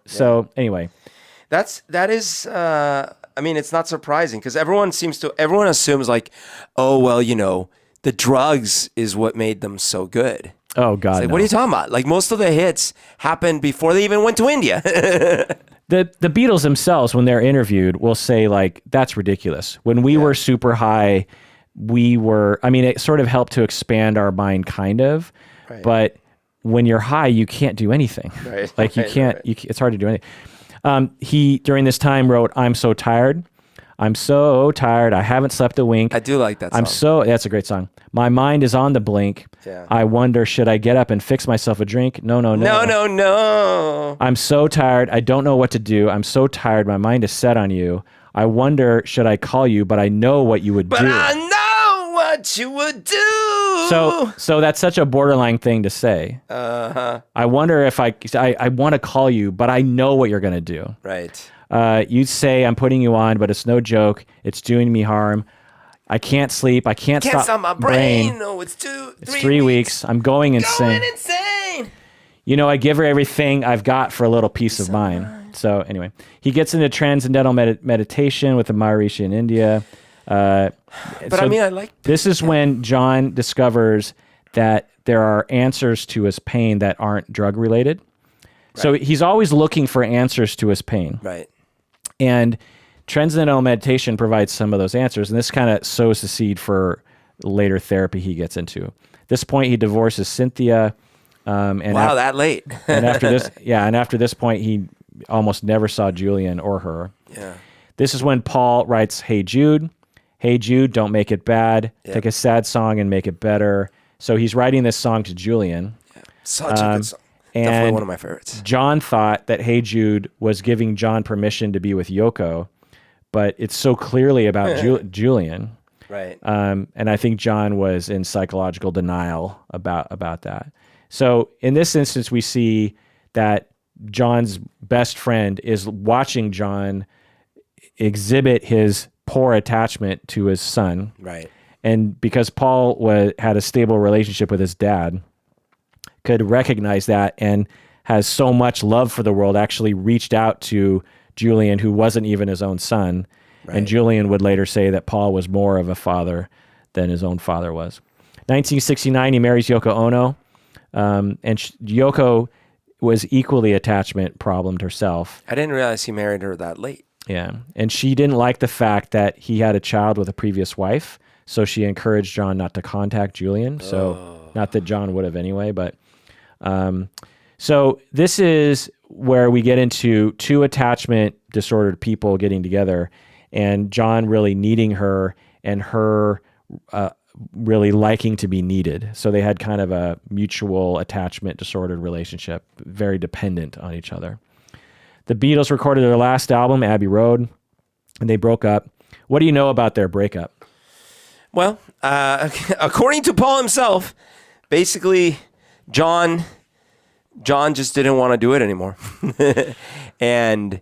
S1: So anyway,
S2: that is. I mean, it's not surprising because everyone assumes like, oh well, the drugs is what made them so good.
S1: Oh God,
S2: Like,
S1: no.
S2: what are you talking about? Like, most of the hits happened before they even went to India.
S1: The Beatles themselves, when they're interviewed, will say like, that's ridiculous. When we were super high, I mean, it sort of helped to expand our mind kind of, but when you're high, you can't do anything.
S2: Right.
S1: Like you can't, it's hard to do anything. He, during this time, wrote, I'm so tired. I'm so tired. I haven't slept a wink.
S2: I do like that song.
S1: That's a great song. My mind is on the blink.
S2: Yeah.
S1: I wonder, should I get up and fix myself a drink? No.
S2: No.
S1: I'm so tired. I don't know what to do. I'm so tired. My mind is set on you. I wonder, should I call you? But I know what you would do.
S2: But I know what you would do.
S1: So that's such a borderline thing to say. I wonder if I want to call you, but I know what you're going to do.
S2: Right.
S1: You'd say, I'm putting you on, but it's no joke. It's doing me harm. I can't sleep. I can't stop
S2: my brain. No, it's 3
S1: weeks. I'm going insane.
S2: Going insane.
S1: You know, I give her everything I've got for a little peace of mind. So anyway, he gets into transcendental meditation with the Maharishi in India.
S2: But I mean, I like...
S1: This is when John discovers that there are answers to his pain that aren't drug related. Right. So he's always looking for answers to his pain.
S2: Right.
S1: And transcendental meditation provides some of those answers, and this kind of sows the seed for later therapy he gets into. At this point, he divorces Cynthia.
S2: That late.
S1: and after this point, he almost never saw Julian or her.
S2: Yeah.
S1: This is when Paul writes, Hey Jude, don't make it bad. Yep. Take a sad song and make it better. So he's writing this song to Julian.
S2: Yeah. Such a good song. Definitely one of my favorites.
S1: John thought that Hey Jude was giving John permission to be with Yoko, but it's so clearly about Julian.
S2: Right.
S1: And I think John was in psychological denial about that. So in this instance, we see that John's best friend is watching John exhibit his poor attachment to his son.
S2: Right.
S1: And because Paul had a stable relationship with his dad, could recognize that and has so much love for the world, actually reached out to Julian, who wasn't even his own son. Right. And Julian would later say that Paul was more of a father than his own father was. 1969, he marries Yoko Ono. And Yoko was equally attachment problemed herself.
S2: I didn't realize he married her that late.
S1: Yeah. And she didn't like the fact that he had a child with a previous wife. So she encouraged John not to contact Julian. So not that John would have anyway, but so this is where we get into two attachment disordered people getting together, and John really needing her and her really liking to be needed. So they had kind of a mutual attachment disordered relationship, very dependent on each other. The Beatles recorded their last album, Abbey Road, and they broke up. What do you know about their breakup?
S2: Well, according to Paul himself, basically, John just didn't want to do it anymore. And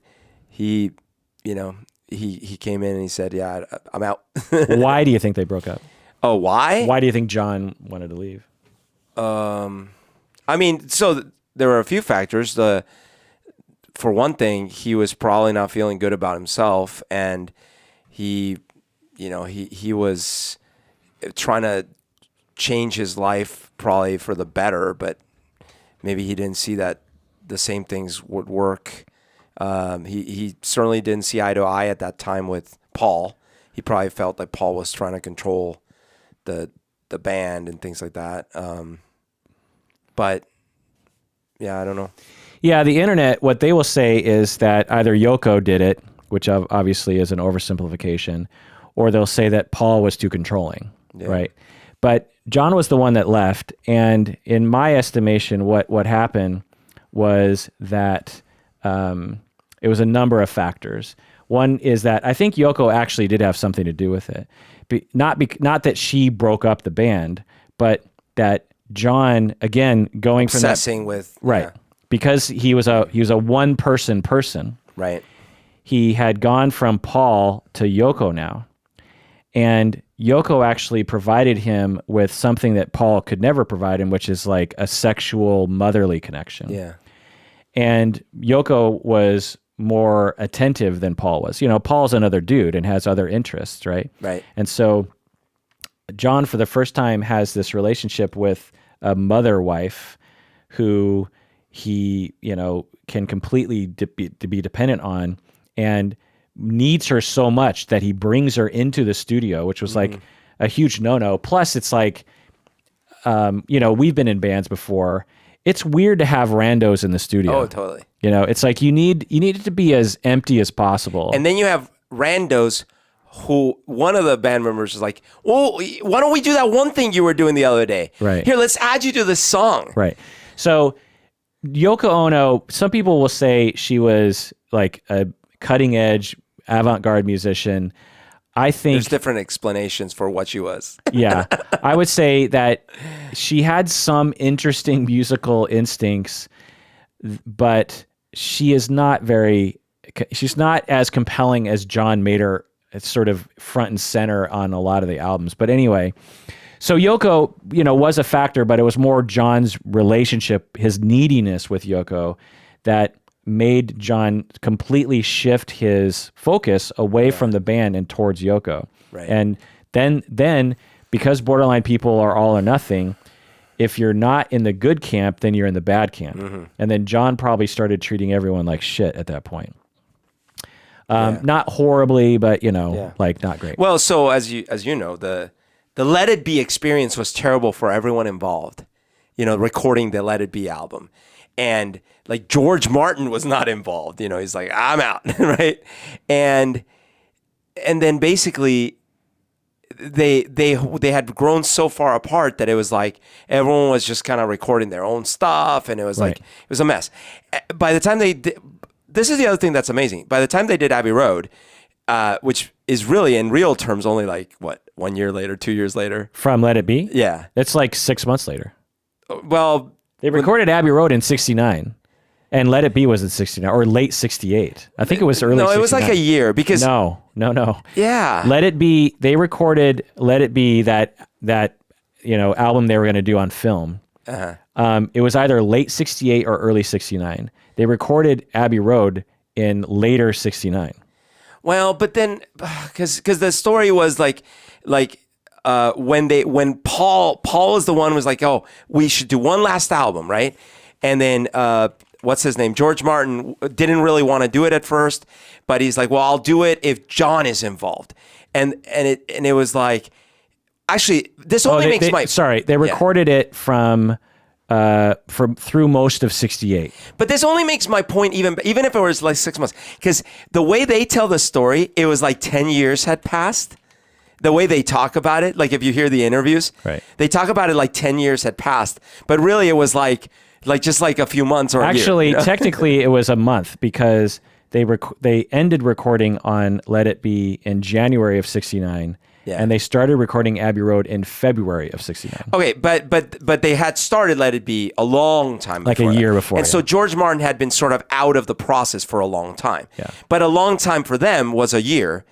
S2: he came in and he said, yeah, I'm out.
S1: Why do you think they broke up?
S2: Oh, why?
S1: Why do you think John wanted to leave?
S2: I mean, so there were a few factors. For one thing, he was probably not feeling good about himself, and he was trying to change his life probably for the better, but maybe he didn't see that the same things would work. He certainly didn't see eye to eye at that time with Paul. He probably felt like Paul was trying to control the band and things like that. But yeah, I don't know.
S1: Yeah, the internet, what they will say is that either Yoko did it, which obviously is an oversimplification, or they'll say that Paul was too controlling, right? But John was the one that left, and in my estimation, what happened was that it was a number of factors. One is that I think Yoko actually did have something to do with it. Not that she broke up the band, but that John, again, going from
S2: obsessing with
S1: right. Yeah. Because he was a one person.
S2: Right.
S1: He had gone from Paul to Yoko now. And Yoko actually provided him with something that Paul could never provide him, which is like a sexual motherly connection.
S2: Yeah.
S1: And Yoko was more attentive than Paul was. You know, Paul's another dude and has other interests, right?
S2: Right.
S1: And so John, for the first time, has this relationship with a mother wife who he, can completely be dependent on, and needs her so much that he brings her into the studio, which was like a huge no-no. Plus, it's like, we've been in bands before. It's weird to have randos in the studio.
S2: Oh, totally.
S1: It's like you need it to be as empty as possible.
S2: And then you have randos who one of the band members is like, well, why don't we do that one thing you were doing the other day?
S1: Right.
S2: Here, let's add you to this song.
S1: Right. So Yoko Ono, some people will say she was like a cutting edge avant-garde musician. I think
S2: there's different explanations for what she was.
S1: Yeah. I would say that she had some interesting musical instincts, but she's not as compelling as John made her. It's sort of front and center on a lot of the albums. But anyway, so Yoko, was a factor, but it was more John's relationship, his neediness with Yoko, that made John completely shift his focus away from the band and towards Yoko.
S2: Right.
S1: And then because Borderline people are all or nothing, if you're not in the good camp, then you're in the bad camp. And then John probably started treating everyone like shit at that point. Not horribly, but like not great.
S2: Well, so as you know, the Let It Be experience was terrible for everyone involved. Recording the Let It Be album, and like George Martin was not involved. He's like, I'm out, right? And then basically they had grown so far apart that it was like everyone was just kind of recording their own stuff, and it was like it was a mess. By the time they did, this is the other thing that's amazing. By the time they did Abbey Road, which is really in real terms only like 1 year later, 2 years later
S1: from Let It Be,
S2: yeah,
S1: it's like 6 months later.
S2: Well,
S1: they recorded Abbey Road in '69, and Let It Be was in '69 or late '68. I think it was early.
S2: No, it was
S1: 69.
S2: like a year because
S1: no.
S2: Yeah,
S1: Let It Be. They recorded Let It Be, that album they were going to do on film. It was either late '68 or early '69. They recorded Abbey Road in later '69.
S2: Well, but then because the story was like when Paul is the one who was like, oh, we should do one last album, right? And then what's his name? George Martin didn't really want to do it at first, but he's like, well, I'll do it if John is involved. And it was like, actually, this only makes my
S1: they recorded it from through most of '68.
S2: But this only makes my point even if it was like 6 months, because the way they tell the story, it was like 10 years had passed. The way they talk about it, like if you hear the interviews,
S1: right,
S2: they talk about it like 10 years had passed, but really it was like just like a few months or
S1: actually
S2: a year,
S1: technically it was a month, because they ended recording on Let It Be in January of '69. Yeah. And they started recording Abbey Road in February of '69.
S2: Okay, but they had started Let It Be a long time before.
S1: Like a year before.
S2: And so George Martin had been sort of out of the process for a long time.
S1: Yeah.
S2: But a long time for them was a year.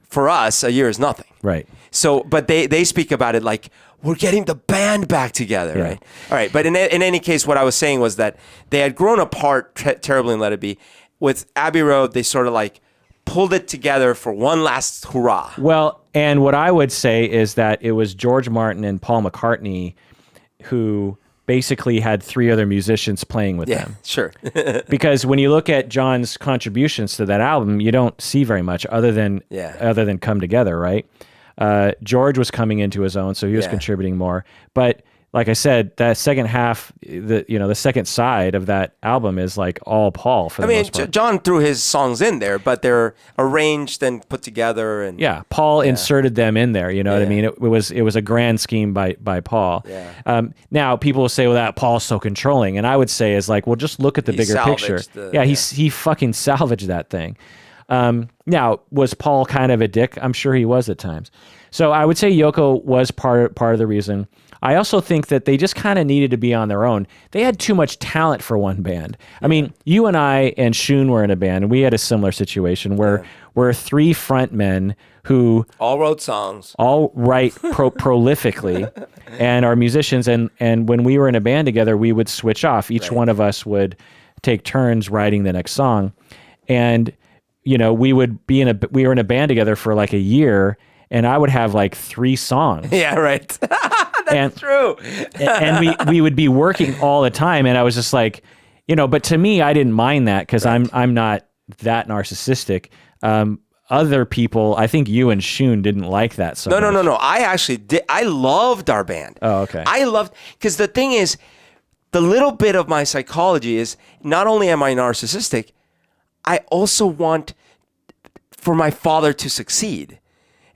S2: For us, a year is nothing.
S1: Right.
S2: So, but they speak about it like, we're getting the band back together,
S1: yeah.
S2: right? All right, but in any case, what I was saying was that they had grown apart terribly in Let It Be. With Abbey Road, they sort of like pulled it together for one last hurrah.
S1: Well, and what I would say is that it was George Martin and Paul McCartney who basically had three other musicians playing with them.
S2: Sure.
S1: Because when you look at John's contributions to that album, you don't see very much other than Come Together, right? George was coming into his own, so he was contributing more. But like I said, that second half, the second side of that album is like all Paul for the most part.
S2: John threw his songs in there, but they're arranged and put together, and
S1: Paul inserted them in there. You know what I mean? It was a grand scheme by Paul.
S2: Yeah.
S1: Now people will say, well, that Paul's so controlling, and I would say is like, well, just look at the bigger picture. He fucking salvaged that thing. Now, was Paul kind of a dick? I'm sure he was at times. So I would say Yoko was part of the reason. I also think that they just kind of needed to be on their own. They had too much talent for one band. I mean, you and I and Shun were in a band, and we had a similar situation where we're three front men who
S2: all wrote songs,
S1: all write prolifically, and are musicians. And when we were in a band together, we would switch off. Each one of us would take turns writing the next song, and we were in a band together for like a year, and I would have like 3 songs.
S2: Yeah, right.
S1: And
S2: True.
S1: and we would be working all the time, and I was just like, but to me, I didn't mind that because I'm not that narcissistic. Other people, I think you and Shun didn't like that so much.
S2: No. I actually did. I loved our band.
S1: Oh, okay.
S2: I loved, because the thing is, the little bit of my psychology is not only am I narcissistic, I also want for my father to succeed.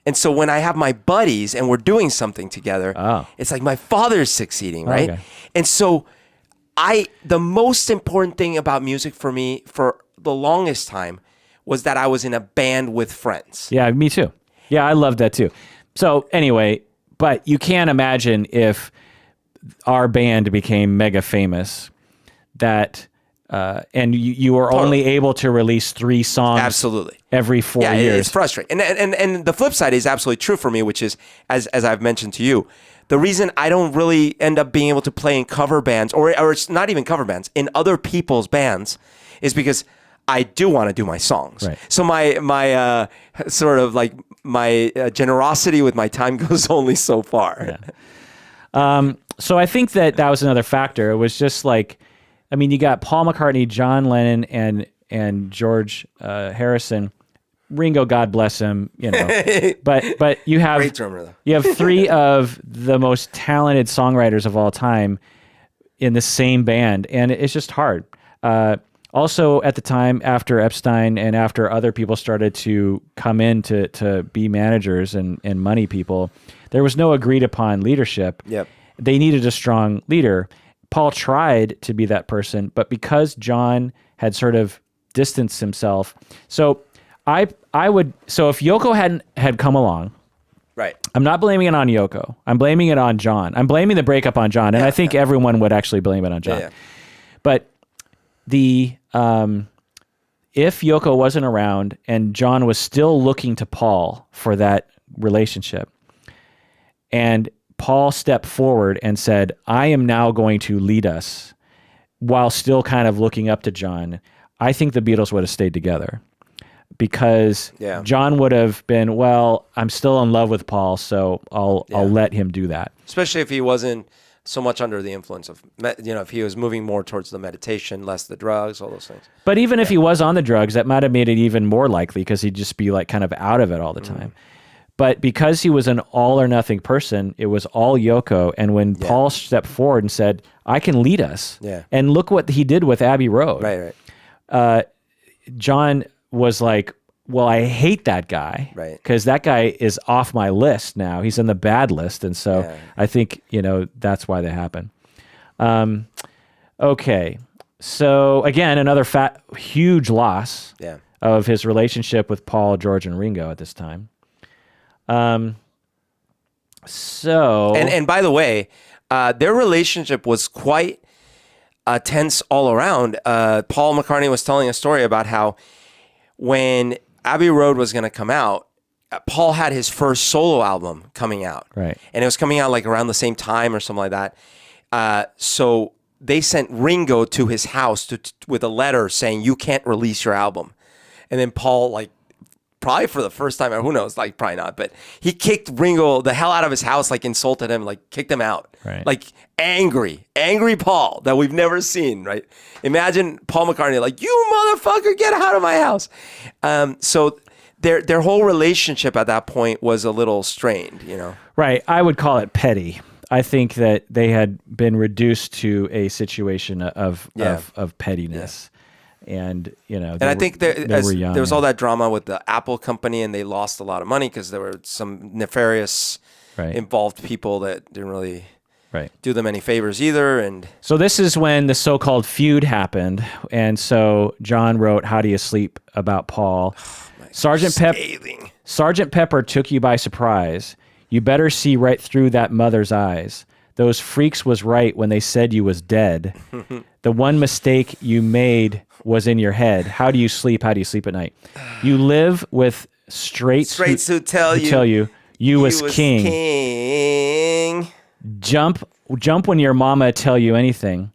S2: And so when I have my buddies and we're doing something together, it's like my father's succeeding, right?
S1: Okay.
S2: And so the most important thing about music for me for the longest time was that I was in a band with friends.
S1: Yeah, me too. Yeah, I loved that too. So anyway, but you can't imagine if our band became mega famous that and you were only able to release 3 songs
S2: Absolutely.
S1: every 4
S2: Yeah,
S1: years.
S2: it's frustrating. And the flip side is absolutely true for me, which is, as I've mentioned to you, the reason I don't really end up being able to play in cover bands, or it's not even cover bands, in other people's bands, is because I do want to do my songs.
S1: Right.
S2: So my sort of like my generosity with my time goes only so far.
S1: Yeah. So I think that was another factor. It was just like, I mean, you got Paul McCartney, John Lennon, and George Harrison. Ringo, God bless him, but you have
S2: Great drummer, though.
S1: You have 3 of the most talented songwriters of all time in the same band, and it's just hard. Also, at the time, after Epstein and after other people started to come in to be managers and money people, there was no agreed upon leadership.
S2: Yep.
S1: They needed a strong leader. Paul tried to be that person, but because John had sort of distanced himself, so if Yoko had come along,
S2: Right.
S1: I'm not blaming it on Yoko. I'm blaming it on John. I'm blaming the breakup on John, and I think everyone would actually blame it on John.
S2: Yeah.
S1: But if Yoko wasn't around and John was still looking to Paul for that relationship, and Paul stepped forward and said, I am now going to lead us, while still kind of looking up to John, I think the Beatles would have stayed together. Because John would have been, well, I'm still in love with Paul, so I'll let him do that.
S2: Especially if he wasn't so much under the influence of, if he was moving more towards the meditation, less the drugs, all those things.
S1: But even if he was on the drugs, that might have made it even more likely because he'd just be like kind of out of it all the time. But because he was an all or nothing person, it was all Yoko. And when Paul stepped forward and said, I can lead us, and look what he did with Abbey Road.
S2: Right.
S1: John was like, well, I hate that guy because that guy is off my list now. He's in the bad list. And so I think, that's why that happened. Okay. So again, another huge loss of his relationship with Paul, George, and Ringo at this time. So
S2: and by the way, their relationship was quite tense all around. Paul McCartney was telling a story about how when Abbey Road was going to come out, Paul had his first solo album coming out,
S1: right,
S2: and it was coming out like around the same time or something like that. So they sent Ringo to his house with a letter saying, "You can't release your album," and then Paul probably for the first time, or who knows, probably not, but he kicked Ringo the hell out of his house, insulted him, kicked him out.
S1: Right.
S2: Angry Paul that we've never seen, right? Imagine Paul McCartney, you motherfucker, get out of my house. So their whole relationship at that point was a little strained,
S1: Right. I would call it petty. I think that they had been reduced to a situation of pettiness. And
S2: I think there was all that drama with the Apple company, and they lost a lot of money because there were some nefarious involved people that didn't really do them any favors either. And
S1: so this is when the so-called feud happened, and so John wrote "How Do You Sleep" about Paul. Sergeant Pepper took you by surprise. You better see right through that mother's eyes. Those freaks was right when they said you was dead. The one mistake you made was in your head. How do you sleep? How do you sleep at night? You live with straights who tell you was king. Jump when your mama tell you anything.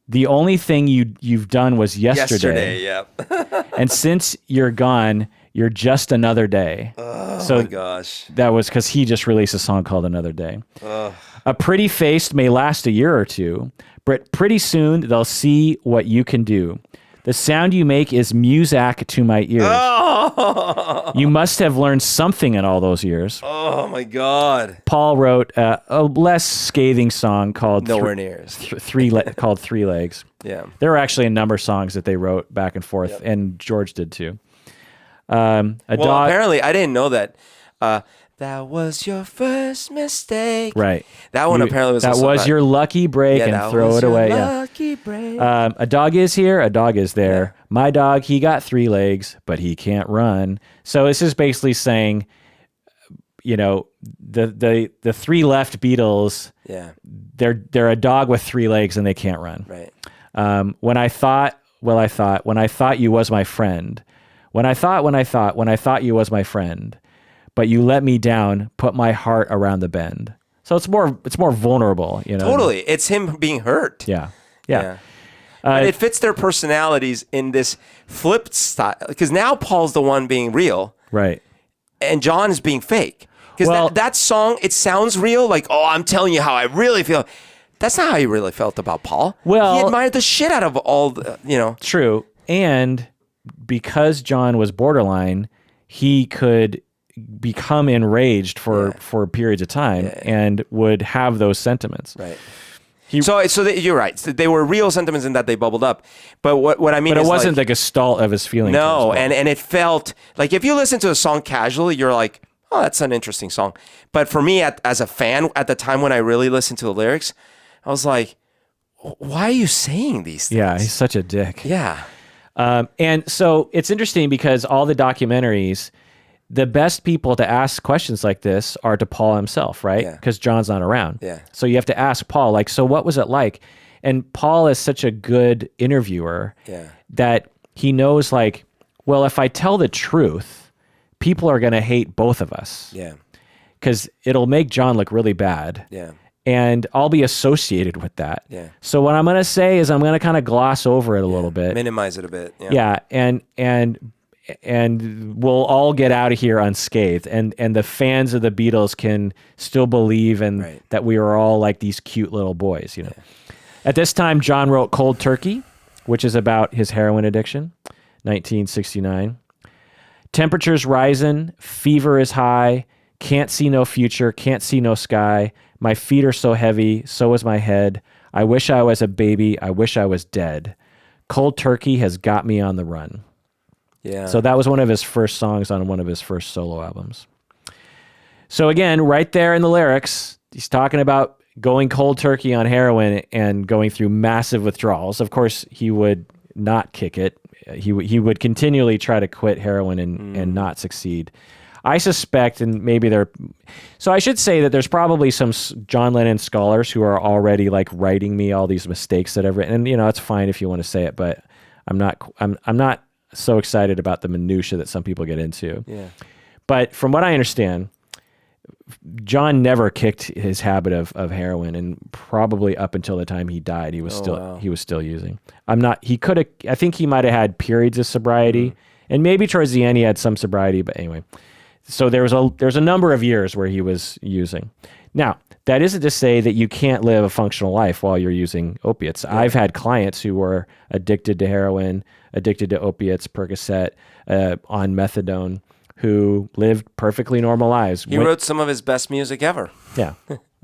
S1: The only thing you've done was yesterday.
S2: Yep.
S1: And since you're gone, You're Just Another Day.
S2: Oh my gosh.
S1: That was because he just released a song called Another Day. A pretty face may last a year or two, but pretty soon they'll see what you can do. The sound you make is music to my ears.
S2: Oh.
S1: You must have learned something in all those years.
S2: Oh my God.
S1: Paul wrote a less scathing song called
S2: Nowhere near.
S1: called Three Legs.
S2: Yeah.
S1: There were actually a number of songs that they wrote back and forth, and George did too. Dog.
S2: Apparently, I didn't know that. That was your first mistake.
S1: Right.
S2: That one apparently was.
S1: That
S2: also
S1: was your lucky break, and throw it away.
S2: Lucky break.
S1: A dog is here, a dog is there. Yeah. My dog, he got 3 legs, but he can't run. So this is basically saying, you know, the 3 left Beatles.
S2: Yeah.
S1: They're a dog with 3 legs and they can't run.
S2: Right.
S1: When I thought you was my friend. When I thought you was my friend. But you let me down, put my heart around the bend. So it's more vulnerable, you know.
S2: Totally. It's him being hurt.
S1: Yeah.
S2: But it fits their personalities in this flipped style. Because now Paul's the one being real.
S1: Right.
S2: And John is being fake. Because that song, it sounds real. Like, oh, I'm telling you how I really feel. That's not how he really felt about Paul.
S1: Well,
S2: he admired the shit out of all the, you know.
S1: True. And because John was borderline, he could become enraged for periods of time and would have those sentiments.
S2: Right. You're right. So they were real sentiments in that they bubbled up. But what I mean is,
S1: it wasn't the gestalt of his feelings.
S2: No, and it felt like if you listen to a song casually, you're like, oh, that's an interesting song. But for me, as a fan, at the time when I really listened to the lyrics, I was like, why are you saying these things?
S1: Yeah, he's such a dick.
S2: Yeah.
S1: And so it's interesting because all the documentaries, the best people to ask questions like this are to Paul himself, right? Because John's not around.
S2: Yeah.
S1: So you have to ask Paul, like, so what was it like? And Paul is such a good interviewer that he knows, like, well, if I tell the truth, people are going to hate both of us.
S2: Yeah.
S1: Because it'll make John look really bad.
S2: Yeah.
S1: And I'll be associated with that.
S2: Yeah.
S1: So what I'm going to say is I'm going to kind of gloss over it a little bit.
S2: Minimize it a bit.
S1: Yeah. And we'll all get out of here unscathed. And the fans of the Beatles can still believe in that we are all like these cute little boys, you know. At this time, John wrote Cold Turkey, which is about his heroin addiction, 1969. Temperature's rising, fever is high, can't see no future, can't see no sky. My feet are so heavy, so is my head. I wish I was a baby, I wish I was dead. Cold Turkey has got me on the run.
S2: Yeah.
S1: So that was one of his first songs on one of his first solo albums. So again, right there in the lyrics, he's talking about going cold turkey on heroin and going through massive withdrawals. Of course, he would not kick it. He would continually try to quit heroin and not succeed. I suspect, and maybe so I should say that there's probably some John Lennon scholars who are already like writing me all these mistakes that I've written. And, you know, it's fine if you want to say it, but I'm not so excited about the minutia that some people get into.
S2: Yeah.
S1: But from what I understand, John never kicked his habit of heroin, and probably up until the time he died, he was still using. I think he might have had periods of sobriety, and maybe towards the end he had some sobriety, but anyway. So there's a number of years where he was using. Now, that isn't to say that you can't live a functional life while you're using opiates. Yeah. I've had clients who were addicted to heroin, addicted to opiates, Percocet, on methadone, who lived perfectly normal lives.
S2: He wrote some of his best music ever.
S1: Yeah.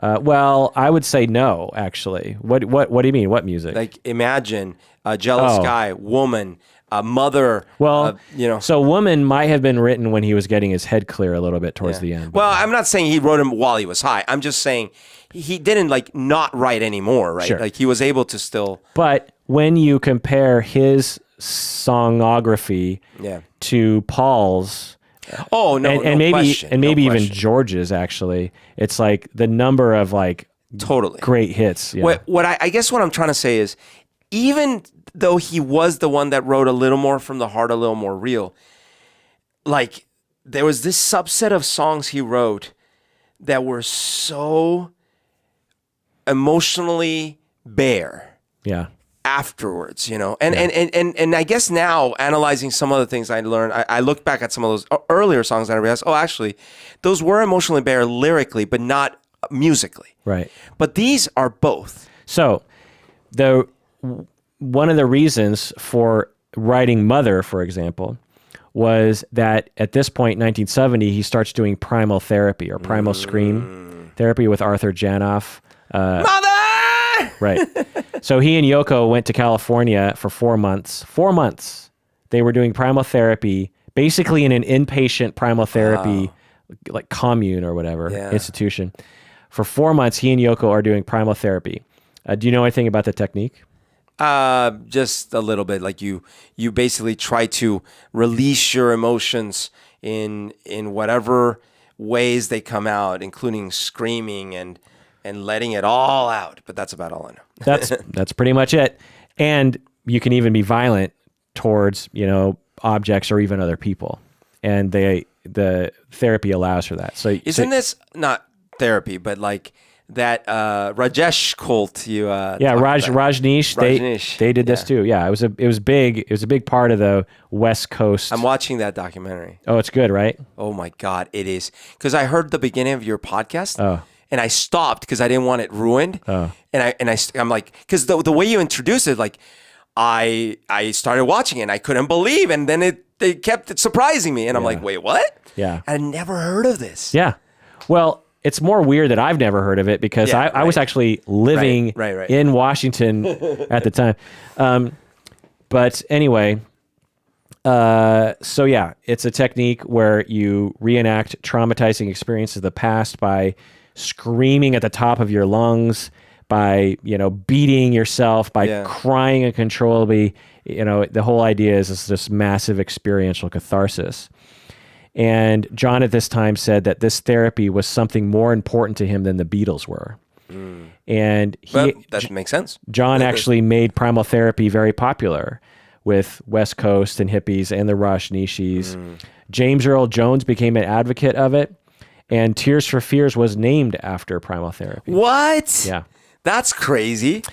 S1: Well, I would say no, actually. What do you mean? What music?
S2: Like Imagine, Jealous Guy, Woman, Mother.
S1: Well,
S2: you know.
S1: So Woman might have been written when he was getting his head clear a little bit towards the end.
S2: Well, I'm not saying he wrote him while he was high. I'm just saying he didn't like not write anymore, right?
S1: Sure.
S2: Like he was able to still.
S1: But when you compare his songography to Paul's.
S2: Oh no,
S1: and maybe
S2: question,
S1: maybe even George's, actually, it's like the number of like
S2: totally
S1: great hits. Yeah.
S2: What I guess what I'm trying to say is, even though he was the one that wrote a little more from the heart, a little more real, like there was this subset of songs he wrote that were so emotionally bare.
S1: Yeah.
S2: afterwards, and I guess now analyzing some of the things I learned, I look back at some of those earlier songs and I realized, actually, those were emotionally bare lyrically, but not musically.
S1: Right.
S2: But these are both.
S1: So one of the reasons for writing Mother, for example, was that at this point, 1970, he starts doing primal therapy or primal scream therapy with Arthur Janoff.
S2: Mother!
S1: Right. So he and Yoko went to California for 4 months. 4 months. They were doing primal therapy, basically in an inpatient primal therapy, like commune or whatever, institution. For 4 months, he and Yoko are doing primal therapy. Do you know anything about the technique?
S2: Just a little bit. Like you basically try to release your emotions in whatever ways they come out, including screaming and letting it all out. But that's about all I know.
S1: That's pretty much it. And you can even be violent towards, objects or even other people. And the therapy allows for that. So
S2: isn't this not therapy, but like that Rajesh cult Rajneesh,
S1: they did this too. Yeah, it was big. It was a big part of the West Coast.
S2: I'm watching that documentary.
S1: Oh, it's good, right?
S2: Oh my God, it is. Because I heard the beginning of your podcast. And I stopped because I didn't want it ruined. And I'm like, because the way you introduced it, like I started watching it and I couldn't believe, and then they kept surprising me, and I'm like, wait, what?
S1: Yeah,
S2: I never heard of this.
S1: Yeah, well, it's more weird that I've never heard of it because I was actually living in Washington at the time. But anyway, so yeah, it's a technique where you reenact traumatizing experiences of the past by screaming at the top of your lungs, by beating yourself, by crying uncontrollably. The whole idea is this massive experiential catharsis. And John at this time said that this therapy was something more important to him than the Beatles were. And
S2: that makes sense.
S1: John actually made primal therapy very popular with West Coast and hippies and the Rajneeshis. James Earl Jones became an advocate of it. And Tears for Fears was named after primal therapy.
S2: What?
S1: Yeah.
S2: That's crazy.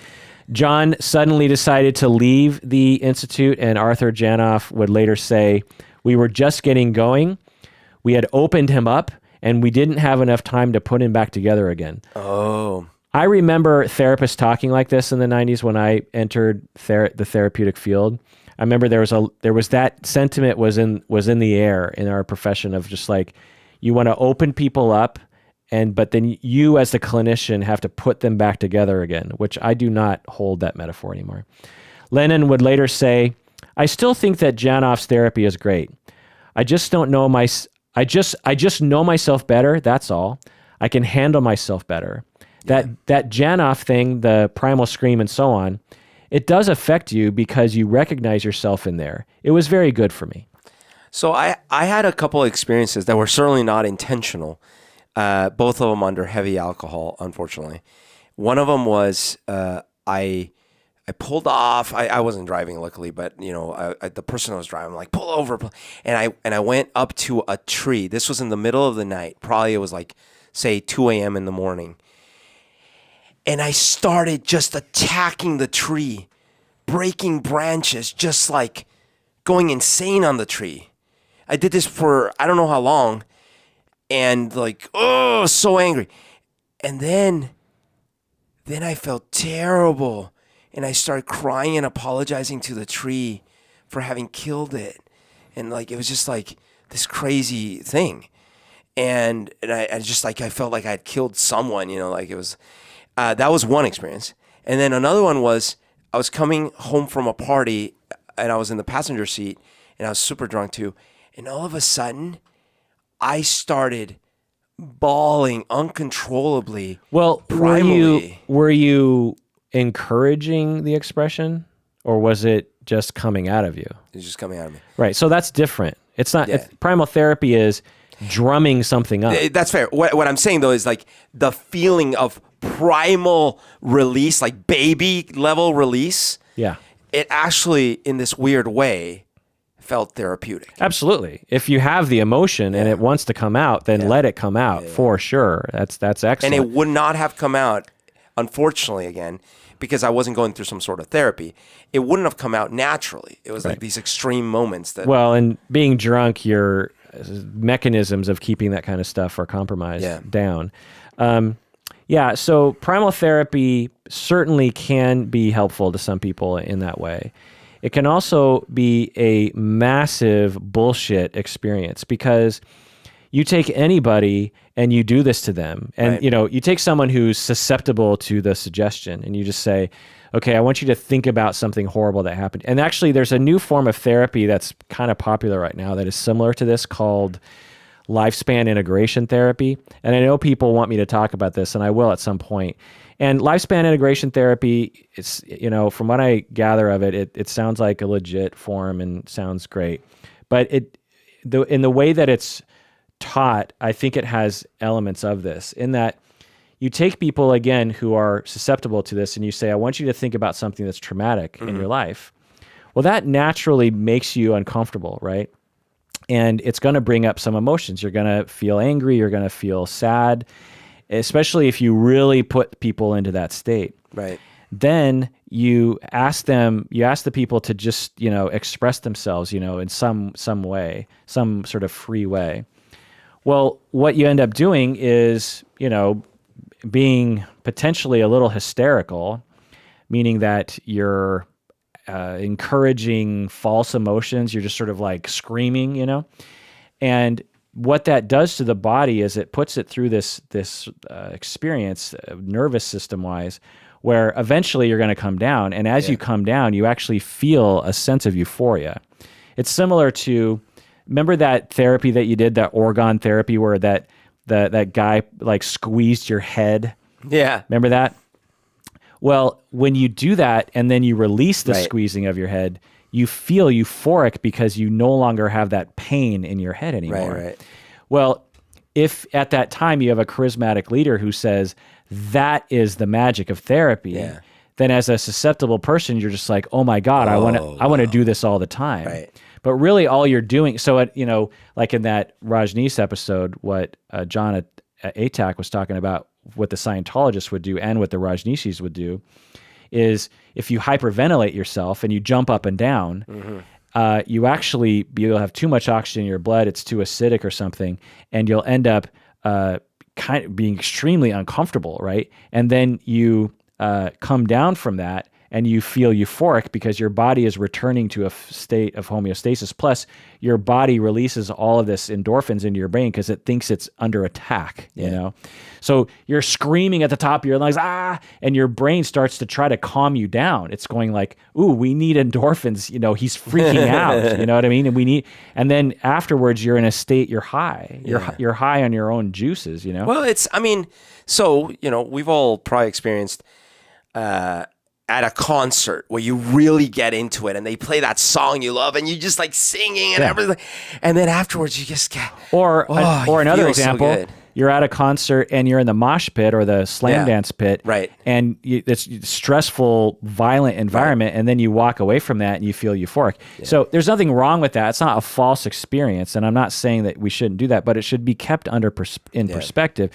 S1: John suddenly decided to leave the Institute, and Arthur Janoff would later say, "We were just getting going. We had opened him up, and we didn't have enough time to put him back together again."
S2: Oh.
S1: I remember therapists talking like this in the 90s when I entered the therapeutic field. I remember there was that sentiment was in the air in our profession of just like, you want to open people up, but then you as the clinician have to put them back together again, which I do not hold that metaphor anymore. Lennon would later say, "I still think that Janoff's therapy is great. I just don't know I just know myself better, that's all. I can handle myself better." That Janoff thing, the primal scream and so on, it does affect you because you recognize yourself in there. It was very good for me.
S2: So I had a couple of experiences that were certainly not intentional, both of them under heavy alcohol, unfortunately. One of them was I pulled off. I wasn't driving, luckily, but the person I was driving, I'm like, pull over, and I went up to a tree. This was in the middle of the night. Probably it was like, say, 2 a.m. in the morning. And I started just attacking the tree, breaking branches, just like going insane on the tree. I did this for I don't know how long, and like, so angry. And then I felt terrible, and I started crying and apologizing to the tree for having killed it. And like, it was just like this crazy thing. And I just like, I felt like I had killed someone, like it was, that was one experience. And then another one was, I was coming home from a party and I was in the passenger seat and I was super drunk too. And all of a sudden, I started bawling uncontrollably.
S1: Well,
S2: primally.
S1: were you encouraging the expression, or was it just coming out of you?
S2: It was just coming out of me.
S1: Right. So that's different. It's not primal therapy is drumming something up.
S2: That's fair. What I'm saying though is like the feeling of primal release, like baby level release.
S1: Yeah.
S2: It actually, in this weird way, felt therapeutic.
S1: Absolutely. If you have the emotion and it wants to come out, then let it come out for sure. That's excellent.
S2: And it would not have come out, unfortunately, again, because I wasn't going through some sort of therapy, it wouldn't have come out naturally. It was like these extreme moments that.
S1: Well, and being drunk, your mechanisms of keeping that kind of stuff are compromised down. So primal therapy certainly can be helpful to some people in that way. It can also be a massive bullshit experience because you take anybody and you do this to them. And, you take someone who's susceptible to the suggestion and you just say, okay, I want you to think about something horrible that happened. And actually, there's a new form of therapy that's kind of popular right now that is similar to this called lifespan integration therapy. And I know people want me to talk about this, and I will at some point. And lifespan integration therapy, it's, from what I gather of it, it sounds like a legit form and sounds great. But in the way that it's taught, I think it has elements of this, in that you take people, again, who are susceptible to this, and you say, I want you to think about something that's traumatic in your life. Well, that naturally makes you uncomfortable, right? And it's going to bring up some emotions. You're going to feel angry. You're going to feel sad, especially if you really put people into that state.
S2: Right.
S1: Then you ask the people to just, express themselves, in some way, some sort of free way. Well, what you end up doing is, being potentially a little hysterical, meaning that you're encouraging false emotions. You're just sort of like screaming, and what that does to the body is it puts it through this experience, nervous system wise, where eventually you're going to come down. And as you come down, you actually feel a sense of euphoria. It's similar to, remember that therapy that you did, that organ therapy, where that guy like squeezed your head?
S2: Yeah.
S1: Remember that? Well, when you do that and then you release the squeezing of your head, you feel euphoric because you no longer have that pain in your head anymore.
S2: Right.
S1: Well, if at that time you have a charismatic leader who says, that is the magic of therapy, then as a susceptible person, you're just like, oh my God, I want to do this all the time.
S2: Right.
S1: But really all you're doing, so like in that Rajneesh episode, what John Atak was talking about, what the Scientologists would do and what the Rajneeshis would do is if you hyperventilate yourself and you jump up and down, you'll have too much oxygen in your blood, it's too acidic or something, and you'll end up kind of being extremely uncomfortable, right? And then you come down from that and you feel euphoric because your body is returning to a state of homeostasis. Plus, your body releases all of this endorphins into your brain because it thinks it's under attack, So you're screaming at the top of your lungs, and your brain starts to try to calm you down. It's going like, ooh, we need endorphins. He's freaking out. You know what I mean? And then afterwards, you're in a state, you're high. You're high on your own juices,
S2: Well, we've all probably experienced at a concert where you really get into it and they play that song you love and you just like singing and everything. And then afterwards you just get... Or
S1: another example, so you're at a concert and you're in the mosh pit or the slam dance pit.
S2: Right.
S1: And it's a stressful, violent environment. Right. And then you walk away from that and you feel euphoric. Yeah. So there's nothing wrong with that. It's not a false experience. And I'm not saying that we shouldn't do that, but it should be kept in perspective.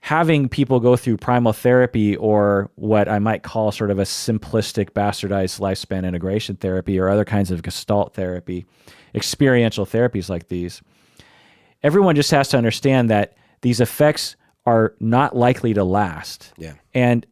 S1: Having people go through primal therapy or what I might call sort of a simplistic, bastardized lifespan integration therapy or other kinds of Gestalt therapy, experiential therapies like these, everyone just has to understand that these effects are not likely to last.
S2: Yeah.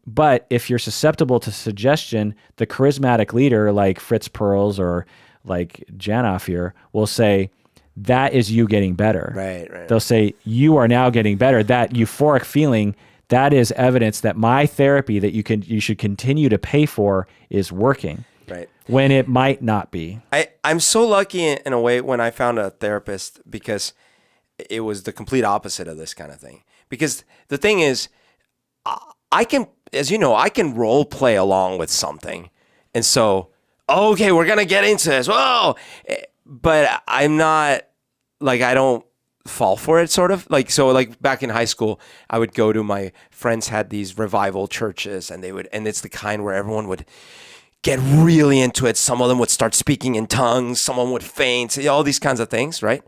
S1: But if you're susceptible to suggestion, the charismatic leader like Fritz Perls or like Janoff here will say, that is you getting better.
S2: Right.
S1: They'll say, you are now getting better. That euphoric feeling, that is evidence that my therapy that you should continue to pay for is working.
S2: Right.
S1: When it might not be.
S2: I'm so lucky in a way when I found a therapist because it was the complete opposite of this kind of thing. Because the thing is, I can, as you know, I can role play along with something. And so, okay, we're going to get into this. Whoa. But I'm not, like, I don't fall for it, sort of. Like back in high school, I would go to, my friends had these revival churches, and it's the kind where everyone would get really into it. Some of them would start speaking in tongues. Someone would faint, all these kinds of things, right?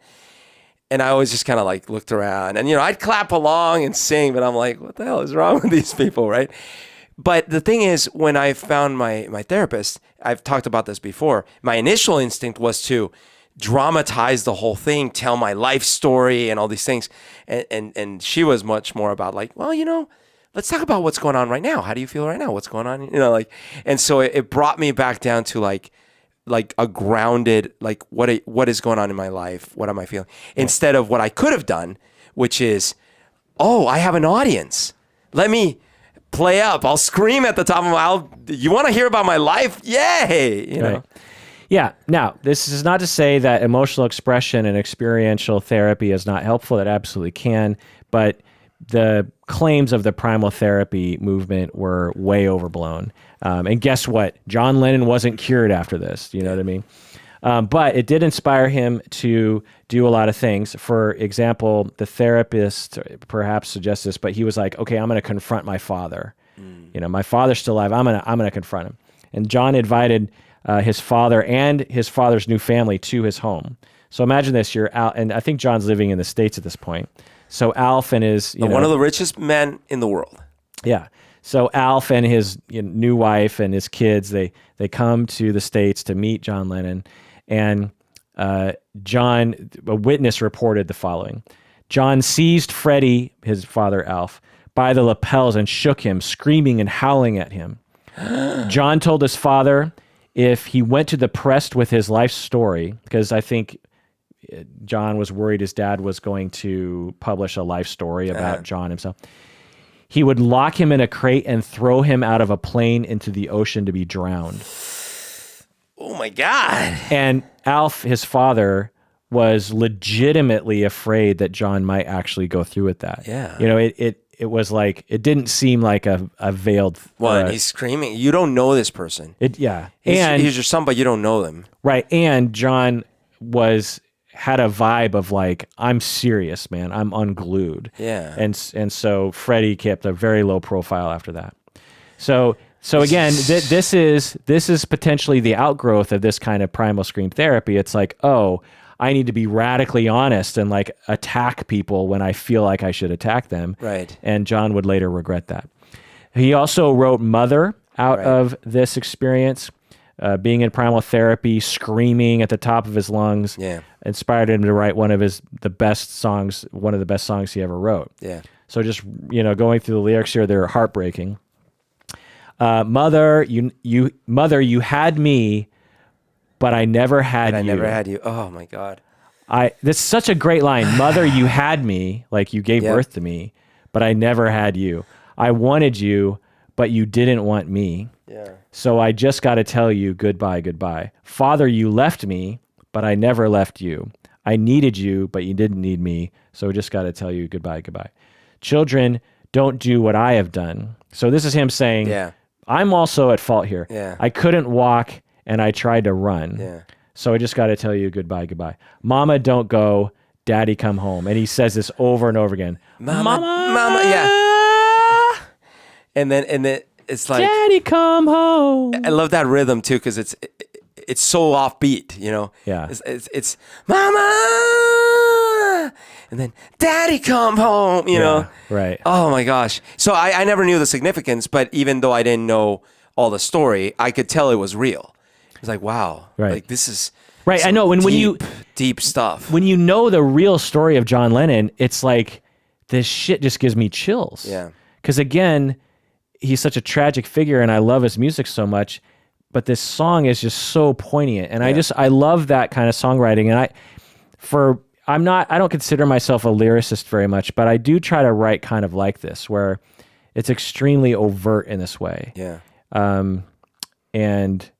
S2: And I always just kind of like looked around and, I'd clap along and sing, but I'm like, what the hell is wrong with these people, right? But the thing is, when I found my therapist, I've talked about this before, my initial instinct was to dramatize the whole thing, tell my life story and all these things. And she was much more about like, well, let's talk about what's going on right now. How do you feel right now? What's going on? And so it brought me back down to like a grounded, like what is going on in my life? What am I feeling? Instead of what I could have done, which is, oh, I have an audience. Let me play up. I'll scream at the top of you want to hear about my life? Yay!
S1: Right. Yeah. Now, this is not to say that emotional expression and experiential therapy is not helpful. It absolutely can. But the claims of the primal therapy movement were way overblown. And guess what? John Lennon wasn't cured after this. You know what I mean? But it did inspire him to do a lot of things. For example, the therapist perhaps suggests this, but he was like, okay, I'm going to confront my father. My father's still alive. I'm going to confront him. And John invited his father and his father's new family to his home. So imagine this, you're out, and I think John's living in the States at this point. So Alf and his,
S2: one of the richest men in the world.
S1: Yeah. So Alf and his new wife and his kids, they come to the States to meet John Lennon. And a witness reported the following. John seized Freddie, his father Alf, by the lapels and shook him, screaming and howling at him. John told his father if he went to the press with his life story, because I think John was worried his dad was going to publish a life story about John himself, he would lock him in a crate and throw him out of a plane into the ocean to be drowned.
S2: Oh my God.
S1: And Alf, his father, was legitimately afraid that John might actually go through with that.
S2: Yeah.
S1: It was like, it didn't seem like a veiled...
S2: Well, he's screaming. You don't know this person.
S1: He's
S2: your son, but you don't know them.
S1: Right. And John had a vibe of like, I'm serious, man. I'm unglued.
S2: Yeah.
S1: And so Freddie kept a very low profile after that. So again, this is potentially the outgrowth of this kind of primal scream therapy. It's like, oh, I need to be radically honest and like attack people when I feel like I should attack them.
S2: Right.
S1: And John would later regret that. He also wrote Mother out of this experience. Being in primal therapy, screaming at the top of his lungs, inspired him to write one of the best songs he ever wrote.
S2: Yeah.
S1: So just going through the lyrics here, they're heartbreaking. Mother, you had me, but I never had you.
S2: I never had you. Oh my God.
S1: This is such a great line. Mother, you had me, like you gave birth to me, but I never had you. I wanted you, but you didn't want me.
S2: Yeah.
S1: So I just got to tell you goodbye, goodbye. Father, you left me, but I never left you. I needed you, but you didn't need me. So just got to tell you goodbye, goodbye. Children, don't do what I have done. So this is him saying, I'm also at fault here.
S2: Yeah.
S1: I couldn't walk and I tried to run.
S2: Yeah.
S1: So I just got to tell you goodbye, goodbye. Mama, don't go. Daddy, come home. And he says this over and over again.
S2: Mama, yeah. And then it's like,
S1: Daddy, come home.
S2: I love that rhythm too, because it's so offbeat,
S1: Yeah.
S2: It's Mama, and then Daddy, come home. You know.
S1: Right.
S2: Oh my gosh. So I never knew the significance, but even though I didn't know all the story, I could tell it was real. It was like, wow.
S1: Right.
S2: Like this is
S1: right. I know when you
S2: deep stuff.
S1: When you know the real story of John Lennon, it's like this shit just gives me chills.
S2: Yeah.
S1: Because again, he's such a tragic figure, and I love his music so much. But this song is just so poignant, and I love that kind of songwriting. And I don't consider myself a lyricist very much, but I do try to write kind of like this, where it's extremely overt in this way.
S2: Yeah.
S1: And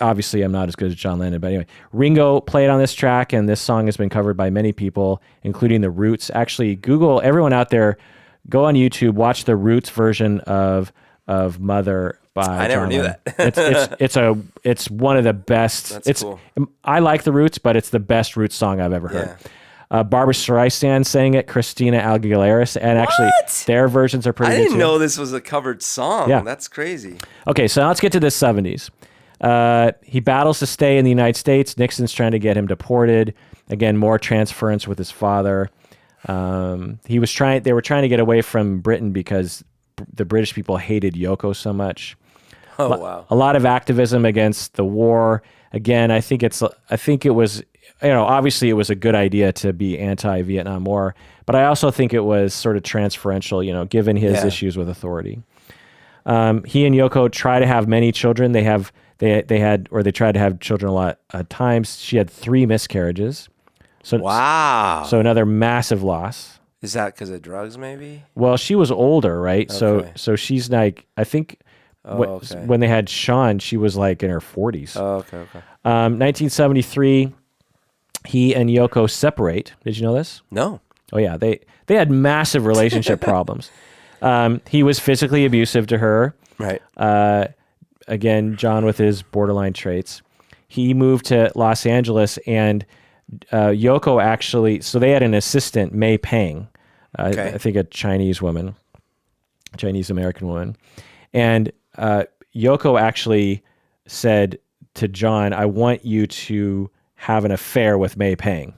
S1: obviously I'm not as good as John Lennon, but anyway, Ringo played on this track, and this song has been covered by many people, including the Roots. Actually, Google, everyone out there, go on YouTube, watch the Roots version of Mother by
S2: I never
S1: John
S2: knew
S1: Lennon.
S2: that.
S1: It's one of the best.
S2: That's cool.
S1: I like the Roots, but it's the best Roots song I've ever heard. Barbra Streisand sang it, Christina Aguilera, and actually their versions are pretty good too.
S2: I didn't know this was a covered song.
S1: Yeah.
S2: That's crazy.
S1: Okay, so now let's get to the 70s. He battles to stay in the United States. Nixon's trying to get him deported. Again, more transference with his father. They were trying to get away from Britain because the British people hated Yoko so much.
S2: Oh, wow.
S1: A lot of activism against the war. Again, I think it was, obviously it was a good idea to be anti-Vietnam War, but I also think it was sort of transferential, given his issues with authority. He and Yoko try to have many children. They tried to have children a lot of times. She had 3 miscarriages. So
S2: wow.
S1: So another massive loss.
S2: Is that because of drugs, maybe?
S1: Well, she was older, right?
S2: Okay.
S1: So she's like, I think when they had Sean, she was like in her 40s.
S2: Oh, okay.
S1: 1973, he and Yoko separate. Did you know this?
S2: No.
S1: Oh yeah, they had massive relationship problems. He was physically abusive to her.
S2: Right.
S1: Again, John with his borderline traits. He moved to Los Angeles, and Yoko actually, so they had an assistant, May Pang, I think a Chinese American woman. And Yoko actually said to John, I want you to have an affair with May Pang.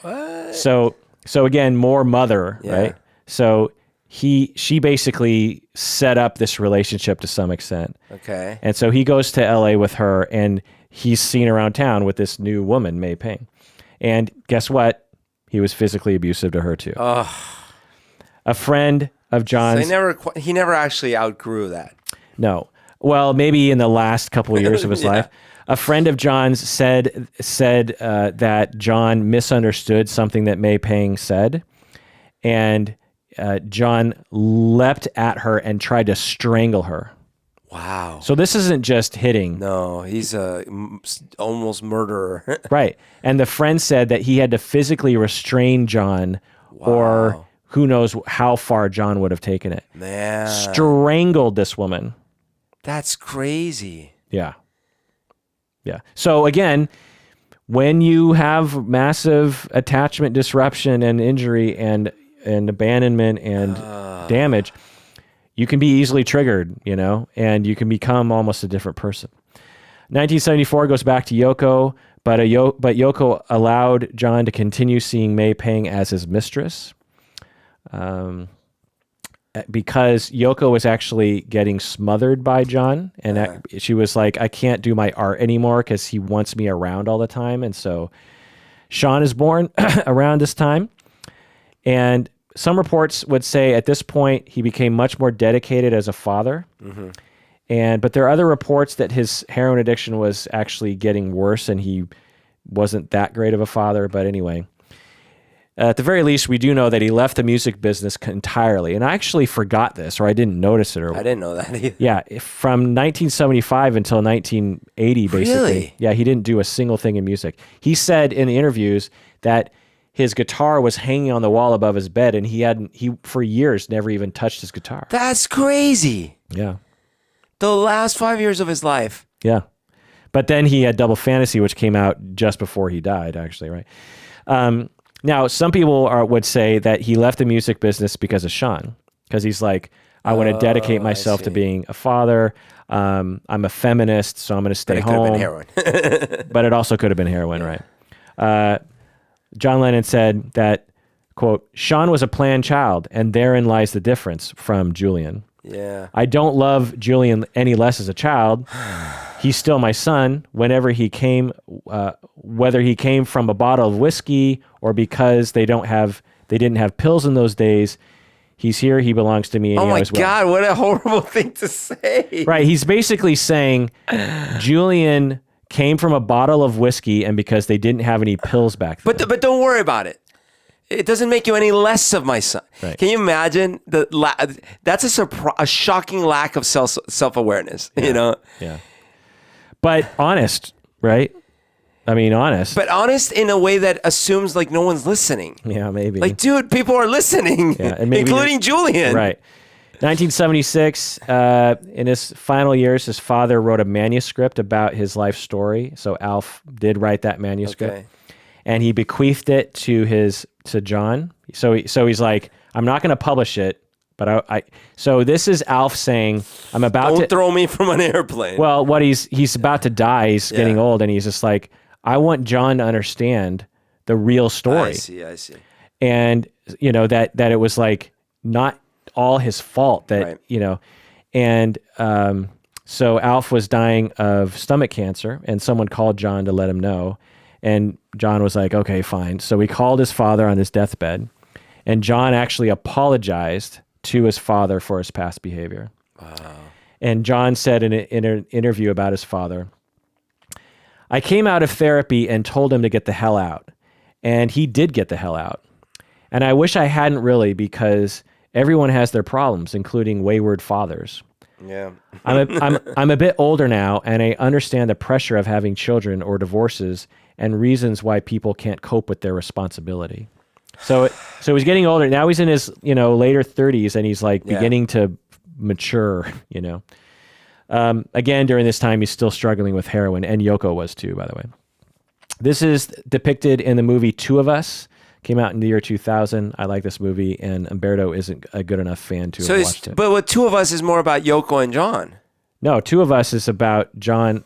S2: What?
S1: So again, more mother, right? So she basically set up this relationship to some extent.
S2: Okay.
S1: And so he goes to LA with her, and he's seen around town with this new woman, May Pang. And guess what? He was physically abusive to her too.
S2: Oh.
S1: A friend of John's...
S2: So he never actually outgrew that.
S1: No. Well, maybe in the last couple of years of his life. A friend of John's said that John misunderstood something that May Pang said, and John leapt at her and tried to strangle her.
S2: Wow.
S1: So this isn't just hitting.
S2: No, he's a almost murderer.
S1: Right. And the friend said that he had to physically restrain John, or who knows how far John would have taken it.
S2: Man.
S1: Strangled this woman.
S2: That's crazy.
S1: Yeah. Yeah. So again, when you have massive attachment disruption and injury and abandonment and damage, you can be easily triggered, and you can become almost a different person. 1974 goes back to Yoko, but Yoko allowed John to continue seeing May Pang as his mistress, because Yoko was actually getting smothered by John, and she was like, I can't do my art anymore because he wants me around all the time. And so Sean is born around this time, and some reports would say at this point he became much more dedicated as a father. Mm-hmm. But there are other reports that his heroin addiction was actually getting worse and he wasn't that great of a father. But anyway, at the very least, we do know that he left the music business entirely. And I actually forgot this, or I didn't notice it. I
S2: didn't know that either.
S1: Yeah, from 1975 until 1980, basically.
S2: Really?
S1: Yeah, he didn't do a single thing in music. He said in the interviews that his guitar was hanging on the wall above his bed, and he for years never even touched his guitar.
S2: That's crazy.
S1: Yeah.
S2: The last 5 years of his life.
S1: Yeah. But then he had Double Fantasy, which came out just before he died, actually, right? Now, some people would say that he left the music business because of Sean, because he's like, I want to dedicate myself to being a father. I'm a feminist, so I'm going to stay home.
S2: Could have been heroin.
S1: But it also could have been heroin, right? John Lennon said that, quote, Sean was a planned child, and therein lies the difference from Julian.
S2: Yeah.
S1: I don't love Julian any less as a child. He's still my son. Whenever he came, whether he came from a bottle of whiskey or because they didn't have pills in those days, he's here. He belongs to me. And
S2: oh
S1: he
S2: my
S1: always will.
S2: God! What a horrible thing to say.
S1: Right. He's basically saying Julian came from a bottle of whiskey, and because they didn't have any pills back then.
S2: But don't worry about it. It doesn't make you any less of my son.
S1: Right.
S2: Can you imagine that's a shocking lack of self-awareness,
S1: Yeah. But honest, right? I mean, honest.
S2: But honest in a way that assumes like no one's listening.
S1: Yeah, maybe.
S2: Like, dude, people are listening, including Julian.
S1: Right. 1976, in his final years, his father wrote a manuscript about his life story. So Alf did write that manuscript.
S2: Okay.
S1: And he bequeathed it to John. So he's like, I'm not going to publish it, but so this is Alf saying, I'm about
S2: Don't throw me from an airplane.
S1: Well, what he's about to die. He's getting old, and he's just like, I want John to understand the real story.
S2: I see.
S1: And that it was like not all his fault that,
S2: Right.
S1: you know, and so Alf was dying of stomach cancer, and someone called John to let him know. And John was like, okay, fine. So he called his father on his deathbed, and John actually apologized to his father for his past behavior. Wow. And John said in an interview about his father, I came out of therapy and told him to get the hell out. And he did get the hell out. And I wish I hadn't really, because everyone has their problems, including wayward fathers.
S2: Yeah.
S1: I'm a bit older now, and I understand the pressure of having children or divorces and reasons why people can't cope with their responsibility. So he's getting older. Now he's in his, later 30s, and he's like beginning to mature, Again, during this time, he's still struggling with heroin, and Yoko was too, by the way. This is depicted in the movie Two of Us. Came out in the year 2000. I like this movie, and Humberto isn't a good enough fan to have watched it.
S2: But what Two of Us is more about Yoko and John.
S1: No, Two of Us is about John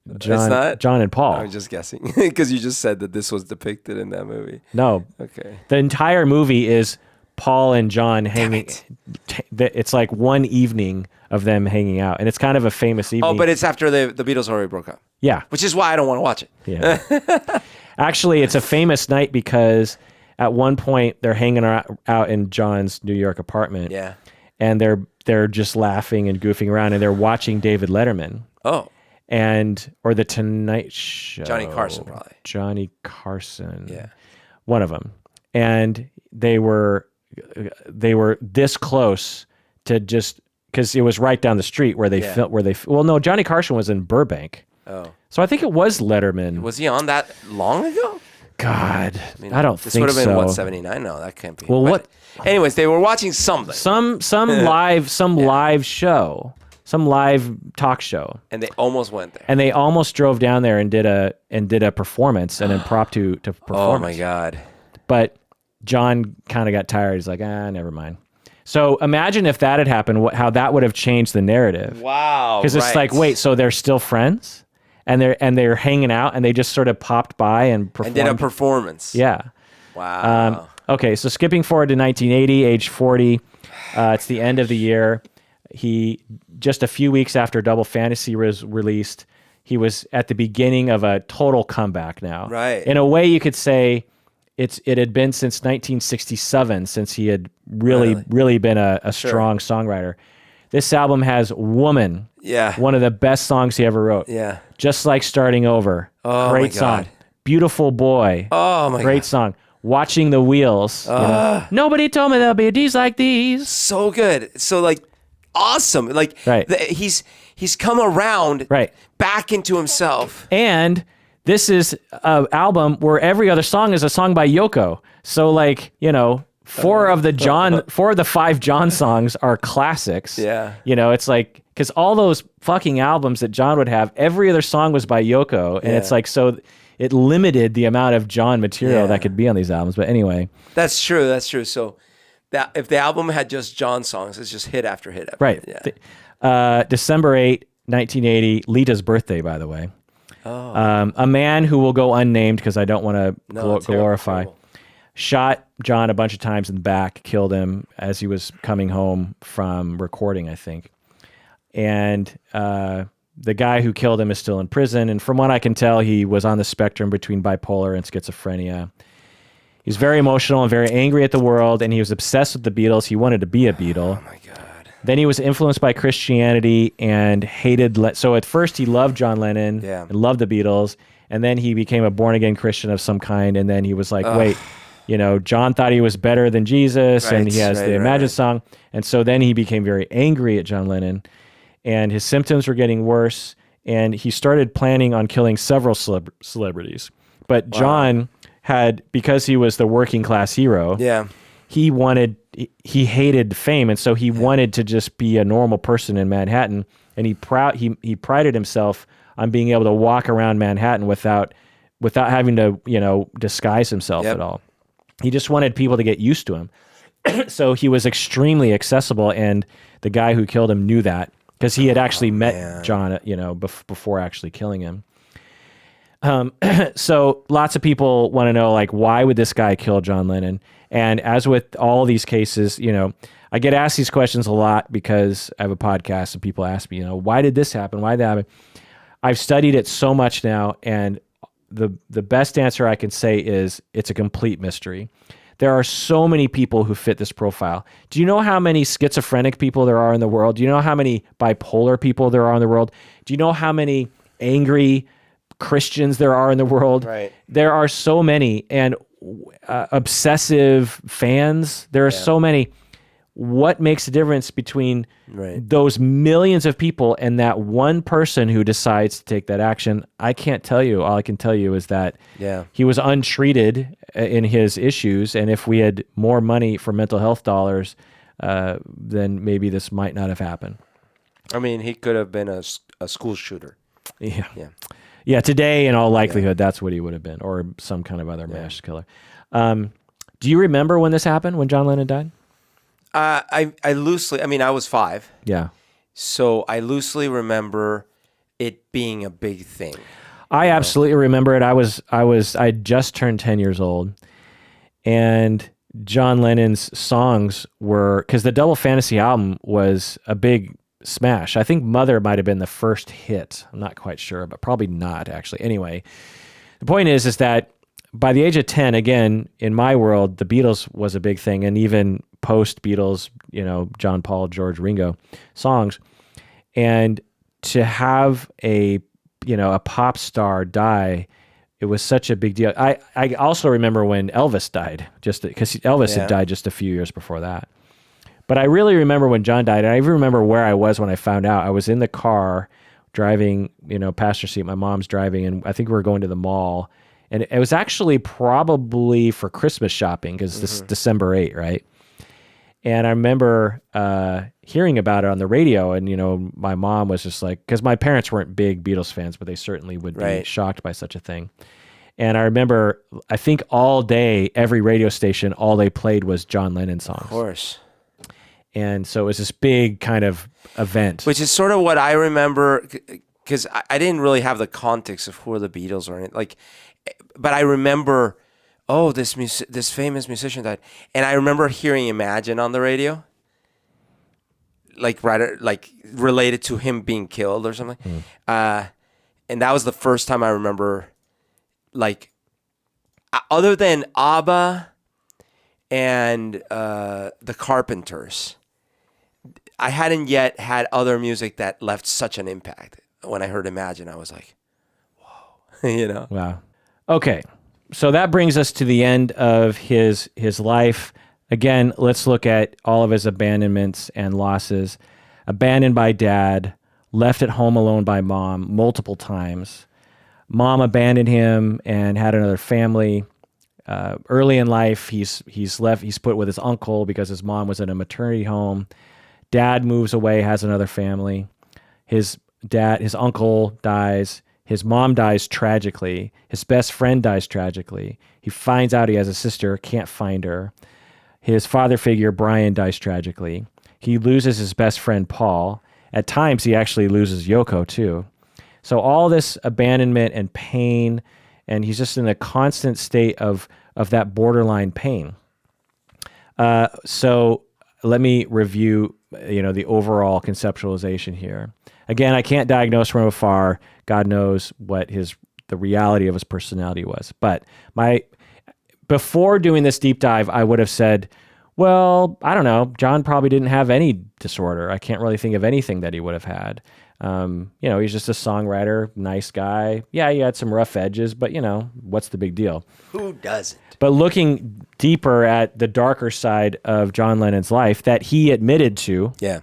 S1: and Paul.
S2: I was just guessing because you just said that this was depicted in that movie.
S1: No.
S2: Okay.
S1: The entire movie is Paul and John hanging. It's like one evening of them hanging out, and it's kind of a famous evening.
S2: Oh, but it's after the Beatles already broke up.
S1: Yeah.
S2: Which is why I don't want to watch it.
S1: Yeah. Actually, it's a famous night because at one point they're hanging out in John's New York apartment.
S2: Yeah.
S1: And they're just laughing and goofing around, and they're watching David Letterman.
S2: Oh.
S1: Or the Tonight Show.
S2: Johnny Carson, probably.
S1: Johnny Carson.
S2: Yeah.
S1: One of them. And they were this close to just, because it was right down the street where they well, no, Johnny Carson was in Burbank.
S2: Oh.
S1: So I think it was Letterman.
S2: Was he on that long ago?
S1: God, I don't think so.
S2: This would have been, what, 79? No, that can't be.
S1: Well,
S2: but anyways, they were watching something.
S1: Some live show. Some live talk show.
S2: And they almost went there.
S1: And they almost drove down there and did a performance, an impromptu performance.
S2: Oh my God.
S1: But John kind of got tired. He's like, never mind. So imagine if that had happened, how that would have changed the narrative.
S2: Wow.
S1: Because it's like, wait, so they're still friends? And they're hanging out, and they just sort of popped by and performed.
S2: And did a performance.
S1: Yeah.
S2: Wow.
S1: Okay, so skipping forward to 1980, age 40. It's the end of the year. He, just a few weeks after Double Fantasy was released, he was at the beginning of a total comeback now.
S2: Right.
S1: In a way, you could say it had been since 1967 since he had really been a strong songwriter. This album has Woman.
S2: Yeah.
S1: One of the best songs he ever wrote.
S2: Yeah.
S1: Just Like Starting Over.
S2: Oh,
S1: Great
S2: my
S1: song.
S2: God.
S1: Beautiful Boy.
S2: Oh, my
S1: Great
S2: God.
S1: song. Watching the Wheels. Nobody told me there'll be days like these.
S2: So good. So, like, awesome. Like,
S1: Right.
S2: He's come around back into himself.
S1: And this is an album where every other song is a song by Yoko. So, like, four of the 5 John songs are classics.
S2: Yeah.
S1: It's like, because all those fucking albums that John would have, every other song was by Yoko. And it's like, so it limited the amount of John material that could be on these albums. But anyway.
S2: That's true. So that if the album had just John songs, it's just hit after hit.
S1: Right.
S2: Yeah.
S1: December 8, 1980, Lita's birthday, by the way. Oh. A man who will go unnamed because I don't want to glorify.
S2: Terrible.
S1: Shot John a bunch of times in the back, killed him as he was coming home from recording, I think. And the guy who killed him is still in prison. And from what I can tell, he was on the spectrum between bipolar and schizophrenia. He's very emotional and very angry at the world, and he was obsessed with the Beatles. He wanted to be a Beatle.
S2: Oh, my God.
S1: Then he was influenced by Christianity and hated... So at first he loved John Lennon and loved the Beatles, and then he became a born-again Christian of some kind, and then he was like, wait... John thought he was better than Jesus, and he has the Imagine song. And so then he became very angry at John Lennon, and his symptoms were getting worse, and he started planning on killing several celebrities. But John had, because he was the working class hero, he hated fame, and so he wanted to just be a normal person in Manhattan, and he prided himself on being able to walk around Manhattan without having to, disguise himself at all. He just wanted people to get used to him. So he was extremely accessible, and the guy who killed him knew that because he had actually met John, before actually killing him. So lots of people want to know, like, why would this guy kill John Lennon? And as with all these cases, I get asked these questions a lot because I have a podcast and people ask me, why did this happen? Why did that happen? I've studied it so much now, and the best answer I can say is it's a complete mystery. There are so many people who fit this profile. Do you know how many schizophrenic people there are in the world? Do you know how many bipolar people there are in the world? Do you know how many angry Christians there are in the world?
S2: Right.
S1: There are so many, and obsessive fans. There are so many. What makes the difference between those millions of people and that one person who decides to take that action? I can't tell you. All I can tell you is that he was untreated in his issues, and if we had more money for mental health dollars, then maybe this might not have happened.
S2: I mean, he could have been a school shooter.
S1: Yeah, today, in all likelihood, that's what he would have been, or some kind of other mass killer. Do you remember when this happened, when John Lennon died?
S2: I loosely, I was 5.
S1: Yeah.
S2: So I loosely remember it being a big thing.
S1: I absolutely remember it. I just turned 10 years old, and John Lennon's songs were, because the Double Fantasy album was a big smash. I think Mother might have been the first hit. I'm not quite sure, but probably not, actually. Anyway, the point is that by the age of 10, again, in my world, the Beatles was a big thing, and even post-Beatles, John, Paul, George, Ringo songs. And to have a pop star die, it was such a big deal. I also remember when Elvis died, just because Elvis had died just a few years before that. But I really remember when John died, and I even remember where I was when I found out. I was in the car driving, passenger seat. My mom's driving, and I think we were going to the mall. And it was actually probably for Christmas shopping, because this is December 8, right? And I remember hearing about it on the radio, and, my mom was just like, because my parents weren't big Beatles fans, but they certainly would be shocked by such a thing. And I remember, I think all day, every radio station, all they played was John Lennon songs.
S2: Of course.
S1: And so it was this big kind of event.
S2: Which is sort of what I remember, because I didn't really have the context of who are the Beatles or anything. But I remember, this famous musician died. And I remember hearing Imagine on the radio. Related to him being killed or something. And that was the first time I remember, other than ABBA and the Carpenters, I hadn't yet had other music that left such an impact. When I heard Imagine, I was like, whoa,
S1: Wow. Okay. So that brings us to the end of his life. Again, let's look at all of his abandonments and losses. Abandoned by dad, left at home alone by mom multiple times. Mom abandoned him and had another family. Early in life, he's put with his uncle because his mom was in a maternity home. Dad moves away, has another family. His uncle dies. His mom dies tragically. His best friend dies tragically. He finds out he has a sister, can't find her. His father figure, Brian, dies tragically. He loses his best friend, Paul. At times, he actually loses Yoko, too. So all this abandonment and pain, and he's just in a constant state of that borderline pain. So let me review, the overall conceptualization here. Again, I can't diagnose from afar. God knows what the reality of his personality was. But before doing this deep dive, I would have said, well, I don't know. John probably didn't have any disorder. I can't really think of anything that he would have had. He's just a songwriter, nice guy. Yeah, he had some rough edges, but what's the big deal?
S2: Who doesn't?
S1: But looking deeper at the darker side of John Lennon's life that he admitted to, and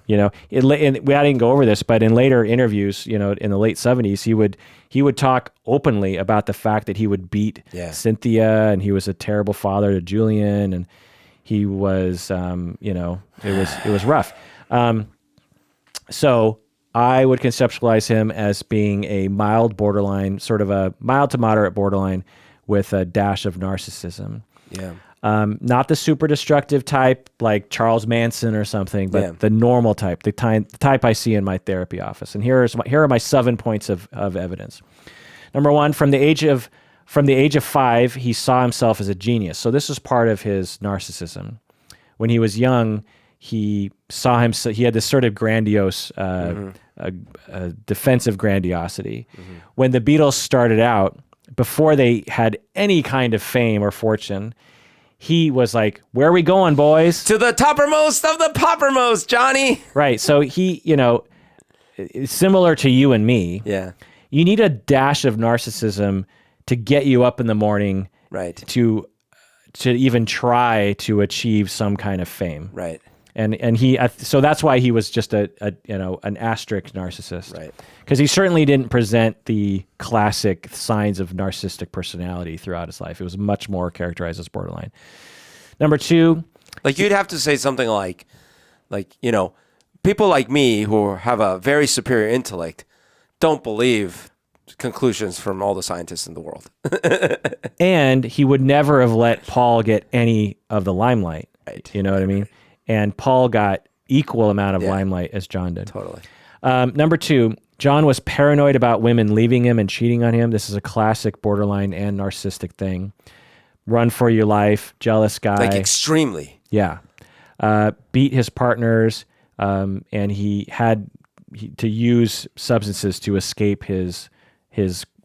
S1: we didn't go over this, but in later interviews, in the late 70s, he would talk openly about the fact that he would beat Cynthia, and he was a terrible father to Julian, and he was, it was rough. So I would conceptualize him as being a mild borderline, sort of a mild to moderate borderline with a dash of narcissism.
S2: Yeah.
S1: Not the super destructive type like Charles Manson or something, but the normal type, the type I see in my therapy office. And here are my 7 points of evidence. Number one, from the age of 5, he saw himself as a genius. So this is part of his narcissism. When he was young, he saw himself. He had this sort of grandiose, defensive grandiosity. When the Beatles started out, before they had any kind of fame or fortune, he was like, "Where are we going, boys?
S2: To the toppermost of the poppermost, Johnny."
S1: Right. So he, similar to you and me.
S2: Yeah.
S1: You need a dash of narcissism to get you up in the morning,
S2: Right.
S1: To even try to achieve some kind of fame.
S2: Right.
S1: And he, so that's why he was just an asterisk narcissist.
S2: Right.
S1: Because he certainly didn't present the classic signs of narcissistic personality throughout his life. It was much more characterized as borderline. Number 2.
S2: Like you'd have to say something like, people like me who have a very superior intellect don't believe conclusions from all the scientists in the world.
S1: And he would never have let Paul get any of the limelight.
S2: Right.
S1: You know what I mean? And Paul got equal amount of limelight as John did.
S2: Totally.
S1: Number 2, John was paranoid about women leaving him and cheating on him. This is a classic borderline and narcissistic thing. Run for your life, jealous guy.
S2: Like extremely.
S1: Yeah. Beat his partners, and he had to use substances to escape his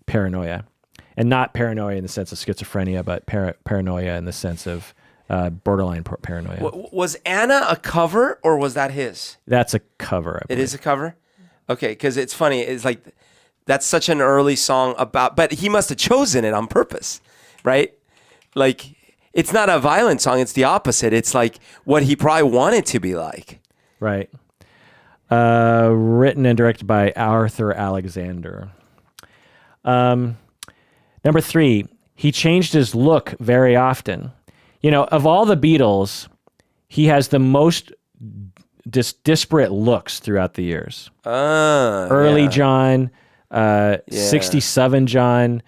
S1: paranoia. And not paranoia in the sense of schizophrenia, but paranoia in the sense of borderline paranoia.
S2: Was Anna a cover or was that his?
S1: That's a cover.
S2: It is a cover? Okay, because it's funny. It's like, that's such an early song about, but he must have chosen it on purpose, right? Like, it's not a violent song. It's the opposite. It's like what he probably wanted to be like.
S1: Right. Written and directed by Arthur Alexander. Number 3, he changed his look very often. Of all the Beatles, he has the most disparate looks throughout the years. Early John, 67 John,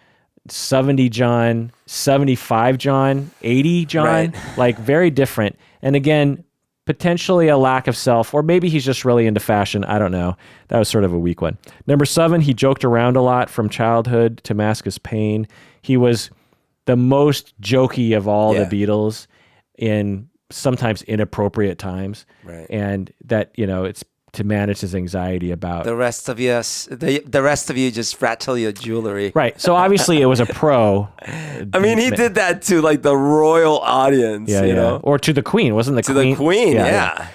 S1: 70 John, 75 John, 80 John,
S2: Right.
S1: like very different. And again, potentially a lack of self, or maybe he's just really into fashion. I don't know. That was sort of a weak one. Number 7, he joked around a lot from childhood to mask his pain. He was the most jokey of all the Beatles in sometimes inappropriate times.
S2: Right.
S1: And that, it's to manage his anxiety about
S2: The rest of you, the rest of you just rattle your jewelry.
S1: right. So obviously it was a pro.
S2: I mean, he did that to like the royal audience, you know?
S1: Or to the Queen, wasn't the
S2: To
S1: Queen?
S2: the Queen, yeah.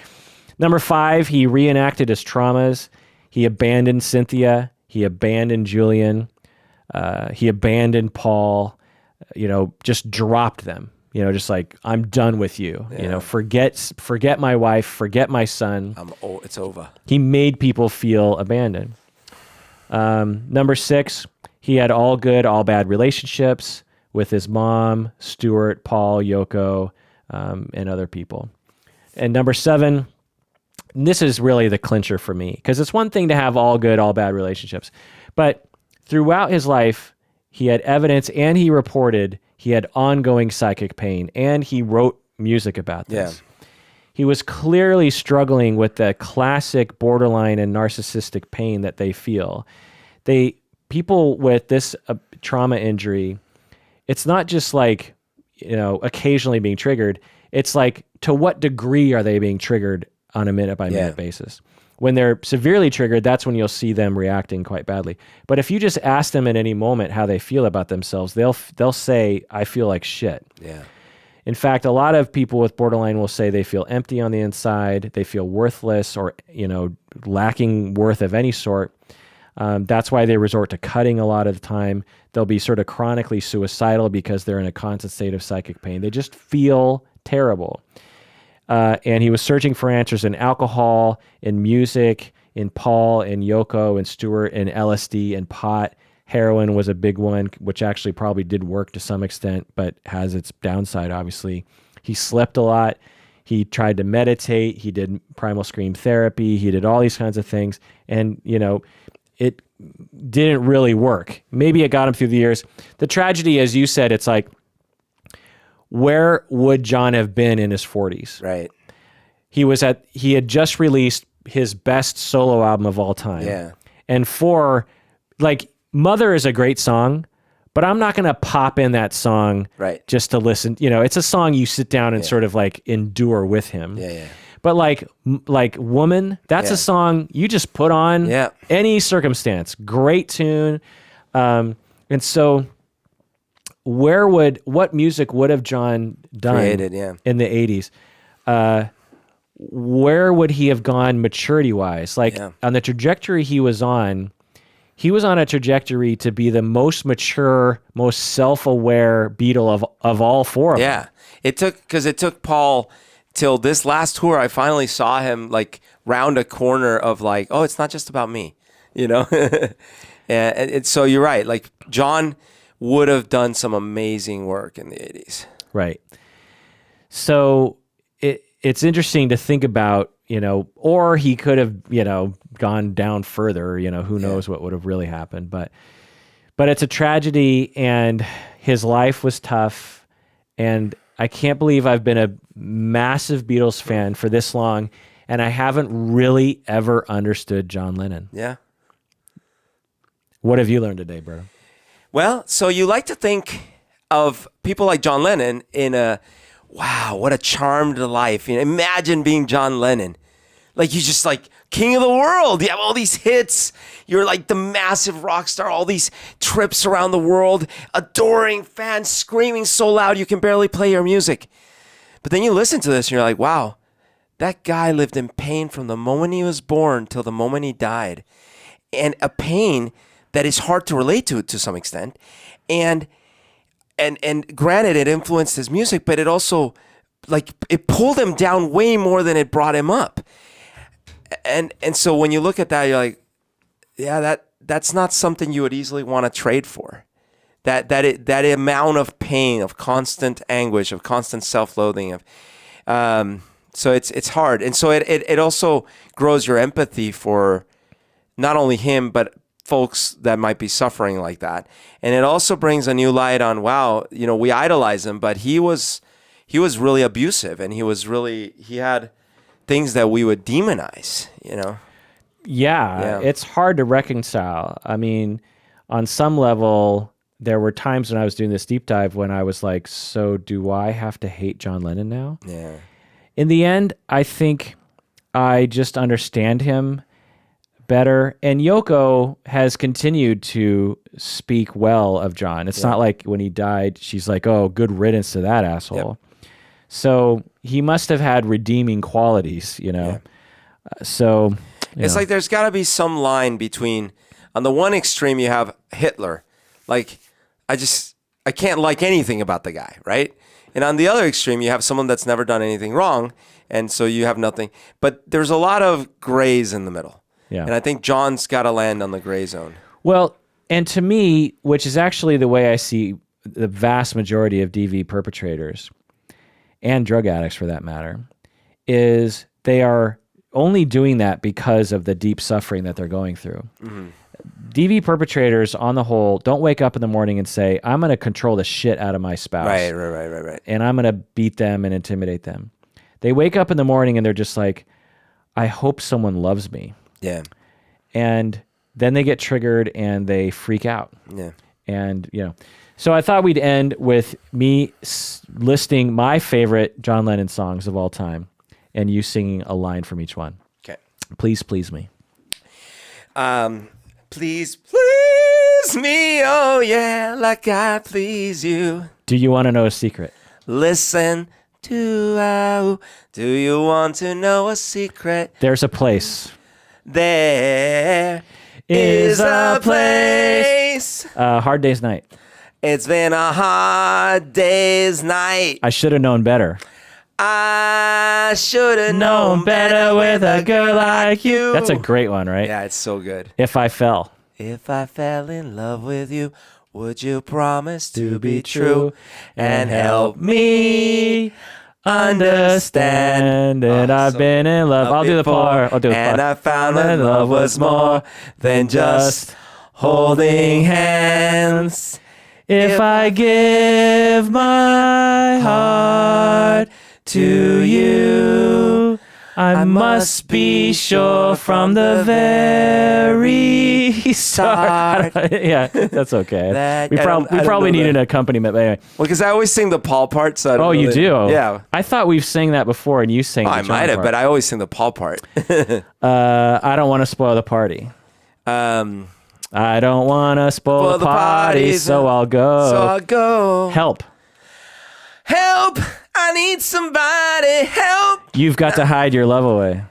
S1: Number 5, he reenacted his traumas. He abandoned Cynthia. He abandoned Julian. He abandoned Paul. Just dropped them. Just like, I'm done with you. Forget my wife. Forget my son.
S2: It's over.
S1: He made people feel abandoned. Number 6, he had all good, all bad relationships with his mom, Stuart, Paul, Yoko, and other people. And number 7, and this is really the clincher for me, because it's one thing to have all good, all bad relationships, but throughout his life, he had evidence and he reported he had ongoing psychic pain, and he wrote music about this. Yeah. He was clearly struggling with the classic borderline and narcissistic pain that they feel. People with this trauma injury, it's not just like, occasionally being triggered. It's like, to what degree are they being triggered on a minute-by-minute basis? When they're severely triggered, that's when you'll see them reacting quite badly. But if you just ask them at any moment how they feel about themselves, they'll say, I feel like shit.
S2: Yeah.
S1: In fact, a lot of people with borderline will say they feel empty on the inside, they feel worthless or, lacking worth of any sort. That's why they resort to cutting a lot of the time. They'll be sort of chronically suicidal because they're in a constant state of psychic pain. They just feel terrible. And he was searching for answers in alcohol, in music, in Paul, in Yoko, and Stuart, in LSD, and pot. Heroin was a big one, which actually probably did work to some extent, but has its downside, obviously. He slept a lot. He tried to meditate. He did primal scream therapy. He did all these kinds of things. And, it didn't really work. Maybe it got him through the years. The tragedy, as you said, it's like, where would John have been in his 40s?
S2: Right.
S1: He had just released his best solo album of all time.
S2: Yeah.
S1: And for like Mother is a great song, but I'm not going to pop in that song
S2: Right.
S1: just to listen. It's a song you sit down and sort of like endure with him.
S2: Yeah.
S1: But like Woman, that's a song you just put on any circumstance. Great tune. And so what music would have John done
S2: Created,
S1: in the 80s? Where would he have gone maturity-wise? Like on the trajectory he was on a trajectory to be the most mature, most self-aware Beatle of all four of them.
S2: Yeah. It took Paul till this last tour. I finally saw him like round a corner of like, oh, it's not just about me, and so you're right. Like John would have done some amazing work in the 80s.
S1: Right. So it's interesting to think about, or he could have, gone down further, who knows what would have really happened. But it's a tragedy, and his life was tough. And I can't believe I've been a massive Beatles fan for this long, and I haven't really ever understood John Lennon.
S2: Yeah.
S1: What have you learned today, bro?
S2: Well, so you like to think of people like John Lennon in a, wow, what a charmed life. Imagine being John Lennon. Like, you just like king of the world. You have all these hits. You're like the massive rock star, all these trips around the world, adoring fans, screaming so loud you can barely play your music. But then you listen to this and you're like, wow, that guy lived in pain from the moment he was born till the moment he died. And a pain that is hard to relate to some extent. And granted, it influenced his music, but it also, like, it pulled him down way more than it brought him up. And so when you look at that, you're like, yeah, that's not something you would easily want to trade for. That amount of pain, of constant anguish, of constant self-loathing, so it's hard. And so it also grows your empathy for not only him, but folks that might be suffering like that. And it also brings a new light on, wow, we idolize him, but he was really abusive, and he had things that we would demonize,
S1: Yeah, it's hard to reconcile. I mean, on some level, there were times when I was doing this deep dive when I was like, so do I have to hate John Lennon now?
S2: Yeah.
S1: In the end, I think I just understand him better. And Yoko has continued to speak well of John. It's not like when he died, she's like, oh, good riddance to that asshole. Yep. So he must have had redeeming qualities,
S2: Yeah.
S1: So
S2: it's like there's got to be some line between, on the one extreme, you have Hitler. Like, I can't like anything about the guy, right? And on the other extreme, you have someone that's never done anything wrong, and so you have nothing. But there's a lot of grays in the middle. Yeah. And I think John's got to land on the gray zone.
S1: Well, and to me, which is actually the way I see the vast majority of DV perpetrators, and drug addicts for that matter, is they are only doing that because of the deep suffering that they're going through. Mm-hmm. DV perpetrators, on the whole, don't wake up in the morning and say, I'm going to control the shit out of my spouse.
S2: Right.
S1: And I'm going to beat them and intimidate them. They wake up in the morning and they're just like, I hope someone loves me.
S2: Yeah.
S1: And then they get triggered and they freak out.
S2: Yeah.
S1: And, so I thought we'd end with me listing my favorite John Lennon songs of all time and you singing a line from each one.
S2: Okay.
S1: Please, please me.
S2: Please, please me, oh yeah, like I please you.
S1: Do you want to know a secret?
S2: Listen to do you want to know a secret?
S1: There's a place.
S2: There is a place.
S1: Hard Day's Night.
S2: It's been a hard day's night.
S1: I should have known better.
S2: I should have known better with a girl like you.
S1: That's a great one, right?
S2: Yeah, it's so good.
S1: If I fell.
S2: If I fell in love with you, would you promise to be true and help me understand that I've been in love? I'll do the part. And I found that love was more than just holding hands. If I give my heart to you,
S1: I must be sure from the very start. Yeah, that's okay. We probably need an accompaniment. But anyway.
S2: Well, because I always sing the Paul part. So I don't
S1: Oh, you
S2: really-
S1: do?
S2: Yeah.
S1: I thought we've sang that before, and you sang the
S2: I
S1: John
S2: might have,
S1: part.
S2: but I always sing the Paul part.
S1: I don't want to spoil the party. I don't want to spoil the party, so I'll go.
S2: So I'll go.
S1: Help.
S2: Help! I need somebody. Help!
S1: You've got to hide your love away.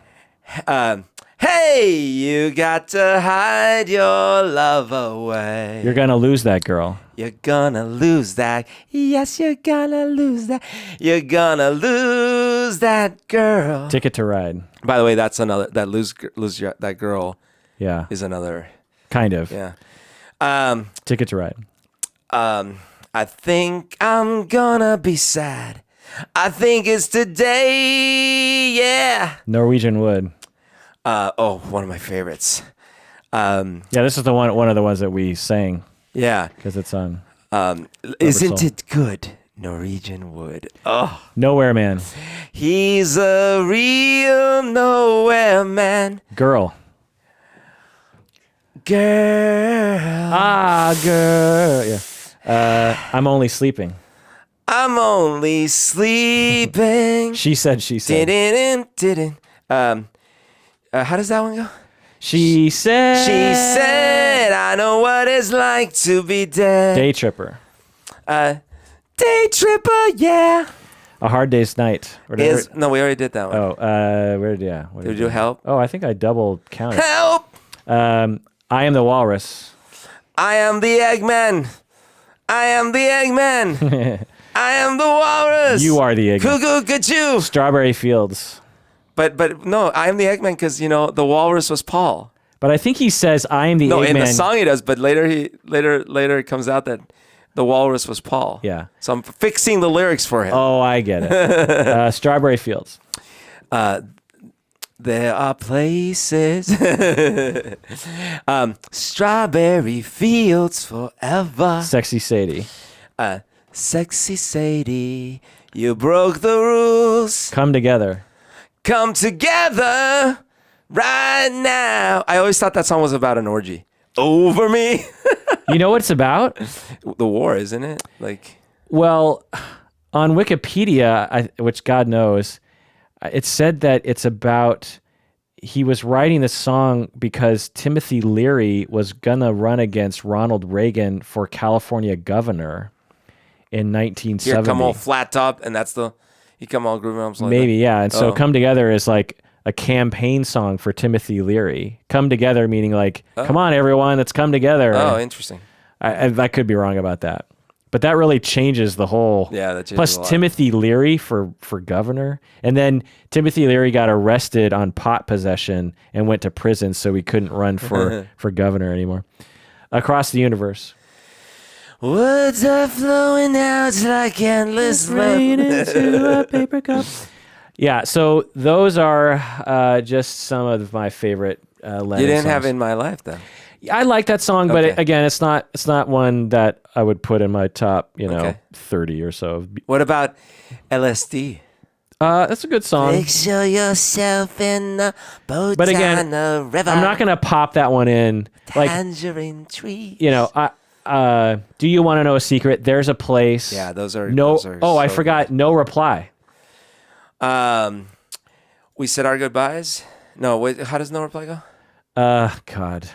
S2: Hey, you got to hide your love away.
S1: You're going to lose that girl.
S2: You're gonna lose that. Yes, you're gonna lose that. You're gonna lose that girl.
S1: Ticket to Ride.
S2: By the way, that's another. That that girl
S1: Yeah.
S2: is another.
S1: Kind of.
S2: Yeah.
S1: Ticket to Ride.
S2: I think I'm gonna be sad. I think it's today. Yeah.
S1: Norwegian Wood.
S2: One of my favorites.
S1: Yeah, this is the one of the ones that we sang
S2: Yeah.
S1: because it's on
S2: Isn't
S1: Soul.
S2: it good? Norwegian Wood. Oh.
S1: Nowhere Man.
S2: He's a real nowhere man.
S1: Girl.
S2: Girl.
S1: Girl. Yeah. I'm only sleeping.
S2: I'm only sleeping.
S1: She said.
S2: Didn't. How does that one go?
S1: She said.
S2: She said, I know what it's like to be dead.
S1: Day Tripper.
S2: Day tripper, yeah.
S1: A Hard Day's Night.
S2: No, we already did that one.
S1: What
S2: Did we do Help?
S1: Oh, I think I double counted.
S2: Help!
S1: I Am the Walrus.
S2: I am the Eggman. I am the Eggman. I am the walrus.
S1: You are the Eggman.
S2: Cuckoo, cuckoo.
S1: Strawberry Fields.
S2: But no, I am the Eggman because the walrus was Paul.
S1: But I think he says I am the
S2: No,
S1: Eggman.
S2: in the song he does, but later it comes out that the walrus was Paul.
S1: Yeah.
S2: So I'm fixing the lyrics for him.
S1: Oh, I get it. Strawberry Fields.
S2: There are places. Strawberry fields forever.
S1: Sexy Sadie.
S2: Sexy Sadie, you broke the rules.
S1: Come Together.
S2: Come together right now. I always thought that song was about an orgy. Over me.
S1: You know what it's about?
S2: The war, isn't it? Like,
S1: Well, on Wikipedia, which God knows, it said that it's about he was writing the song because Timothy Leary was gonna run against Ronald Reagan for California governor in 1970.
S2: here come all flat top, and that's you come all groovy arms like
S1: Maybe,
S2: that.
S1: yeah. And so
S2: Oh.
S1: Come Together is like a campaign song for Timothy Leary. Come Together meaning like, come on, everyone, let's come together.
S2: Oh, interesting.
S1: I could be wrong about that. But that really changes the whole.
S2: Yeah, that changes
S1: Plus
S2: a lot.
S1: Timothy Leary for governor. And then Timothy Leary got arrested on pot possession and went to prison, so he couldn't run for governor anymore. Across the Universe.
S2: Words are flowing out like endless rain
S1: into a paper cup. Yeah, so those are just some of my favorite Lennon
S2: You didn't
S1: songs.
S2: have In My Life, though.
S1: I like that song, but
S2: Okay.
S1: again, it's not one that I would put in my top,
S2: Okay.
S1: 30 or so.
S2: What about LSD?
S1: That's a good song.
S2: Picture yourself in the boat
S1: But again,
S2: on the river.
S1: I'm not gonna pop that one in. Like,
S2: Tangerine tree.
S1: do you want to know a secret? There's a place.
S2: Yeah, those are
S1: no.
S2: those are
S1: I
S2: so
S1: forgot. No Reply.
S2: good. We said our goodbyes. No, wait. How does No Reply go?
S1: God.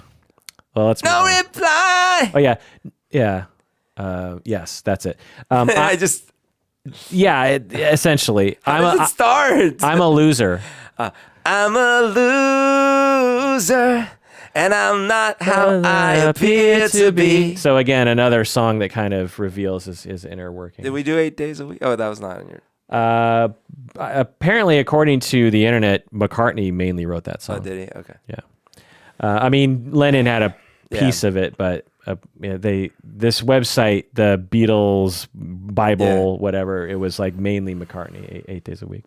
S1: Well, let's.
S2: No
S1: move on.
S2: reply.
S1: Oh yeah. Yes, that's it.
S2: I just.
S1: Yeah, essentially,
S2: How does it start?
S1: I'm a loser.
S2: I'm a loser, and I'm not how I appear to be.
S1: So again, another song that kind of reveals his inner working.
S2: Did we do 8 days a week? Oh, that was not in your.
S1: Apparently, according to the internet, McCartney mainly wrote that song.
S2: Oh, did he? Okay.
S1: Yeah. I mean, Lennon had a piece of it, but this website, the Beatles Bible, whatever, it was like mainly McCartney, 8 days a week.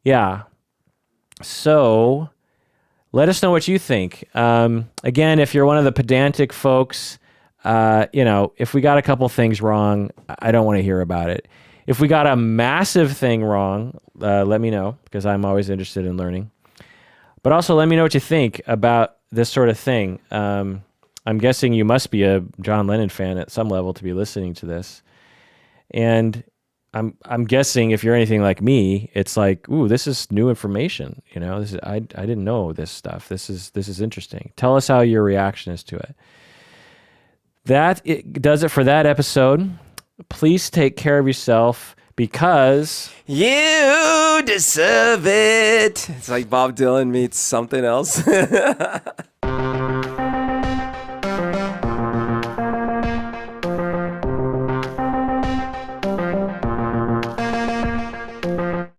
S1: Yeah. So let us know what you think. Again, if you're one of the pedantic folks, if we got a couple things wrong, I don't want to hear about it. If we got a massive thing wrong, let me know, because I'm always interested in learning. But also let me know what you think about this sort of thing. I'm guessing you must be a John Lennon fan at some level to be listening to this. And I'm guessing if you're anything like me, it's like, ooh, this is new information. You know, I didn't know this stuff. This is interesting. Tell us how your reaction is to it. It does it for that episode. Please take care of yourself, because
S2: you deserve it. It's like Bob Dylan meets something else.